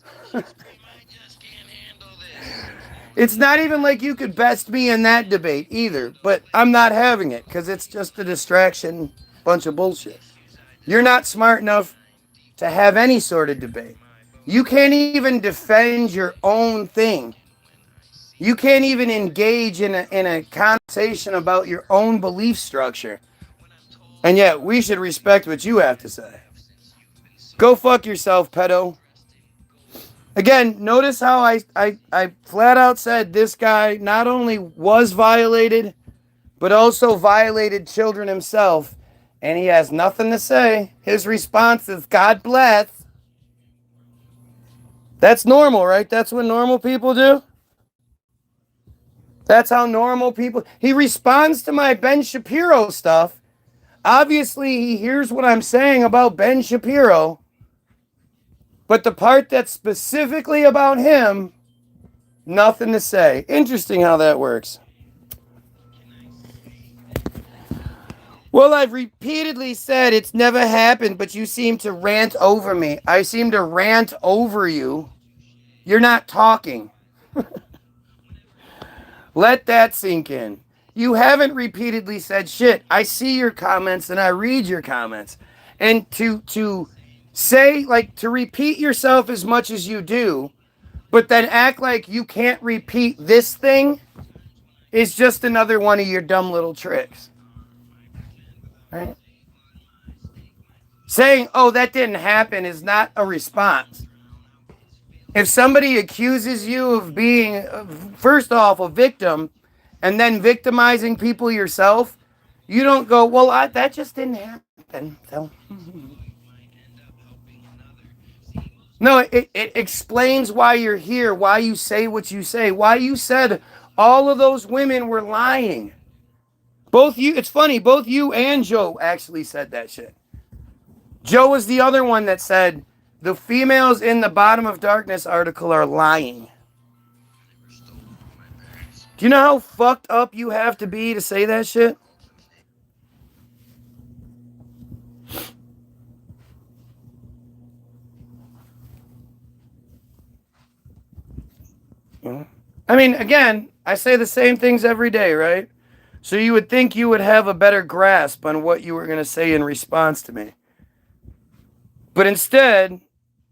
It's not even like you could best me in that debate either, but I'm not having it because it's just a distraction, bunch of bullshit. You're not smart enough to have any sort of debate. You can't even defend your own thing. You can't even engage in a conversation about your own belief structure. And yet, we should respect what you have to say. Go fuck yourself, pedo. Again, notice how I flat out said this guy not only was violated, but also violated children himself. And he has nothing to say. His response is, God bless. That's normal, right? That's what normal people do. That's how normal people... He responds to my Ben Shapiro stuff. Obviously, he hears what I'm saying about Ben Shapiro. But the part that's specifically about him, nothing to say. Interesting how that works. Well, I've repeatedly said it's never happened, but you seem to rant over me. I seem to rant over you. You're not talking. Let that sink in. You haven't repeatedly said shit. I see your comments and I read your comments. And to say, like, to repeat yourself as much as you do, but then act like you can't repeat this thing is just another one of your dumb little tricks. Right? Saying, oh, that didn't happen is not a response. If somebody accuses you of being, first off, a victim, and then victimizing people yourself, you don't go, well, that just didn't happen. So. No, it explains why you're here, why you say what you say, why you said all of those women were lying. Both you, it's funny, both you and Joe actually said that shit. Joe was the other one that said, the females in the Bottom of Darkness article are lying. Do you know how fucked up you have to be to say that shit? I mean, again, I say the same things every day, right? So you would think you would have a better grasp on what you were going to say in response to me. But instead,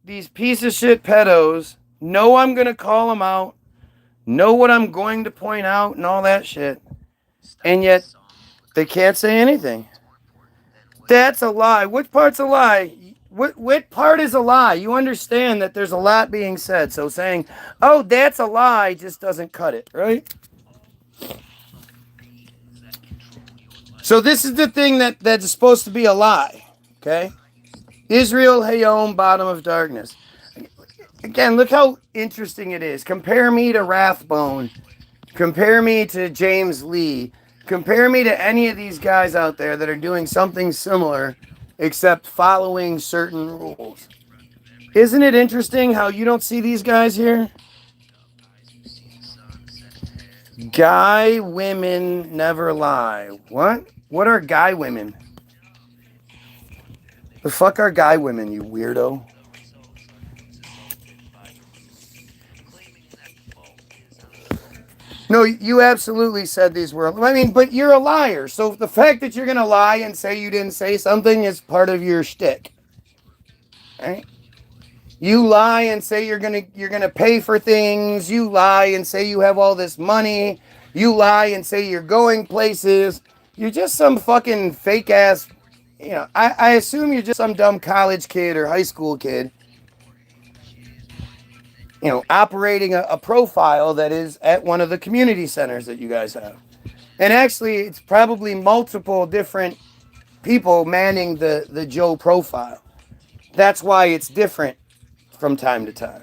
these piece of shit pedos know I'm going to call them out, know what I'm going to point out and all that shit. And yet, they can't say anything. That's a lie. Which part's a lie? What part is a lie? You understand that there's a lot being said. So saying, oh, that's a lie just doesn't cut it, right? So this is the thing that's supposed to be a lie, okay? Israel Hayom, Bottom of Darkness. Again, look how interesting it is. Compare me to Rathbone. Compare me to James Lee. Compare me to any of these guys out there that are doing something similar except following certain rules. Isn't it interesting how you don't see these guys here? Guy women never lie. What? What are guy women? The fuck are guy women, you weirdo? No, you absolutely said these were. I mean, but you're a liar. So the fact that you're gonna lie and say you didn't say something is part of your shtick. Right? You lie and say you're gonna pay for things. You lie and say you have all this money. You lie and say you're going places. You're just some fucking fake ass. You know, I assume you're just some dumb college kid or high school kid. You know, operating a profile that is at one of the community centers that you guys have. And actually, it's probably multiple different people manning the Joe profile. That's why it's different from time to time.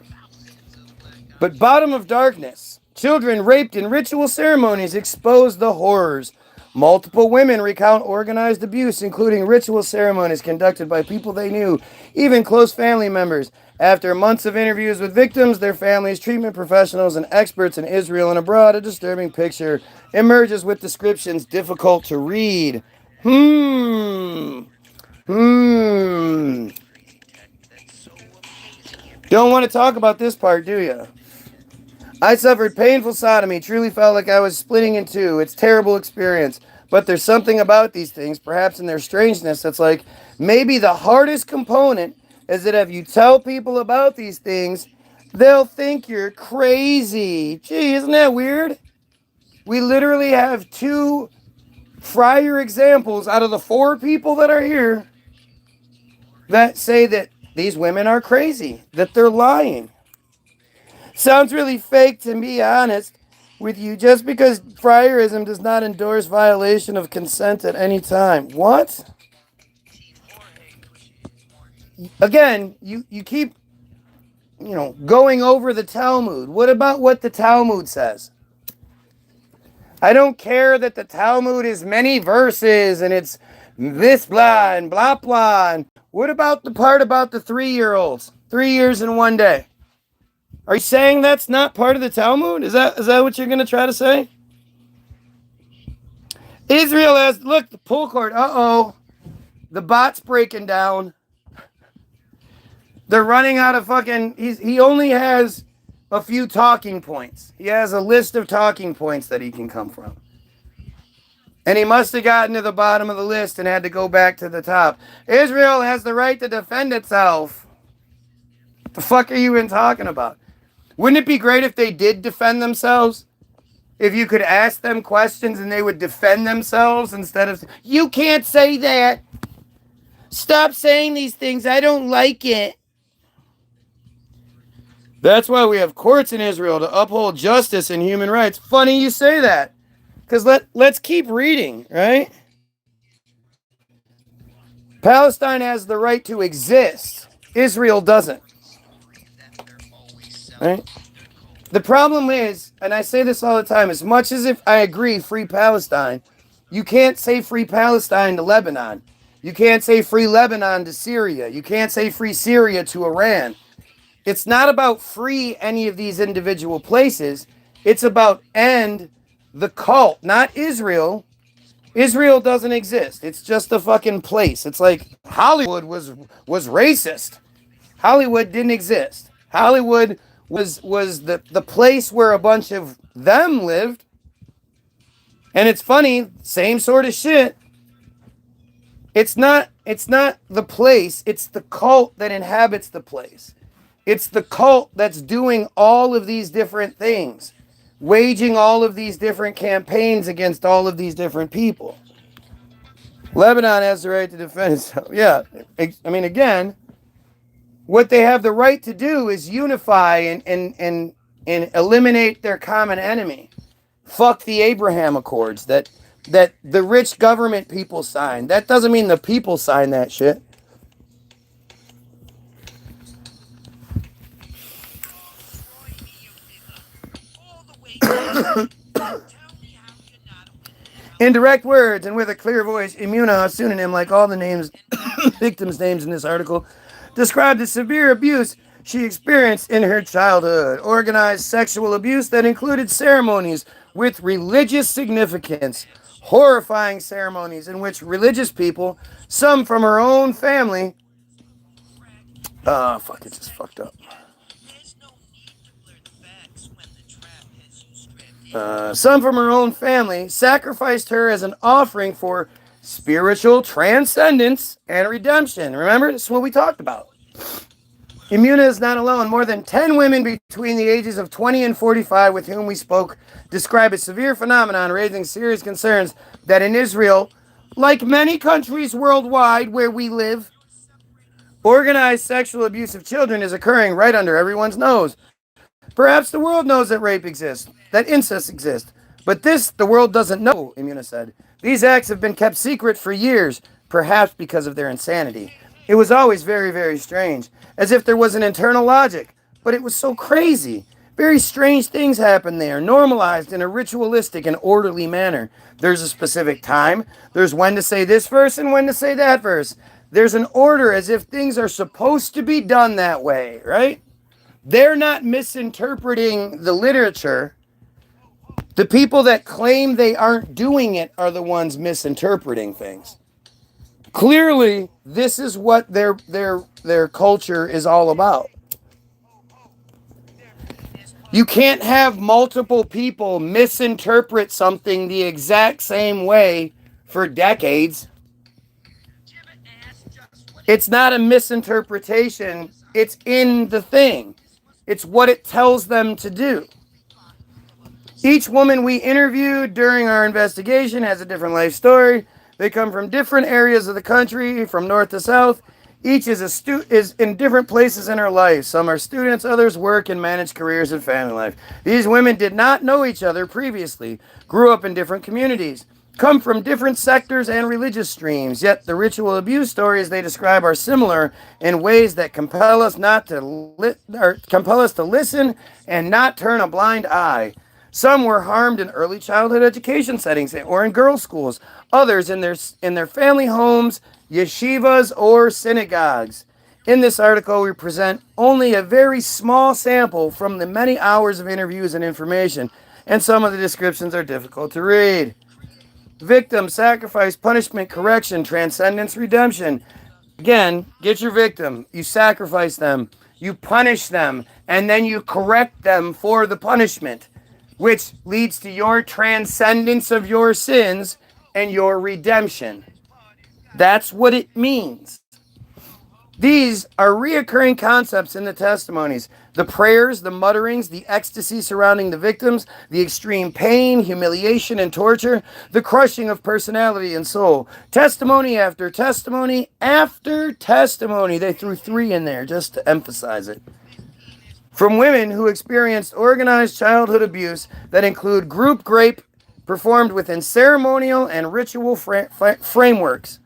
But bottom of darkness, children raped in ritual ceremonies expose the horrors. Multiple women recount organized abuse, including ritual ceremonies conducted by people they knew, even close family members. After months of interviews with victims, their families, treatment professionals, and experts in Israel and abroad, a disturbing picture emerges with descriptions difficult to read. Don't want to talk about this part, do you? I suffered painful sodomy, truly felt like I was splitting in two. It's a terrible experience. But there's something about these things, perhaps in their strangeness, that's like maybe the hardest component is that if you tell people about these things, they'll think you're crazy. Gee, isn't that weird? We literally have 2 friar examples out of the 4 people that are here that say that these women are crazy, that they're lying. Sounds really fake, to be honest with you, just because friarism does not endorse violation of consent at any time. What? Again, you keep, going over the Talmud. What about what the Talmud says? I don't care that the Talmud is many verses and it's this blah and blah blah. And what about the part about the 3-year-olds? 3 years in 1 day. Are you saying that's not part of the Talmud? Is that what you're going to try to say? Israel has, look, the pull cord. Uh-oh. The bot's breaking down. They're running out of fucking, he only has a few talking points. He has a list of talking points that he can come from. And he must have gotten to the bottom of the list and had to go back to the top. Israel has the right to defend itself. What the fuck are you even talking about? Wouldn't it be great if they did defend themselves? If you could ask them questions and they would defend themselves instead of, you can't say that. Stop saying these things. I don't like it. That's why we have courts in Israel to uphold justice and human rights. Funny you say that. Because let's keep reading, right? Palestine has the right to exist. Israel doesn't. Right? The problem is, and I say this all the time, as much as if I agree free Palestine, you can't say free Palestine to Lebanon. You can't say free Lebanon to Syria. You can't say free Syria to Iran. It's not about free any of these individual places. It's about end the cult, not Israel. Israel doesn't exist. It's just a fucking place. It's like Hollywood was racist. Hollywood didn't exist. Hollywood was the place where a bunch of them lived. And it's funny, same sort of shit. It's not the place, it's the cult that inhabits the place. It's the cult that's doing all of these different things, waging all of these different campaigns against all of these different people. Lebanon has the right to defend itself. Yeah, I mean, again, what they have the right to do is unify and eliminate their common enemy. Fuck the Abraham Accords that the rich government people signed. That doesn't mean the people signed that shit. In direct words and with a clear voice, Imuna, a pseudonym like all the names, victims' names in this article, described the severe abuse she experienced in her childhood. Organized sexual abuse that included ceremonies with religious significance, horrifying ceremonies in which religious people, some from her own family, it just fucked up. Some from her own family sacrificed her as an offering for spiritual transcendence and redemption. Remember, this is what we talked about. Imuna is not alone. More than 10 women between the ages of 20 and 45 with whom we spoke describe a severe phenomenon raising serious concerns that in Israel, like many countries worldwide where we live, organized sexual abuse of children is occurring right under everyone's nose. Perhaps the world knows that rape exists, that incest exists, but this the world doesn't know, Imuna said. These acts have been kept secret for years, perhaps because of their insanity. It was always very, very strange, as if there was an internal logic, but it was so crazy. Very strange things happen there, normalized in a ritualistic and orderly manner. There's a specific time, there's when to say this verse and when to say that verse. There's an order as if things are supposed to be done that way, right? They're not misinterpreting the literature. The people that claim they aren't doing it are the ones misinterpreting things. Clearly, this is what their culture is all about. You can't have multiple people misinterpret something the exact same way for decades. It's not a misinterpretation. It's in the thing. It's what it tells them to do. Each woman we interviewed during our investigation has a different life story. They come from different areas of the country, from north to south. Each is in different places in her life. Some are students, others work and manage careers and family life. These women did not know each other previously, grew up in different communities, come from different sectors and religious streams, yet the ritual abuse stories they describe are similar in ways that compel us to listen and not turn a blind eye. Some were harmed in early childhood education settings or in girls' schools, others in their family homes, yeshivas, or synagogues. In this article, we present only a very small sample from the many hours of interviews and information, and some of the descriptions are difficult to read. Victim, sacrifice, punishment, correction, transcendence, redemption. Again, get your victim. You sacrifice them, you punish them, and then you correct them for the punishment, which leads to your transcendence of your sins and your redemption. That's what it means. These are reoccurring concepts in the testimonies. The prayers, the mutterings, the ecstasy surrounding the victims, the extreme pain, humiliation, and torture, the crushing of personality and soul. Testimony after testimony after testimony. They threw 3 in there just to emphasize it. From women who experienced organized childhood abuse that include group rape performed within ceremonial and ritual frameworks.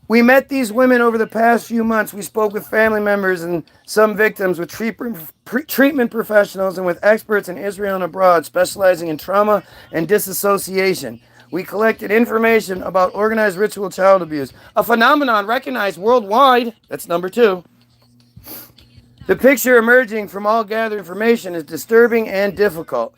We met these women over the past few months. We spoke with family members and some victims, with treatment professionals, and with experts in Israel and abroad specializing in trauma and disassociation. We collected information about organized ritual child abuse, a phenomenon recognized worldwide. That's number 2. The picture emerging from all gathered information is disturbing and difficult.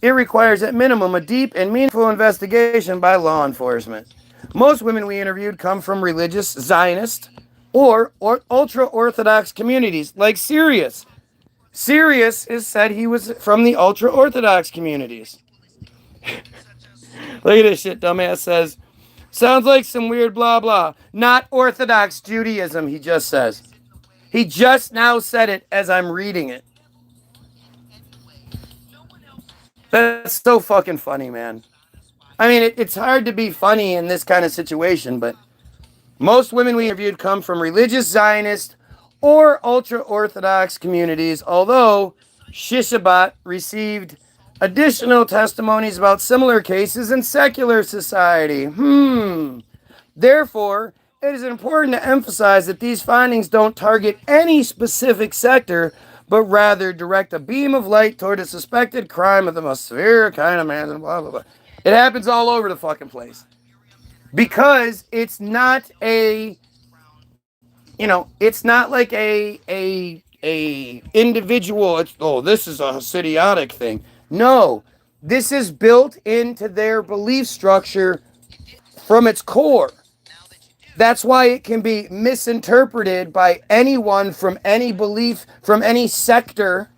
It requires at minimum a deep and meaningful investigation by law enforcement. Most women we interviewed come from religious Zionist or ultra-Orthodox communities, like Sirius. Sirius is said he was from the ultra-Orthodox communities. Look at this shit, dumbass says. Sounds like some weird blah blah. Not Orthodox Judaism, he just says. He just now said it as I'm reading it. That's so fucking funny, man. I mean, it's hard to be funny in this kind of situation, but most women we interviewed come from religious Zionist or ultra-Orthodox communities, although Shishabat received additional testimonies about similar cases in secular society. Therefore, it is important to emphasize that these findings don't target any specific sector, but rather direct a beam of light toward a suspected crime of the most severe kind of man, and blah, blah, blah. It happens all over the fucking place. Because it's not it's not like a individual, this is a idiotic thing. No, This is built into their belief structure from its core. That's why it can be misinterpreted by anyone from any belief, from any sector,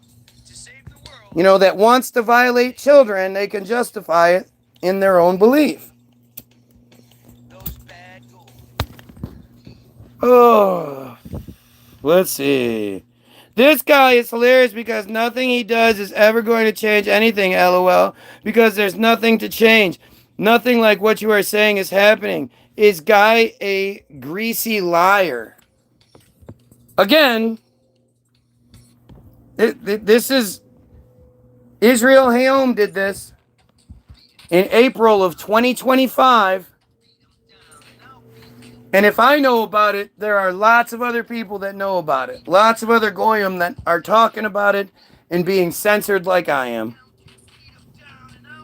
that wants to violate children. They can justify it in their own belief. Oh, let's see. This guy is hilarious because nothing he does is ever going to change anything, LOL, because there's nothing to change. Nothing like what you are saying is happening. Is Guy a greasy liar? Again, this is Israel Hayom did this in April of 2025. And if I know about it, there are lots of other people that know about it. Lots of other Goyim that are talking about it and being censored like I am.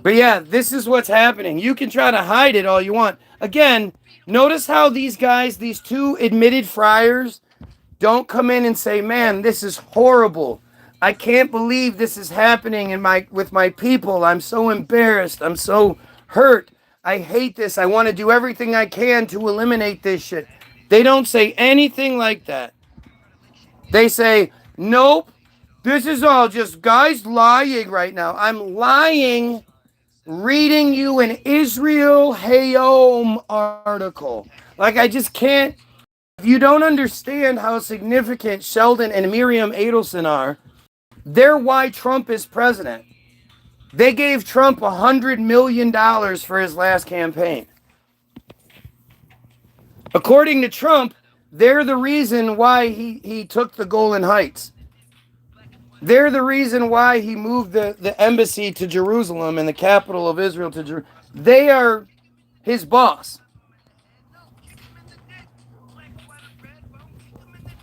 But yeah, this is what's happening. You can try to hide it all you want. Again, notice how these guys, these two admitted friars, don't come in and say, man, this is horrible. I can't believe this is happening with my people. I'm so embarrassed. I'm so hurt. I hate this. I want to do everything I can to eliminate this shit. They don't say anything like that. They say, nope, this is all just guys lying right now. I'm lying, reading you an Israel Hayom article. Like, I just can't. If you don't understand how significant Sheldon and Miriam Adelson are, they're why Trump is president. They gave Trump $100 million for his last campaign. According to Trump, they're the reason why he took the Golan Heights. They're the reason why he moved the embassy to Jerusalem and the capital of Israel to Jerusalem. They are his boss.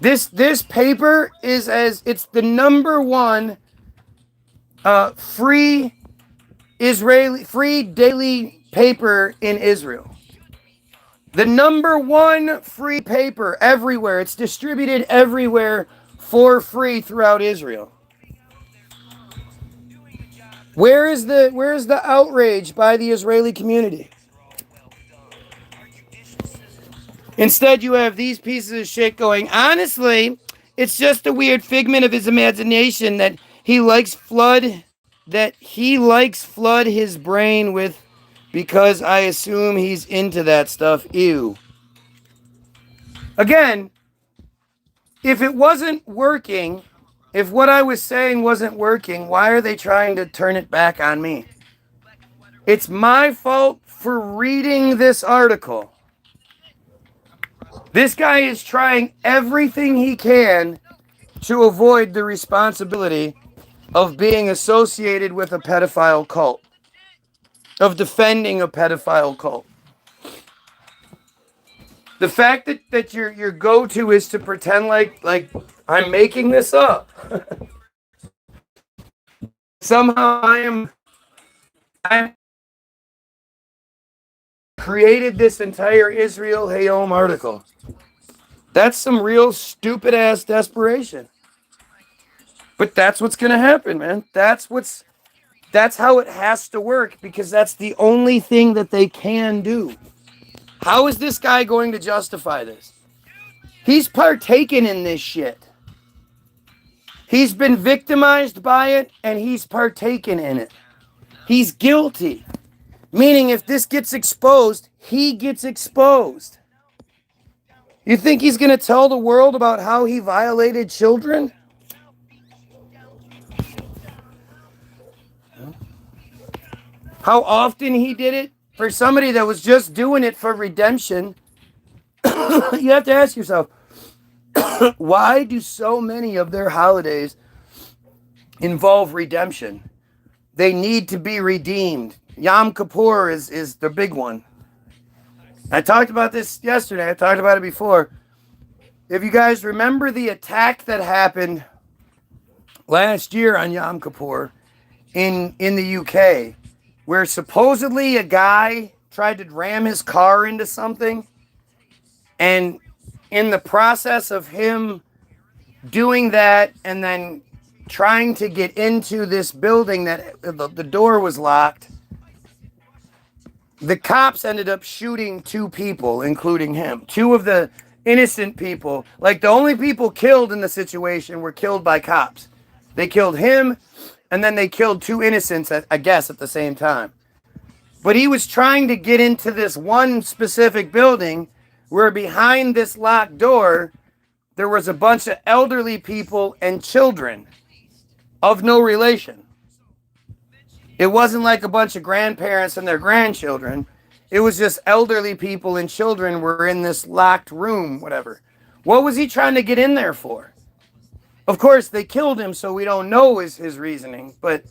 This paper it's the number one free daily paper in Israel. The number one free paper everywhere. It's distributed everywhere for free throughout Israel. Where is the outrage by the Israeli community? Instead, you have these pieces of shit going, honestly, it's just a weird figment of his imagination that he likes flood his brain with, because I assume he's into that stuff. Ew. Again, if it wasn't working, if what I was saying wasn't working, why are they trying to turn it back on me? It's my fault for reading this article. This guy is trying everything he can to avoid the responsibility of being associated with a pedophile cult, of defending a pedophile cult. The fact that your go-to is to pretend like I'm making this up. Somehow I created this entire Israel Hayom article. That's some real stupid ass desperation. But that's what's gonna happen, man. That's how it has to work, because that's the only thing that they can do. How is this guy going to justify this? He's partaken in this shit. He's been victimized by it, and he's partaken in it. He's guilty. Meaning, if this gets exposed, he gets exposed. You think he's going to tell the world about how he violated children? How often he did it? For somebody that was just doing it for redemption, you have to ask yourself, why do so many of their holidays involve redemption? They need to be redeemed. Yom Kippur is the big one. I talked about this yesterday. I talked about it before. If you guys remember the attack that happened last year on Yom Kippur in the UK, where supposedly a guy tried to ram his car into something, and in the process of him doing that and then trying to get into this building that the door was locked. The cops ended up shooting 2 people, including him. 2 of the innocent people. Like, the only people killed in the situation were killed by cops. They killed him, and then they killed 2 innocents, I guess, at the same time. But he was trying to get into this one specific building where behind this locked door, there was a bunch of elderly people and children of no relation. It wasn't like a bunch of grandparents and their grandchildren. It was just elderly people and children were in this locked room, whatever. What was he trying to get in there for? Of course, they killed him, so we don't know his reasoning, but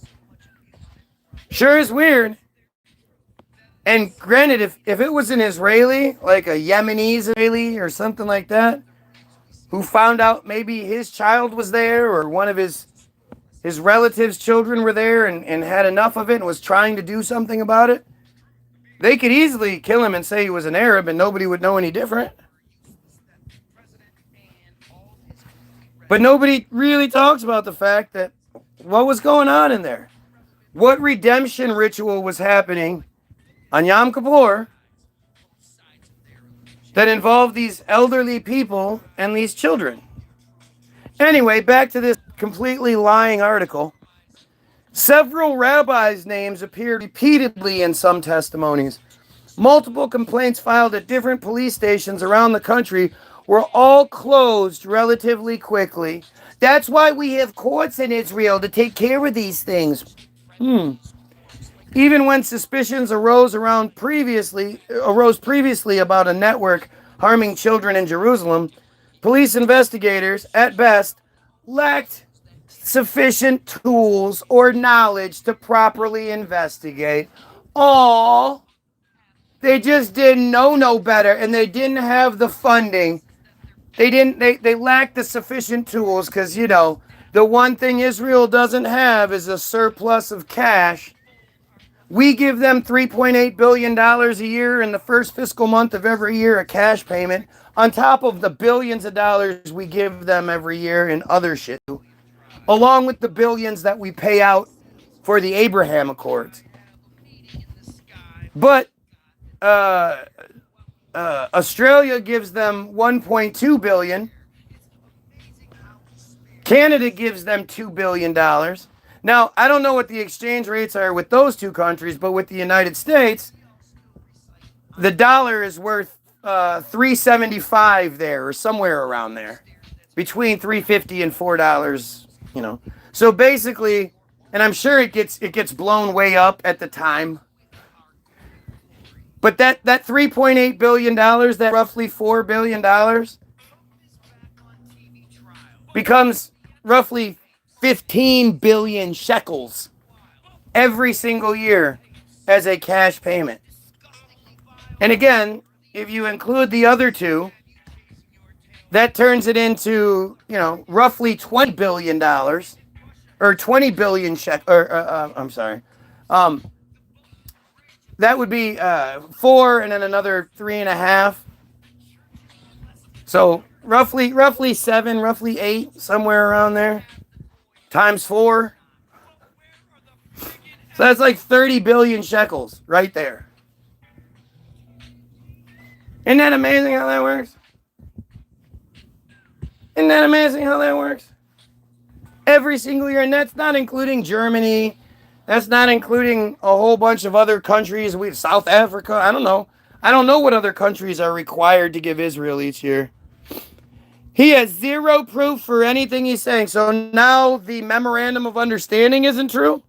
sure is weird. And granted, if it was an Israeli, like a Yemeni Israeli or something like that, who found out maybe his child was there or one of his relatives' children were there and had enough of it and was trying to do something about it, they could easily kill him and say he was an Arab and nobody would know any different. But nobody really talks about the fact that what was going on in there. What redemption ritual was happening on Yom Kippur that involved these elderly people and these children. Anyway, back to this completely lying article. Several rabbis' names appeared repeatedly in some testimonies. Multiple complaints filed at different police stations around the country were all closed relatively quickly. That's why we have courts in Israel to take care of these things. Even when suspicions arose previously about a network harming children in Jerusalem, police investigators, at best, lacked sufficient tools or knowledge to properly investigate. They just didn't know no better, and they didn't have the funding. They lacked the sufficient tools because, you know, the one thing Israel doesn't have is a surplus of cash. We give them $3.8 billion a year in the first fiscal month of every year, a cash payment, on top of the billions of dollars we give them every year in other shit, along with the billions that we pay out for the Abraham Accords. But Australia gives them $1.2 billion. Canada gives them $2 billion. Now, I don't know what the exchange rates are with those 2 countries, but with the United States, the dollar is worth $3.75 there, or somewhere around there, between $3.50 and $4, you know. So basically, and I'm sure it gets blown way up at the time. But that $3.8 billion, that roughly $4 billion, becomes roughly 15 billion shekels every single year as a cash payment. And again, if you include the other 2, that turns it into, you know, roughly $20 billion, or 20 billion I'm sorry. That would be 4 and then another 3.5. So roughly 7, roughly 8, somewhere around there, times 4. So that's like 30 billion shekels right there. Isn't that amazing how that works? Isn't that amazing how that works? Every single year, and that's not including Germany. That's not including a whole bunch of other countries. South Africa. I don't know. I don't know what other countries are required to give Israel each year. He has zero proof for anything he's saying. So now the memorandum of understanding isn't true?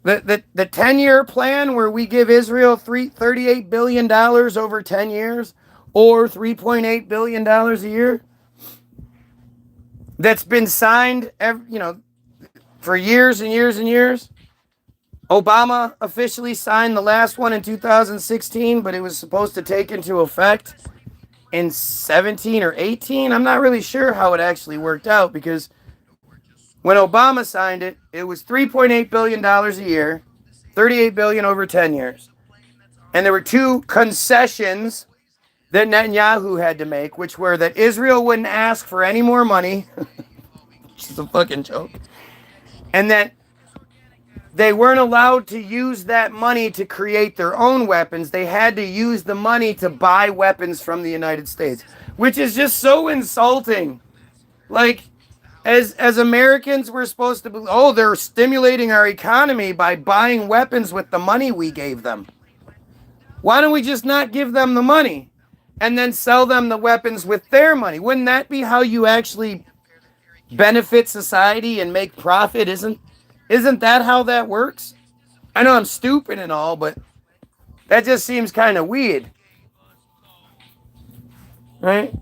The 10-year plan where we give Israel $38 billion over 10 years or $3.8 billion a year, that's been signed for years and years and years. Obama officially signed the last one in 2016, but it was supposed to take into effect in 17 or 18. I'm not really sure how it actually worked out, because when Obama signed it, it was $3.8 billion a year, $38 billion over 10 years. And there were 2 concessions that Netanyahu had to make, which were that Israel wouldn't ask for any more money, which is a fucking joke, and that they weren't allowed to use that money to create their own weapons. They had to use the money to buy weapons from the United States, which is just so insulting. Like, as Americans, we're supposed to be, oh, they're stimulating our economy by buying weapons with the money we gave them. Why don't we just not give them the money and then sell them the weapons with their money? Wouldn't that be how you actually benefit society and make profit? Isn't that how that works? I know I'm stupid and all, but that just seems kind of weird. Right?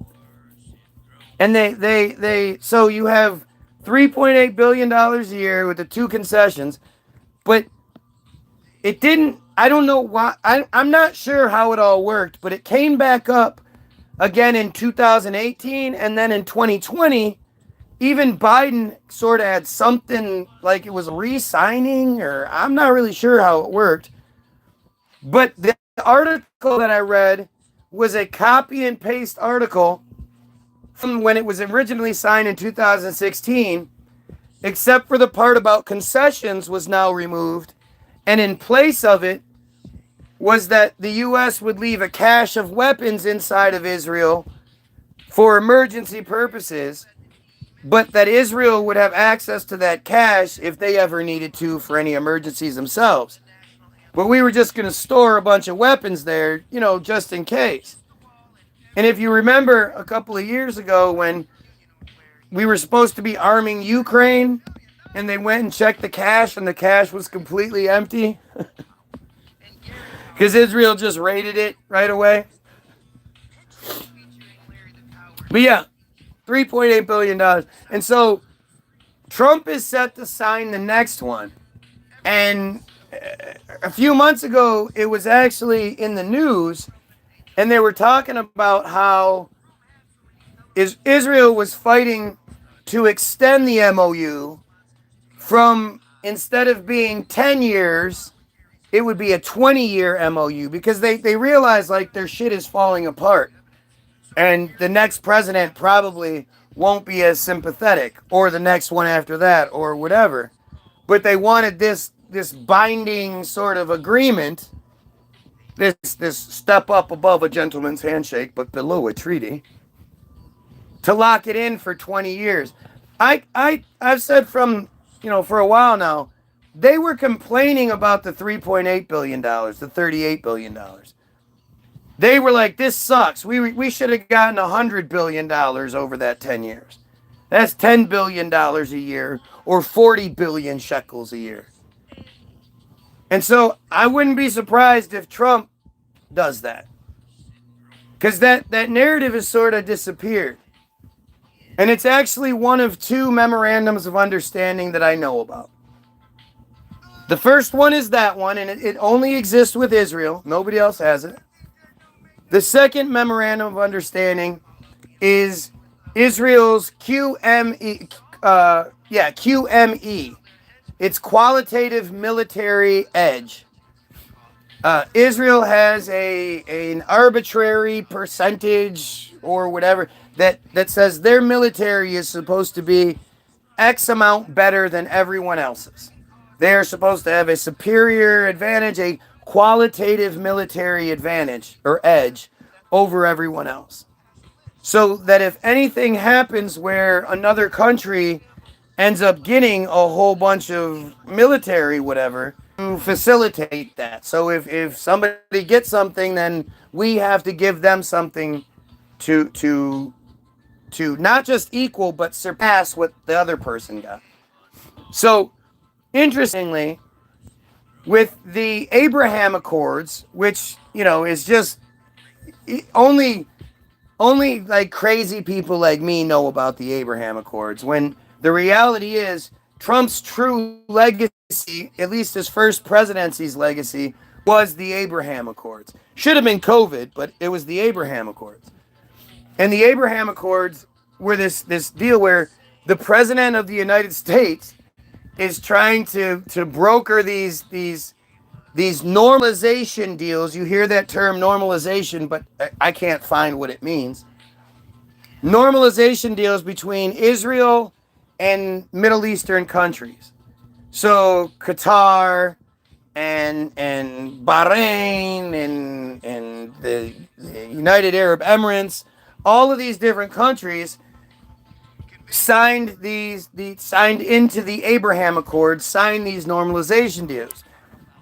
And they so you have $3.8 billion a year with the two concessions, but it didn't, I don't know why, I'm not sure how it all worked, but it came back up again in 2018, and then in 2020, even Biden sort of had something like it was re-signing, or I'm not really sure how it worked. But the article that I read was a copy and paste article from when it was originally signed in 2016, except for the part about concessions was now removed. And in place of it was that the U.S. would leave a cache of weapons inside of Israel for emergency purposes, but that Israel would have access to that cache if they ever needed to for any emergencies themselves. But we were just going to store a bunch of weapons there, you know, just in case. And if you remember a couple of years ago when we were supposed to be arming Ukraine, and they went and checked the cache, and the cache was completely empty, because Israel just raided it right away. But yeah, $3.8 billion. And so Trump is set to sign the next one. And a few months ago, it was actually in the news, and they were talking about how Israel was fighting to extend the MOU from, instead of being 10 years, it would be a 20-year MOU, because they realize like their shit is falling apart. And the next president probably won't be as sympathetic, or the next one after that, or whatever. But they wanted this binding sort of agreement, this step up above a gentleman's handshake, but below a treaty, to lock it in for 20 years. I've said from, for a while now, they were complaining about the $3.8 billion, the $38 billion. They were like, this sucks. We should have gotten $100 billion over that 10 years. That's $10 billion a year, or 40 billion shekels a year. And so I wouldn't be surprised if Trump does that. Because that narrative has sort of disappeared. And it's actually one of two memorandums of understanding that I know about. The first one is that one, and it only exists with Israel. Nobody else has it. The second memorandum of understanding is Israel's QME. QME. It's qualitative military edge. Israel has an arbitrary percentage or whatever that says their military is supposed to be X amount better than everyone else's. They are supposed to have a superior advantage, a qualitative military advantage or edge over everyone else. So that if anything happens where another country ends up getting a whole bunch of military whatever to facilitate that. So if somebody gets something, then we have to give them something to not just equal but surpass what the other person got. So interestingly, with the Abraham Accords, which, is just only like crazy people like me know about the Abraham Accords, when the reality is Trump's true legacy, at least his first presidency's legacy, was the Abraham Accords. Should have been COVID, but it was the Abraham Accords. And the Abraham Accords were this deal where the president of the United States is trying to broker these these normalization deals. You hear that term normalization, but I can't find what it means. Normalization deals between Israel and Middle Eastern countries. So Qatar and Bahrain and the United Arab Emirates, all of these different countries signed signed into the Abraham Accords, signed these normalization deals.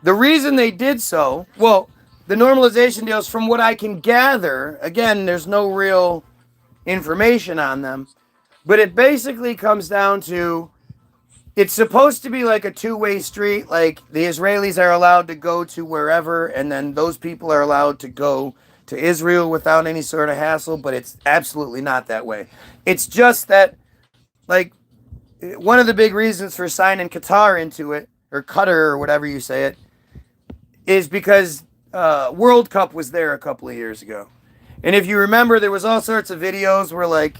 The reason they did so, well, the normalization deals, from what I can gather, again, there's no real information on them, but it basically comes down to, it's supposed to be like a two-way street. Like the Israelis are allowed to go to wherever, and then those people are allowed to go to Israel without any sort of hassle, but it's absolutely not that way. It's just that, like, one of the big reasons for signing Qatar into it, or Qatar, or whatever you say it, is because World Cup was there a couple of years ago. And if you remember, there was all sorts of videos where, like,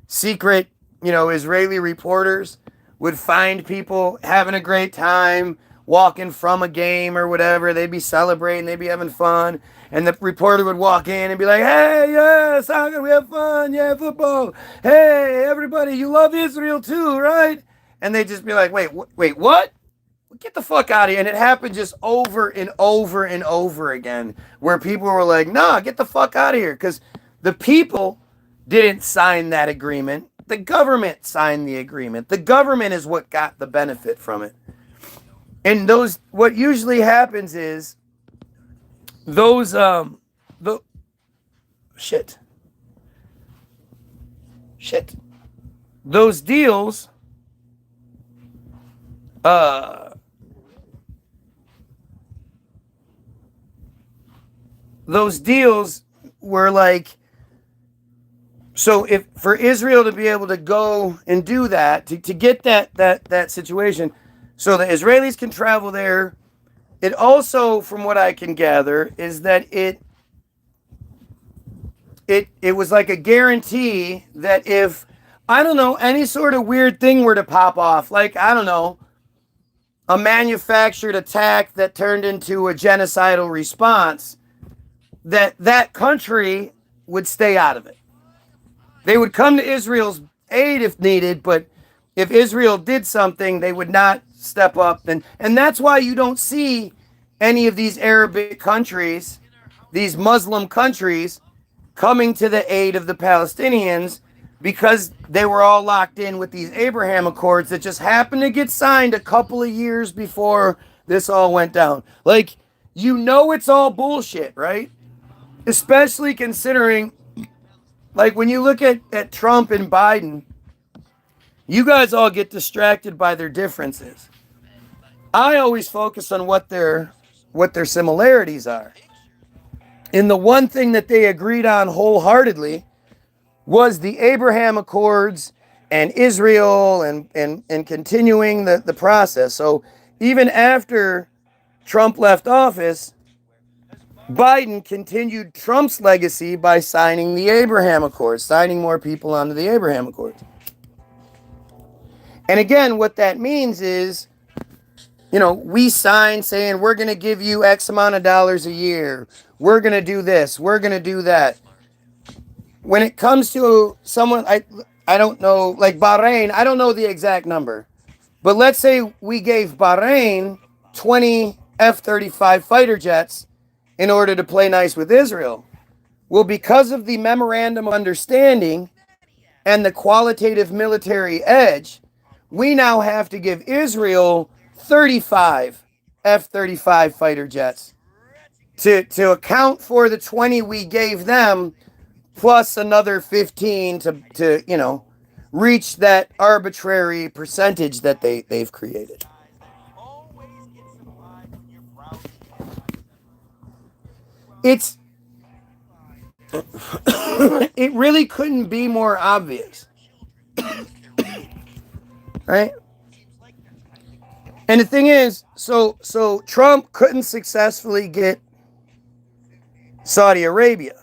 secret, Israeli reporters would find people having a great time, walking from a game or whatever. They'd be celebrating, they'd be having fun. And the reporter would walk in and be like, hey, yeah, soccer, we have fun, yeah, football. Hey, everybody, you love Israel too, right? And they'd just be like, wait, what? Get the fuck out of here. And it happened just over and over and over again, where people were like, nah, get the fuck out of here. Because the people didn't sign that agreement. The government signed the agreement. The government is what got the benefit from it. And what usually happens is those those deals were like, so if for Israel to be able to go and do that, to get that situation, so the Israelis can travel there. It also, from what I can gather, is that it was like a guarantee that if, I don't know, any sort of weird thing were to pop off, like, I don't know, a manufactured attack that turned into a genocidal response, that country would stay out of it. They would come to Israel's aid if needed, but if Israel did something, they would not step up. And that's why you don't see any of these Arabic countries, these Muslim countries, coming to the aid of the Palestinians, because they were all locked in with these Abraham Accords that just happened to get signed a couple of years before this all went down. Like, it's all bullshit, right? Especially considering, like, when you look at Trump and Biden, you guys all get distracted by their differences. I always focus on what their similarities are. And the one thing that they agreed on wholeheartedly was the Abraham Accords and Israel and continuing the process. So even after Trump left office, Biden continued Trump's legacy by signing the Abraham Accords, signing more people onto the Abraham Accords. And again, what that means is, we sign saying we're going to give you X amount of dollars a year. We're going to do this. We're going to do that. When it comes to someone, I don't know, like Bahrain, I don't know the exact number. But let's say we gave Bahrain 20 F-35 fighter jets in order to play nice with Israel. Well, because of the memorandum of understanding and the qualitative military edge, we now have to give Israel 35 F-35 fighter jets to account for the 20 we gave them, plus another 15 to reach that arbitrary percentage that they've created. It really couldn't be more obvious. Right? And the thing is, so Trump couldn't successfully get Saudi Arabia.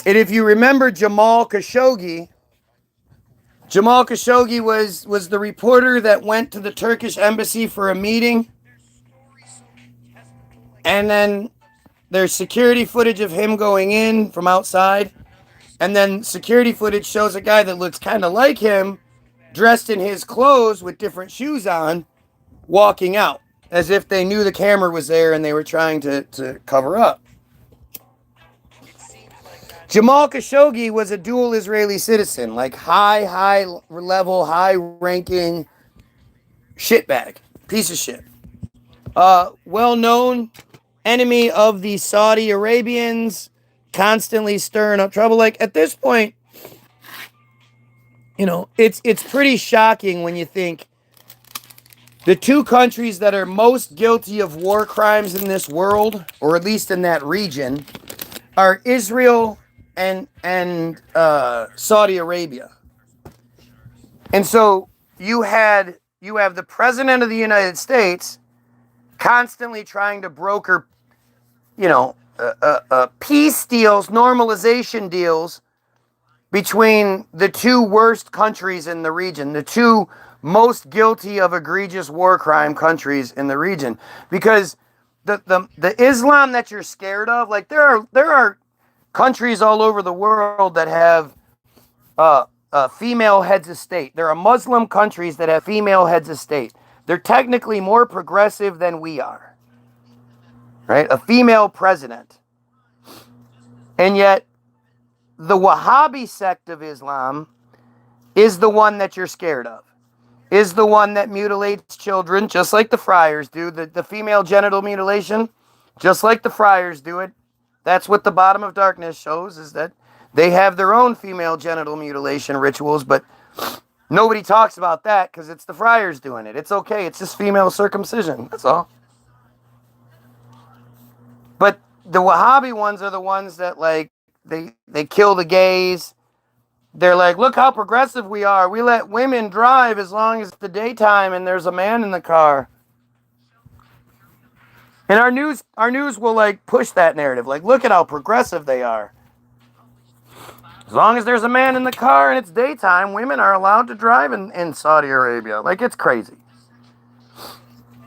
And if you remember Jamal Khashoggi was the reporter that went to the Turkish embassy for a meeting. And then there's security footage of him going in from outside. And then security footage shows a guy that looks kind of like him, dressed in his clothes with different shoes on, walking out, as if they knew the camera was there and they were trying to cover up. Jamal Khashoggi was a dual Israeli citizen, like high level, high ranking shitbag, piece of shit. Well known enemy of the Saudi Arabians, constantly stirring up trouble. Like at this point, you know, it's pretty shocking when you think the two countries that are most guilty of war crimes in this world, or at least in that region, are Israel and Saudi Arabia. And so you have the president of the United States constantly trying to broker, you know, peace deals, normalization deals between the two worst countries in the region, the two most guilty of egregious war crime countries in the region. Because the Islam that you're scared of, like there are countries all over the world that have female heads of state. There are Muslim countries that have female heads of state. They're technically more progressive than we are, right? A female president. And yet, the Wahhabi sect of Islam is the one that you're scared of, is the one that mutilates children, just like the friars do. The female genital mutilation, just like the friars do it. That's what the bottom of darkness shows, is that they have their own female genital mutilation rituals, but nobody talks about that because it's the friars doing it. It's okay. It's just female circumcision. That's all. But the Wahhabi ones are the ones that, like, they kill the gays. They're like, look how progressive we are. We let women drive as long as it's the daytime and there's a man in the car. And our news will like push that narrative. Like, look at how progressive they are. As long as there's a man in the car and it's daytime, women are allowed to drive in Saudi Arabia. Like, it's crazy.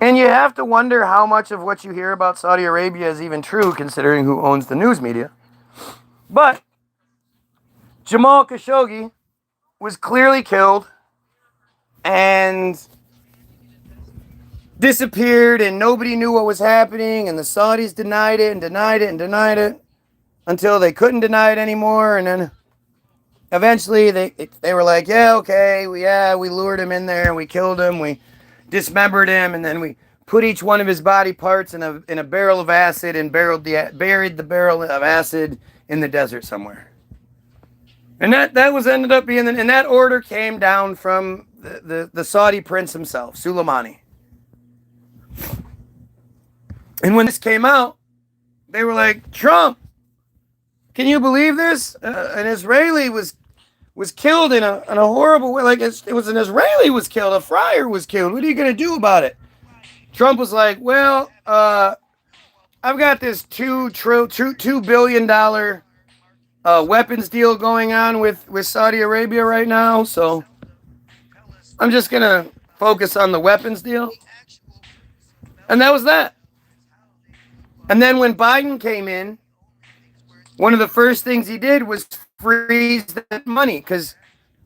And you have to wonder how much of what you hear about Saudi Arabia is even true, considering who owns the news media. But Jamal Khashoggi was clearly killed and disappeared, and nobody knew what was happening, and the Saudis denied it and denied it and denied it until they couldn't deny it anymore. And then eventually they were like, yeah, okay, we lured him in there and we killed him, we dismembered him, and then we put each one of his body parts in a barrel of acid and buried the barrel of acid in the desert somewhere. And that was ended up being, and that order came down from the Saudi prince himself, Soleimani. And when this came out, they were like, Trump, can you believe this? An Israeli was killed in a horrible way. Like, it was an Israeli was killed, a friar was killed. What are you going to do about it? Trump was like, well, I've got this $2 billion weapons deal going on with Saudi Arabia right now, so I'm just going to focus on the weapons deal. And that was that. And then when Biden came in, one of the first things he did was freeze that money, because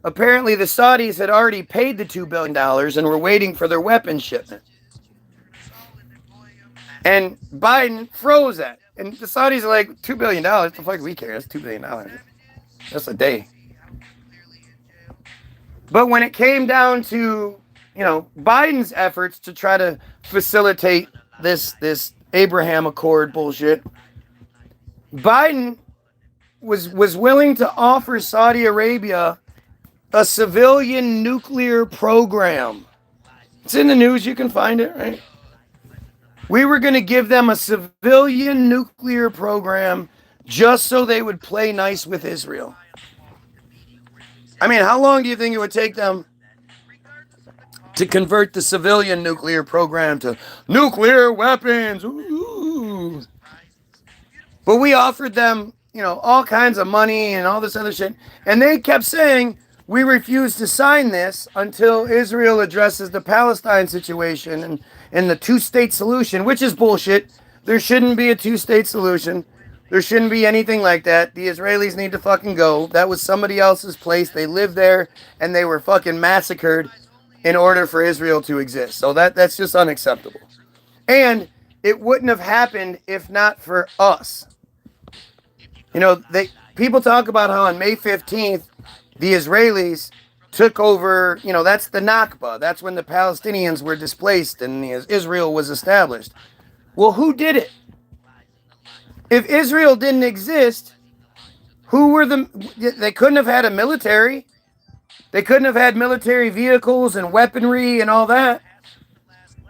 apparently the Saudis had already paid the $2 billion and were waiting for their weapons shipment. And Biden froze that. And the Saudis are like, $2 billion? The fuck do we care? That's $2 billion. That's a day. But when it came down to, you know, Biden's efforts to try to facilitate this Abraham Accord bullshit, Biden was willing to offer Saudi Arabia a civilian nuclear program. It's in the news, you can find it, right? We were going to give them a civilian nuclear program just so they would play nice with Israel. I mean, how long do you think it would take them to convert the civilian nuclear program to nuclear weapons? Ooh. But we offered them, you know, all kinds of money and all this other shit. And they kept saying, we refuse to sign this until Israel addresses the Palestine situation and the two-state solution, which is bullshit. There shouldn't be a two-state solution. There shouldn't be anything like that. The Israelis need to fucking go. That was somebody else's place. They lived there, and they were fucking massacred in order for Israel to exist. So that's just unacceptable. And it wouldn't have happened if not for us. You know, people talk about how on May 15th, the Israelis took over, you know, that's the Nakba. That's when the Palestinians were displaced and Israel was established. Well, who did it? If Israel didn't exist, they couldn't have had a military. They couldn't have had military vehicles and weaponry and all that.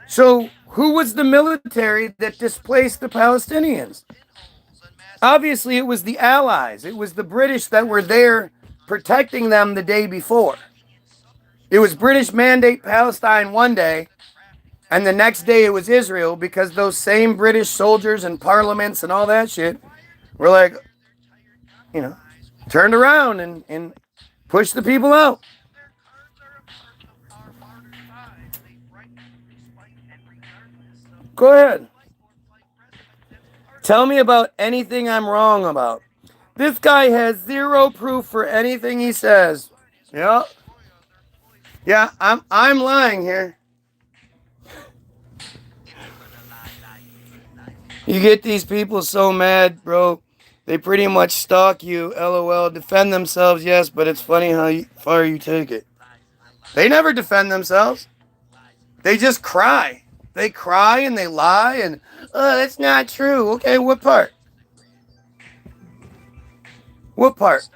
So who was the military that displaced the Palestinians? Obviously, it was the Allies. It was the British that were there protecting them the day before. It was British mandate Palestine one day, and the next day it was Israel, because those same British soldiers and parliaments and all that shit were like, you know, turned around and pushed the people out. Go ahead. Tell me about anything I'm wrong about. This guy has zero proof for anything he says. Yeah. Yeah, I'm lying here. You get these people so mad, bro. They pretty much stalk you, LOL. Defend themselves, yes, but it's funny how far you take it. They never defend themselves. They just cry. They cry and they lie and, oh, that's not true. Okay, what part? What part?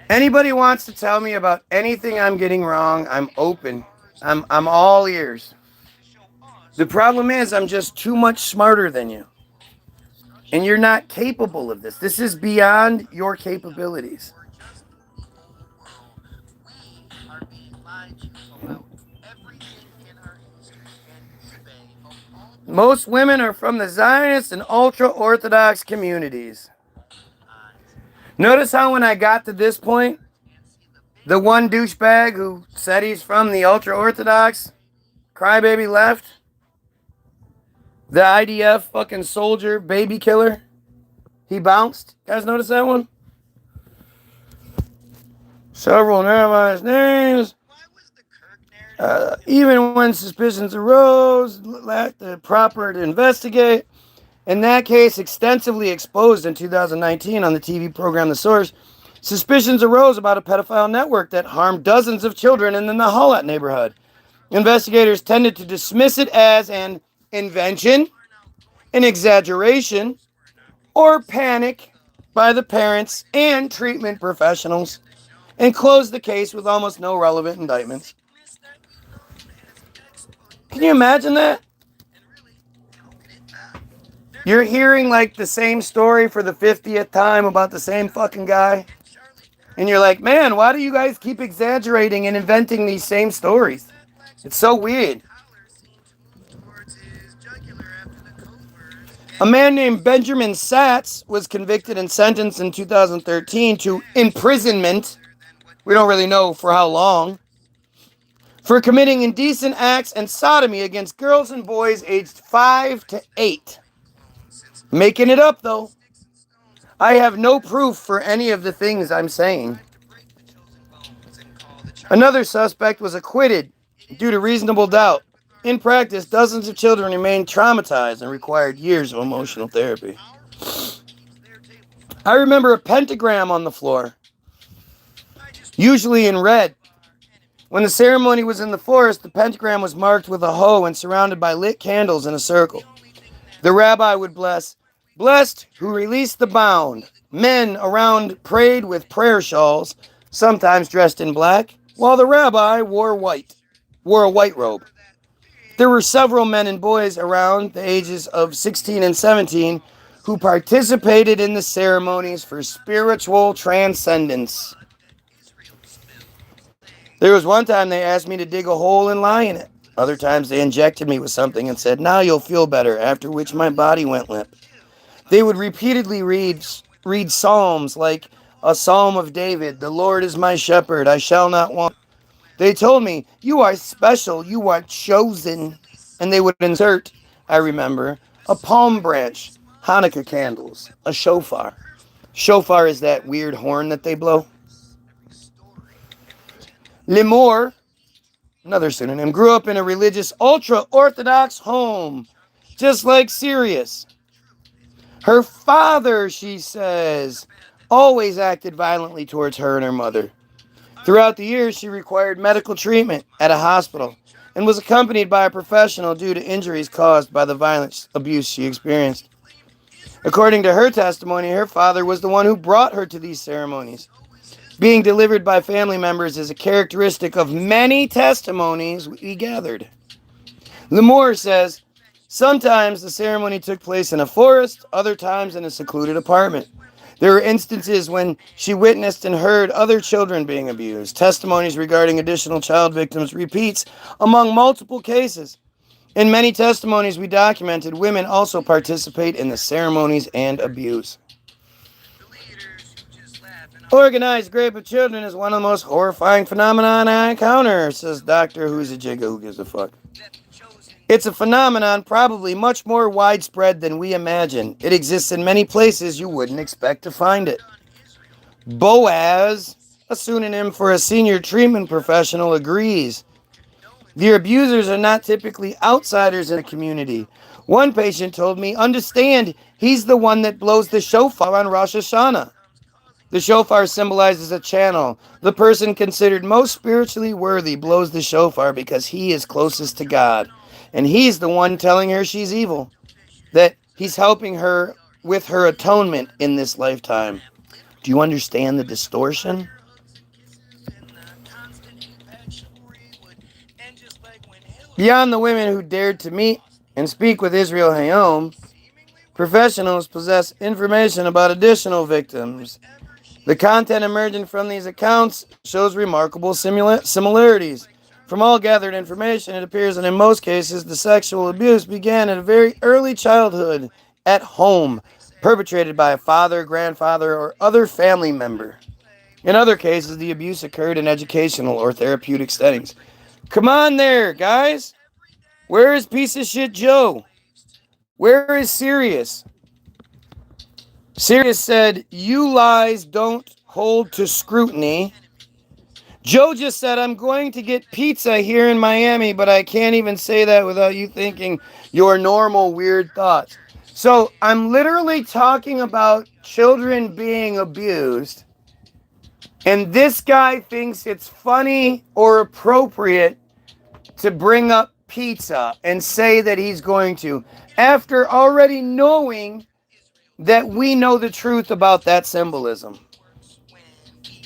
Anybody wants to tell me about anything I'm getting wrong, I'm open. I'm all ears. The problem is I'm just too much smarter than you. And you're not capable of this. This is beyond your capabilities. Most women are from the Zionist and ultra-Orthodox communities. Notice how when I got to this point, the one douchebag who said he's from the ultra-Orthodox crybaby left. The IDF fucking soldier baby killer. He bounced. You guys notice that one? Several narrow names. Even when suspicions arose, lacked the proper to investigate. In that case, extensively exposed in 2019 on the TV program The Source, suspicions arose about a pedophile network that harmed dozens of children in the Nahalat neighborhood. Investigators tended to dismiss it as an invention, an exaggeration, or panic by the parents and treatment professionals, and closed the case with almost no relevant indictments. Can you imagine that? You're hearing like the same story for the 50th time about the same fucking guy. And you're like, man, why do you guys keep exaggerating and inventing these same stories? It's so weird. A man named Benjamin Satz was convicted and sentenced in 2013 to imprisonment. We don't really know for how long. For committing indecent acts and sodomy against girls and boys aged 5 to 8. Making it up, though. I have no proof for any of the things I'm saying. Another suspect was acquitted due to reasonable doubt. In practice, dozens of children remained traumatized and required years of emotional therapy. I remember a pentagram on the floor, usually in red. When the ceremony was in the forest, the pentagram was marked with a hoe and surrounded by lit candles in a circle. The rabbi would bless, "Blessed who released the bound." Men around prayed with prayer shawls, sometimes dressed in black, while the rabbi wore a white robe. There were several men and boys around the ages of 16 and 17 who participated in the ceremonies for spiritual transcendence. There was one time they asked me to dig a hole and lie in it. Other times they injected me with something and said, "Now you'll feel better," after which my body went limp. They would repeatedly read psalms like a Psalm of David, "The Lord is my shepherd, I shall not want." They told me, "You are special, you are chosen." and they would insert, I remember, a palm branch, Hanukkah candles, a shofar. Shofar is that weird horn that they blow. Limor, another synonym, grew up in a religious, ultra-Orthodox home, just like Sirius. Her father, she says, always acted violently towards her and her mother. Throughout the years, she required medical treatment at a hospital and was accompanied by a professional due to injuries caused by the violent abuse she experienced. According to her testimony, her father was the one who brought her to these ceremonies. Being delivered by family members is a characteristic of many testimonies we gathered. Lemore says, sometimes the ceremony took place in a forest, other times in a secluded apartment. There were instances when she witnessed and heard other children being abused. Testimonies regarding additional child victims repeats among multiple cases. In many testimonies we documented, women also participate in the ceremonies and abuse. Organized rape of children is one of the most horrifying phenomena I encounter, says Dr. Who's a Jigga Who Gives a Fuck. It's a phenomenon probably much more widespread than we imagine. It exists in many places you wouldn't expect to find it. Boaz, a pseudonym for a senior treatment professional, agrees. The abusers are not typically outsiders in the community. One patient told me, understand, he's the one that blows the shofar on Rosh Hashanah. The shofar symbolizes a channel. The person considered most spiritually worthy blows the shofar because he is closest to God. And he's the one telling her she's evil. That he's helping her with her atonement in this lifetime. Do you understand the distortion? Beyond the women who dared to meet and speak with Israel Hayom, professionals possess information about additional victims. The content emerging from these accounts shows remarkable similarities. From all gathered information, it appears that in most cases, the sexual abuse began at a very early childhood at home, perpetrated by a father, grandfather, or other family member. In other cases, the abuse occurred in educational or therapeutic settings. Come on there, guys! Where is piece of shit Joe? Where is Sirius? Sirius said, you lies don't hold to scrutiny. Joe just said, I'm going to get pizza here in Miami, but I can't even say that without you thinking your normal weird thoughts. So I'm literally talking about children being abused, and this guy thinks it's funny or appropriate to bring up pizza and say that he's going to, after already knowing that we know the truth about that symbolism.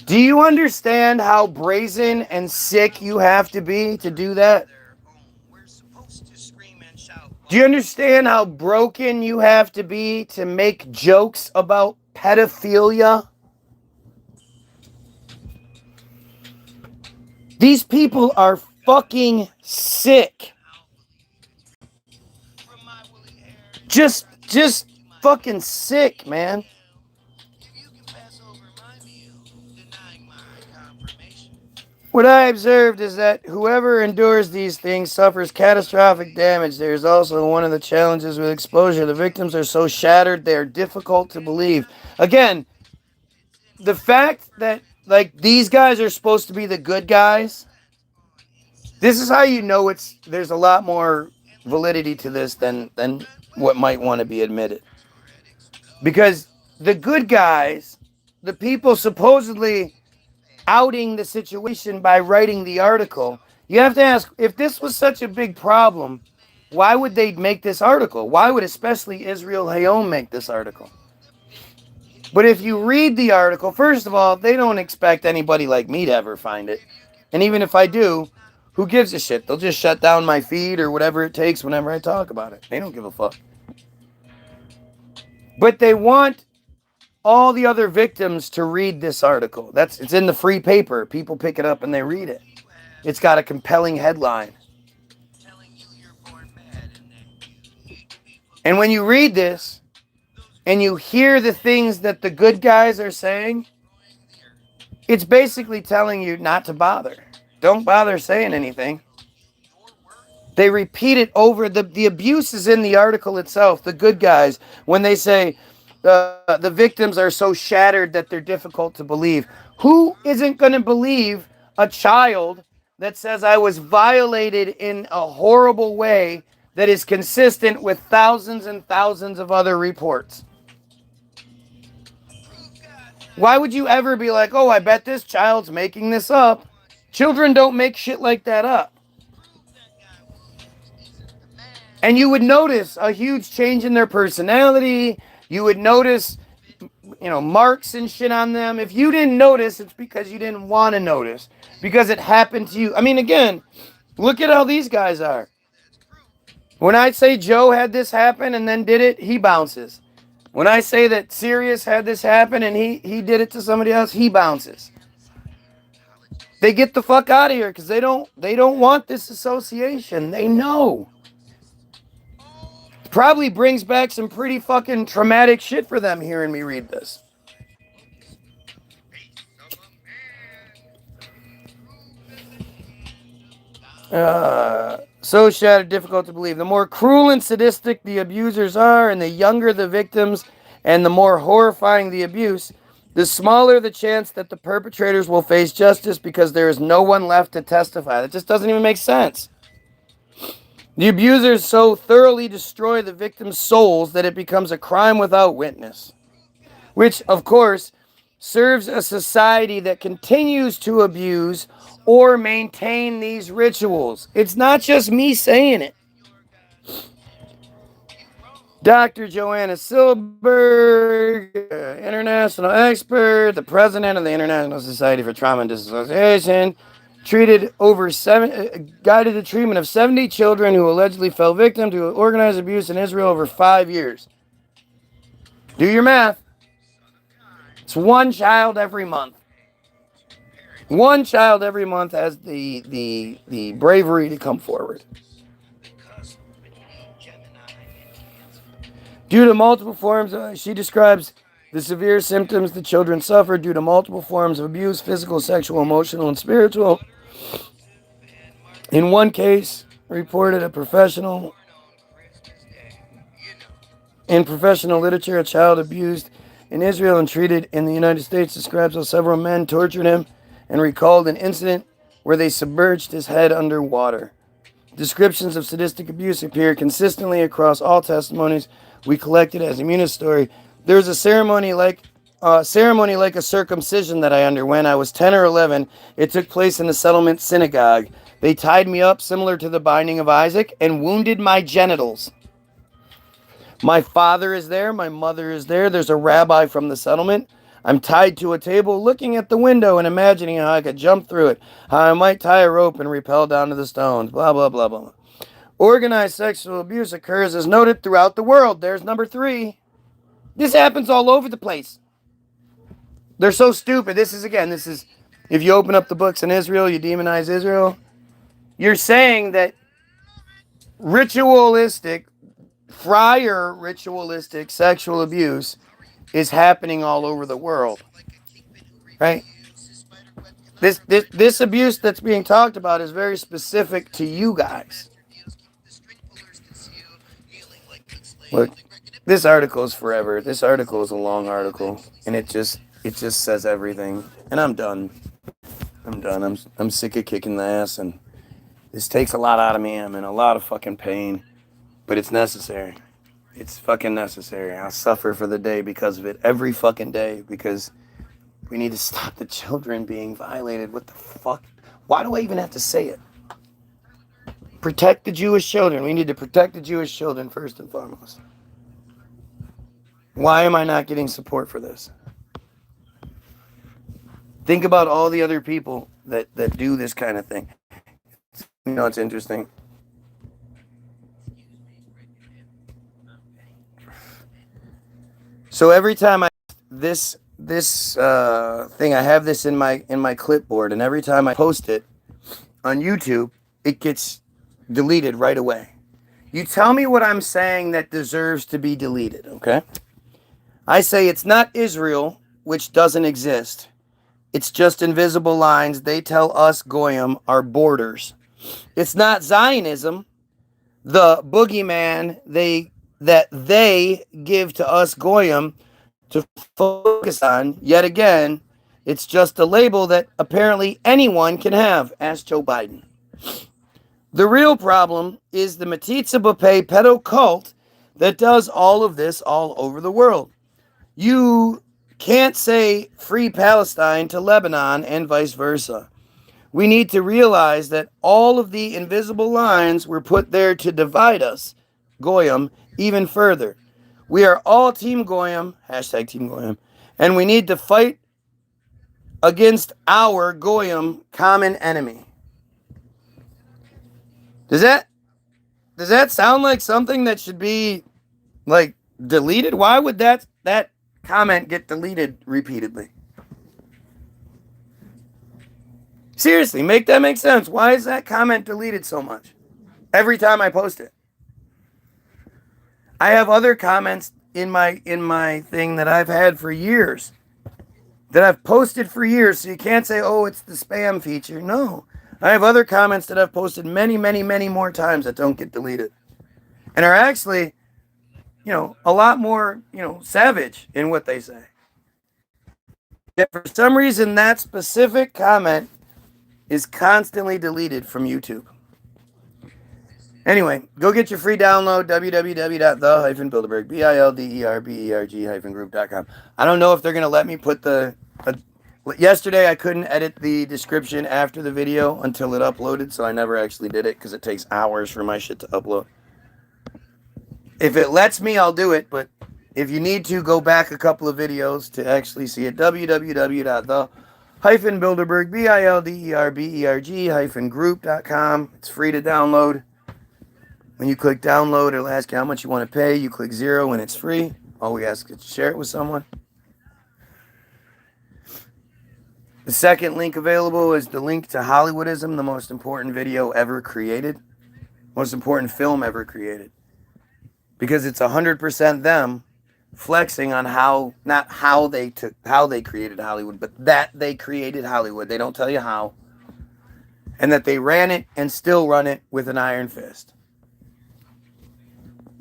Do you understand how brazen and sick you have to be to do that? Do you understand how broken you have to be to make jokes about pedophilia? These people are fucking sick. Just fucking sick, man. What I observed is that whoever endures these things suffers catastrophic damage. There is also one of the challenges with exposure. The victims are so shattered, they are difficult to believe. Again, the fact that, like, these guys are supposed to be the good guys, this is how you know there's a lot more validity to this than what might want to be admitted. Because the good guys, the people supposedly outing the situation by writing the article, you have to ask, if this was such a big problem, why would they make this article? Why would especially Israel Hayom make this article? But if you read the article, first of all, they don't expect anybody like me to ever find it. And even if I do, who gives a shit? They'll just shut down my feed or whatever it takes whenever I talk about it. They don't give a fuck. But they want all the other victims to read this article. It's in the free paper. People pick it up and they read it. It's got a compelling headline. And when you read this and you hear the things that the good guys are saying, it's basically telling you not to bother. Don't bother saying anything. They repeat it over. The abuse is in the article itself. The good guys, when they say the victims are so shattered that they're difficult to believe. Who isn't going to believe a child that says I was violated in a horrible way that is consistent with thousands and thousands of other reports? Why would you ever be like, oh, I bet this child's making this up? Children don't make shit like that up. And you would notice a huge change in their personality. You would notice, marks and shit on them. If you didn't notice, it's because you didn't want to notice. Because it happened to you. I mean, again, look at how these guys are. When I say Joe had this happen and then did it, he bounces. When I say that Sirius had this happen and he did it to somebody else, he bounces. They get the fuck out of here because they don't want this association. They know. Probably brings back some pretty fucking traumatic shit for them hearing me read this. So shattered, difficult to believe. The more cruel and sadistic the abusers are, and the younger the victims, and the more horrifying the abuse, the smaller the chance that the perpetrators will face justice because there is no one left to testify. That just doesn't even make sense. The abusers so thoroughly destroy the victims' souls that it becomes a crime without witness, which, of course, serves a society that continues to abuse or maintain these rituals. It's not just me saying it. Dr. Joanna Silberg, international expert, the president of the International Society for Trauma and Disassociation, guided the treatment of 70 children who allegedly fell victim to organized abuse in Israel over 5 years. Do your math. It's one child every month. One child every month has the bravery to come forward. Due to multiple forms, she describes the severe symptoms the children suffer due to multiple forms of abuse, physical, sexual, emotional, and spiritual. In one case, reported in professional literature, a child abused in Israel and treated in the United States describes how several men tortured him and recalled an incident where they submerged his head underwater. Descriptions of sadistic abuse appear consistently across all testimonies we collected as a Muna story. There's a ceremony like a circumcision that I underwent. I was 10 or 11. It took place in the settlement synagogue. They tied me up similar to the binding of Isaac and wounded my genitals. My father is there. My mother is there. There's a rabbi from the settlement. I'm tied to a table looking at the window and imagining how I could jump through it, how I might tie a rope and rappel down to the stones, blah, blah, blah, blah. Organized sexual abuse occurs as noted throughout the world. There's number 3. This happens all over the place. They're so stupid. This is, if you open up the books in Israel, you demonize Israel. You're saying that ritualistic sexual abuse is happening all over the world, right? This abuse that's being talked about is very specific to you guys. Look, this article is forever. This article is a long article, and it just says everything. And I'm done. I'm sick of kicking the ass, and this takes a lot out of me. I'm in a lot of fucking pain, but it's necessary. It's fucking necessary. I'll suffer for the day because of it every fucking day, because we need to stop the children being violated. What the fuck? Why do I even have to say it? Protect the Jewish children. We need to protect the Jewish children first and foremost. Why am I not getting support for this? Think about all the other people that do this kind of thing. It's interesting. So every time this thing, I have this in my clipboard, and every time I post it on YouTube, it gets deleted right away. You tell me what I'm saying that deserves to be deleted, okay? I say it's not Israel, which doesn't exist. It's just invisible lines they tell us Goyim are borders. It's not Zionism, the boogeyman that they give to us Goyim to focus on. Yet again, it's just a label that apparently anyone can have. Ask Joe Biden. The real problem is the metzitzia PEDO cult that does all of this all over the world. You can't say free Palestine to Lebanon and vice versa. We need to realize that all of the invisible lines were put there to divide us, Goyim, even further. We are all Team Goyim, hashtag Team Goyim, and we need to fight against our Goyim common enemy. Does that sound like something that should be like deleted? Why would that comment get deleted repeatedly? Seriously, make that make sense. Why is that comment deleted so much? Every time I post it. I have other comments in my thing that I've had for years. That I've posted for years, so you can't say, oh, it's the spam feature. No. I have other comments that I've posted many, many, many more times that don't get deleted. And are actually, a lot more, savage in what they say. Yet for some reason, that specific comment is constantly deleted from YouTube. Anyway, go get your free download, www.the-bilderberg, BILDERBERG-group.com. I don't know if they're going to let me put yesterday I couldn't edit the description after the video until it uploaded, so I never actually did it because it takes hours for my shit to upload. If it lets me, I'll do it, but if you need to, go back a couple of videos to actually see it, www.the-bilderberg, BILDERBERG-group.com. It's free to download. When you click download, it'll ask you how much you want to pay. You click 0 and it's free. All we ask is to share it with someone. The second link available is the link to Hollywoodism, the most important video ever created. Most important film ever created. Because it's 100% them flexing on not how they created Hollywood, but that they created Hollywood. They don't tell you how. And that they ran it and still run it with an iron fist.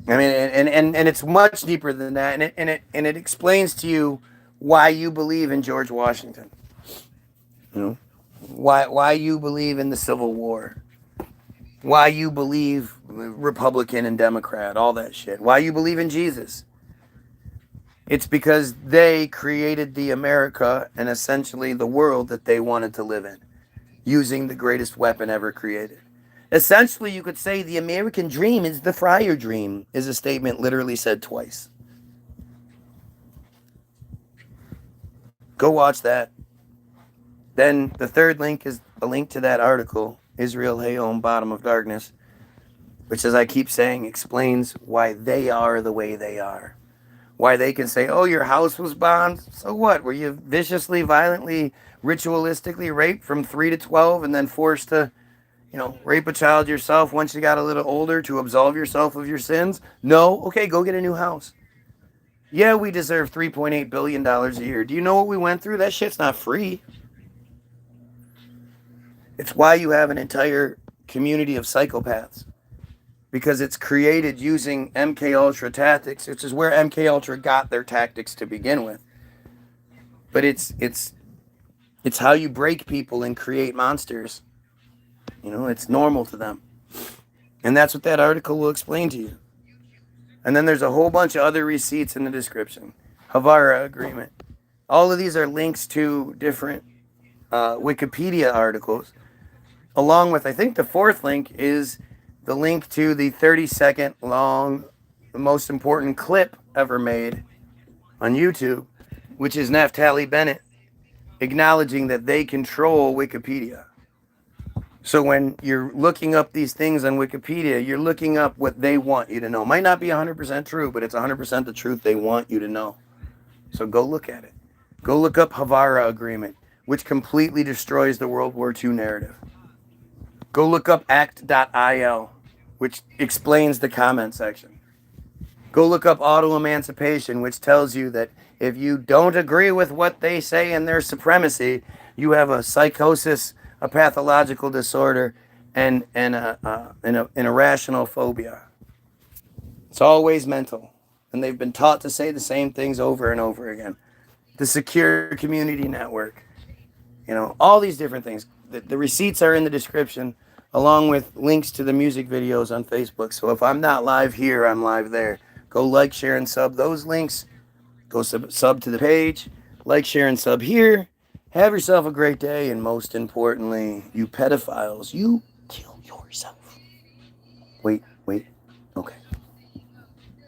I mean, and it's much deeper than that, and it explains to you why you believe in George Washington. Why you believe in the Civil War. Why you believe Republican and Democrat, all that shit. Why you believe in Jesus. It's because they created the America and essentially the world that they wanted to live in, using the greatest weapon ever created. Essentially, you could say the American dream is the friar dream, is a statement literally said twice. Go watch that. Then the third link is a link to that article, Israel Hayom, Bottom of Darkness, which, as I keep saying, explains why they are the way they are. Why they can say, oh, your house was bombed? So what? Were you viciously, violently, ritualistically raped from 3 to 12 and then forced to rape a child yourself once you got a little older to absolve yourself of your sins? No? Okay, go get a new house. Yeah, we deserve $3.8 billion a year. Do you know what we went through? That shit's not free. It's why you have an entire community of psychopaths. Because it's created using MK Ultra tactics, which is where MK Ultra got their tactics to begin with. But it's how you break people and create monsters. It's normal to them. And that's what that article will explain to you. And then there's a whole bunch of other receipts in the description. Havara Agreement. All of these are links to different Wikipedia articles. Along with, I think the fourth link is the link to the 30-second long, the most important clip ever made on YouTube, which is Naftali Bennett acknowledging that they control Wikipedia. So when you're looking up these things on Wikipedia, you're looking up what they want you to know. Might not be 100% true, but it's 100% the truth they want you to know. So go look at it. Go look up Havara Agreement, which completely destroys the World War II narrative. Go look up act.il, which explains the comment section. Go look up auto-emancipation, which tells you that if you don't agree with what they say and their supremacy, you have a psychosis, a pathological disorder, and an irrational phobia. It's always mental. And they've been taught to say the same things over and over again. The secure community network, all these different things. The receipts are in the description, along with links to the music videos on Facebook. So if I'm not live here, I'm live there. Go like, share, and sub those links. Go sub to the page. Like, share, and sub here. Have yourself a great day. And most importantly, you pedophiles, you kill yourself. Wait.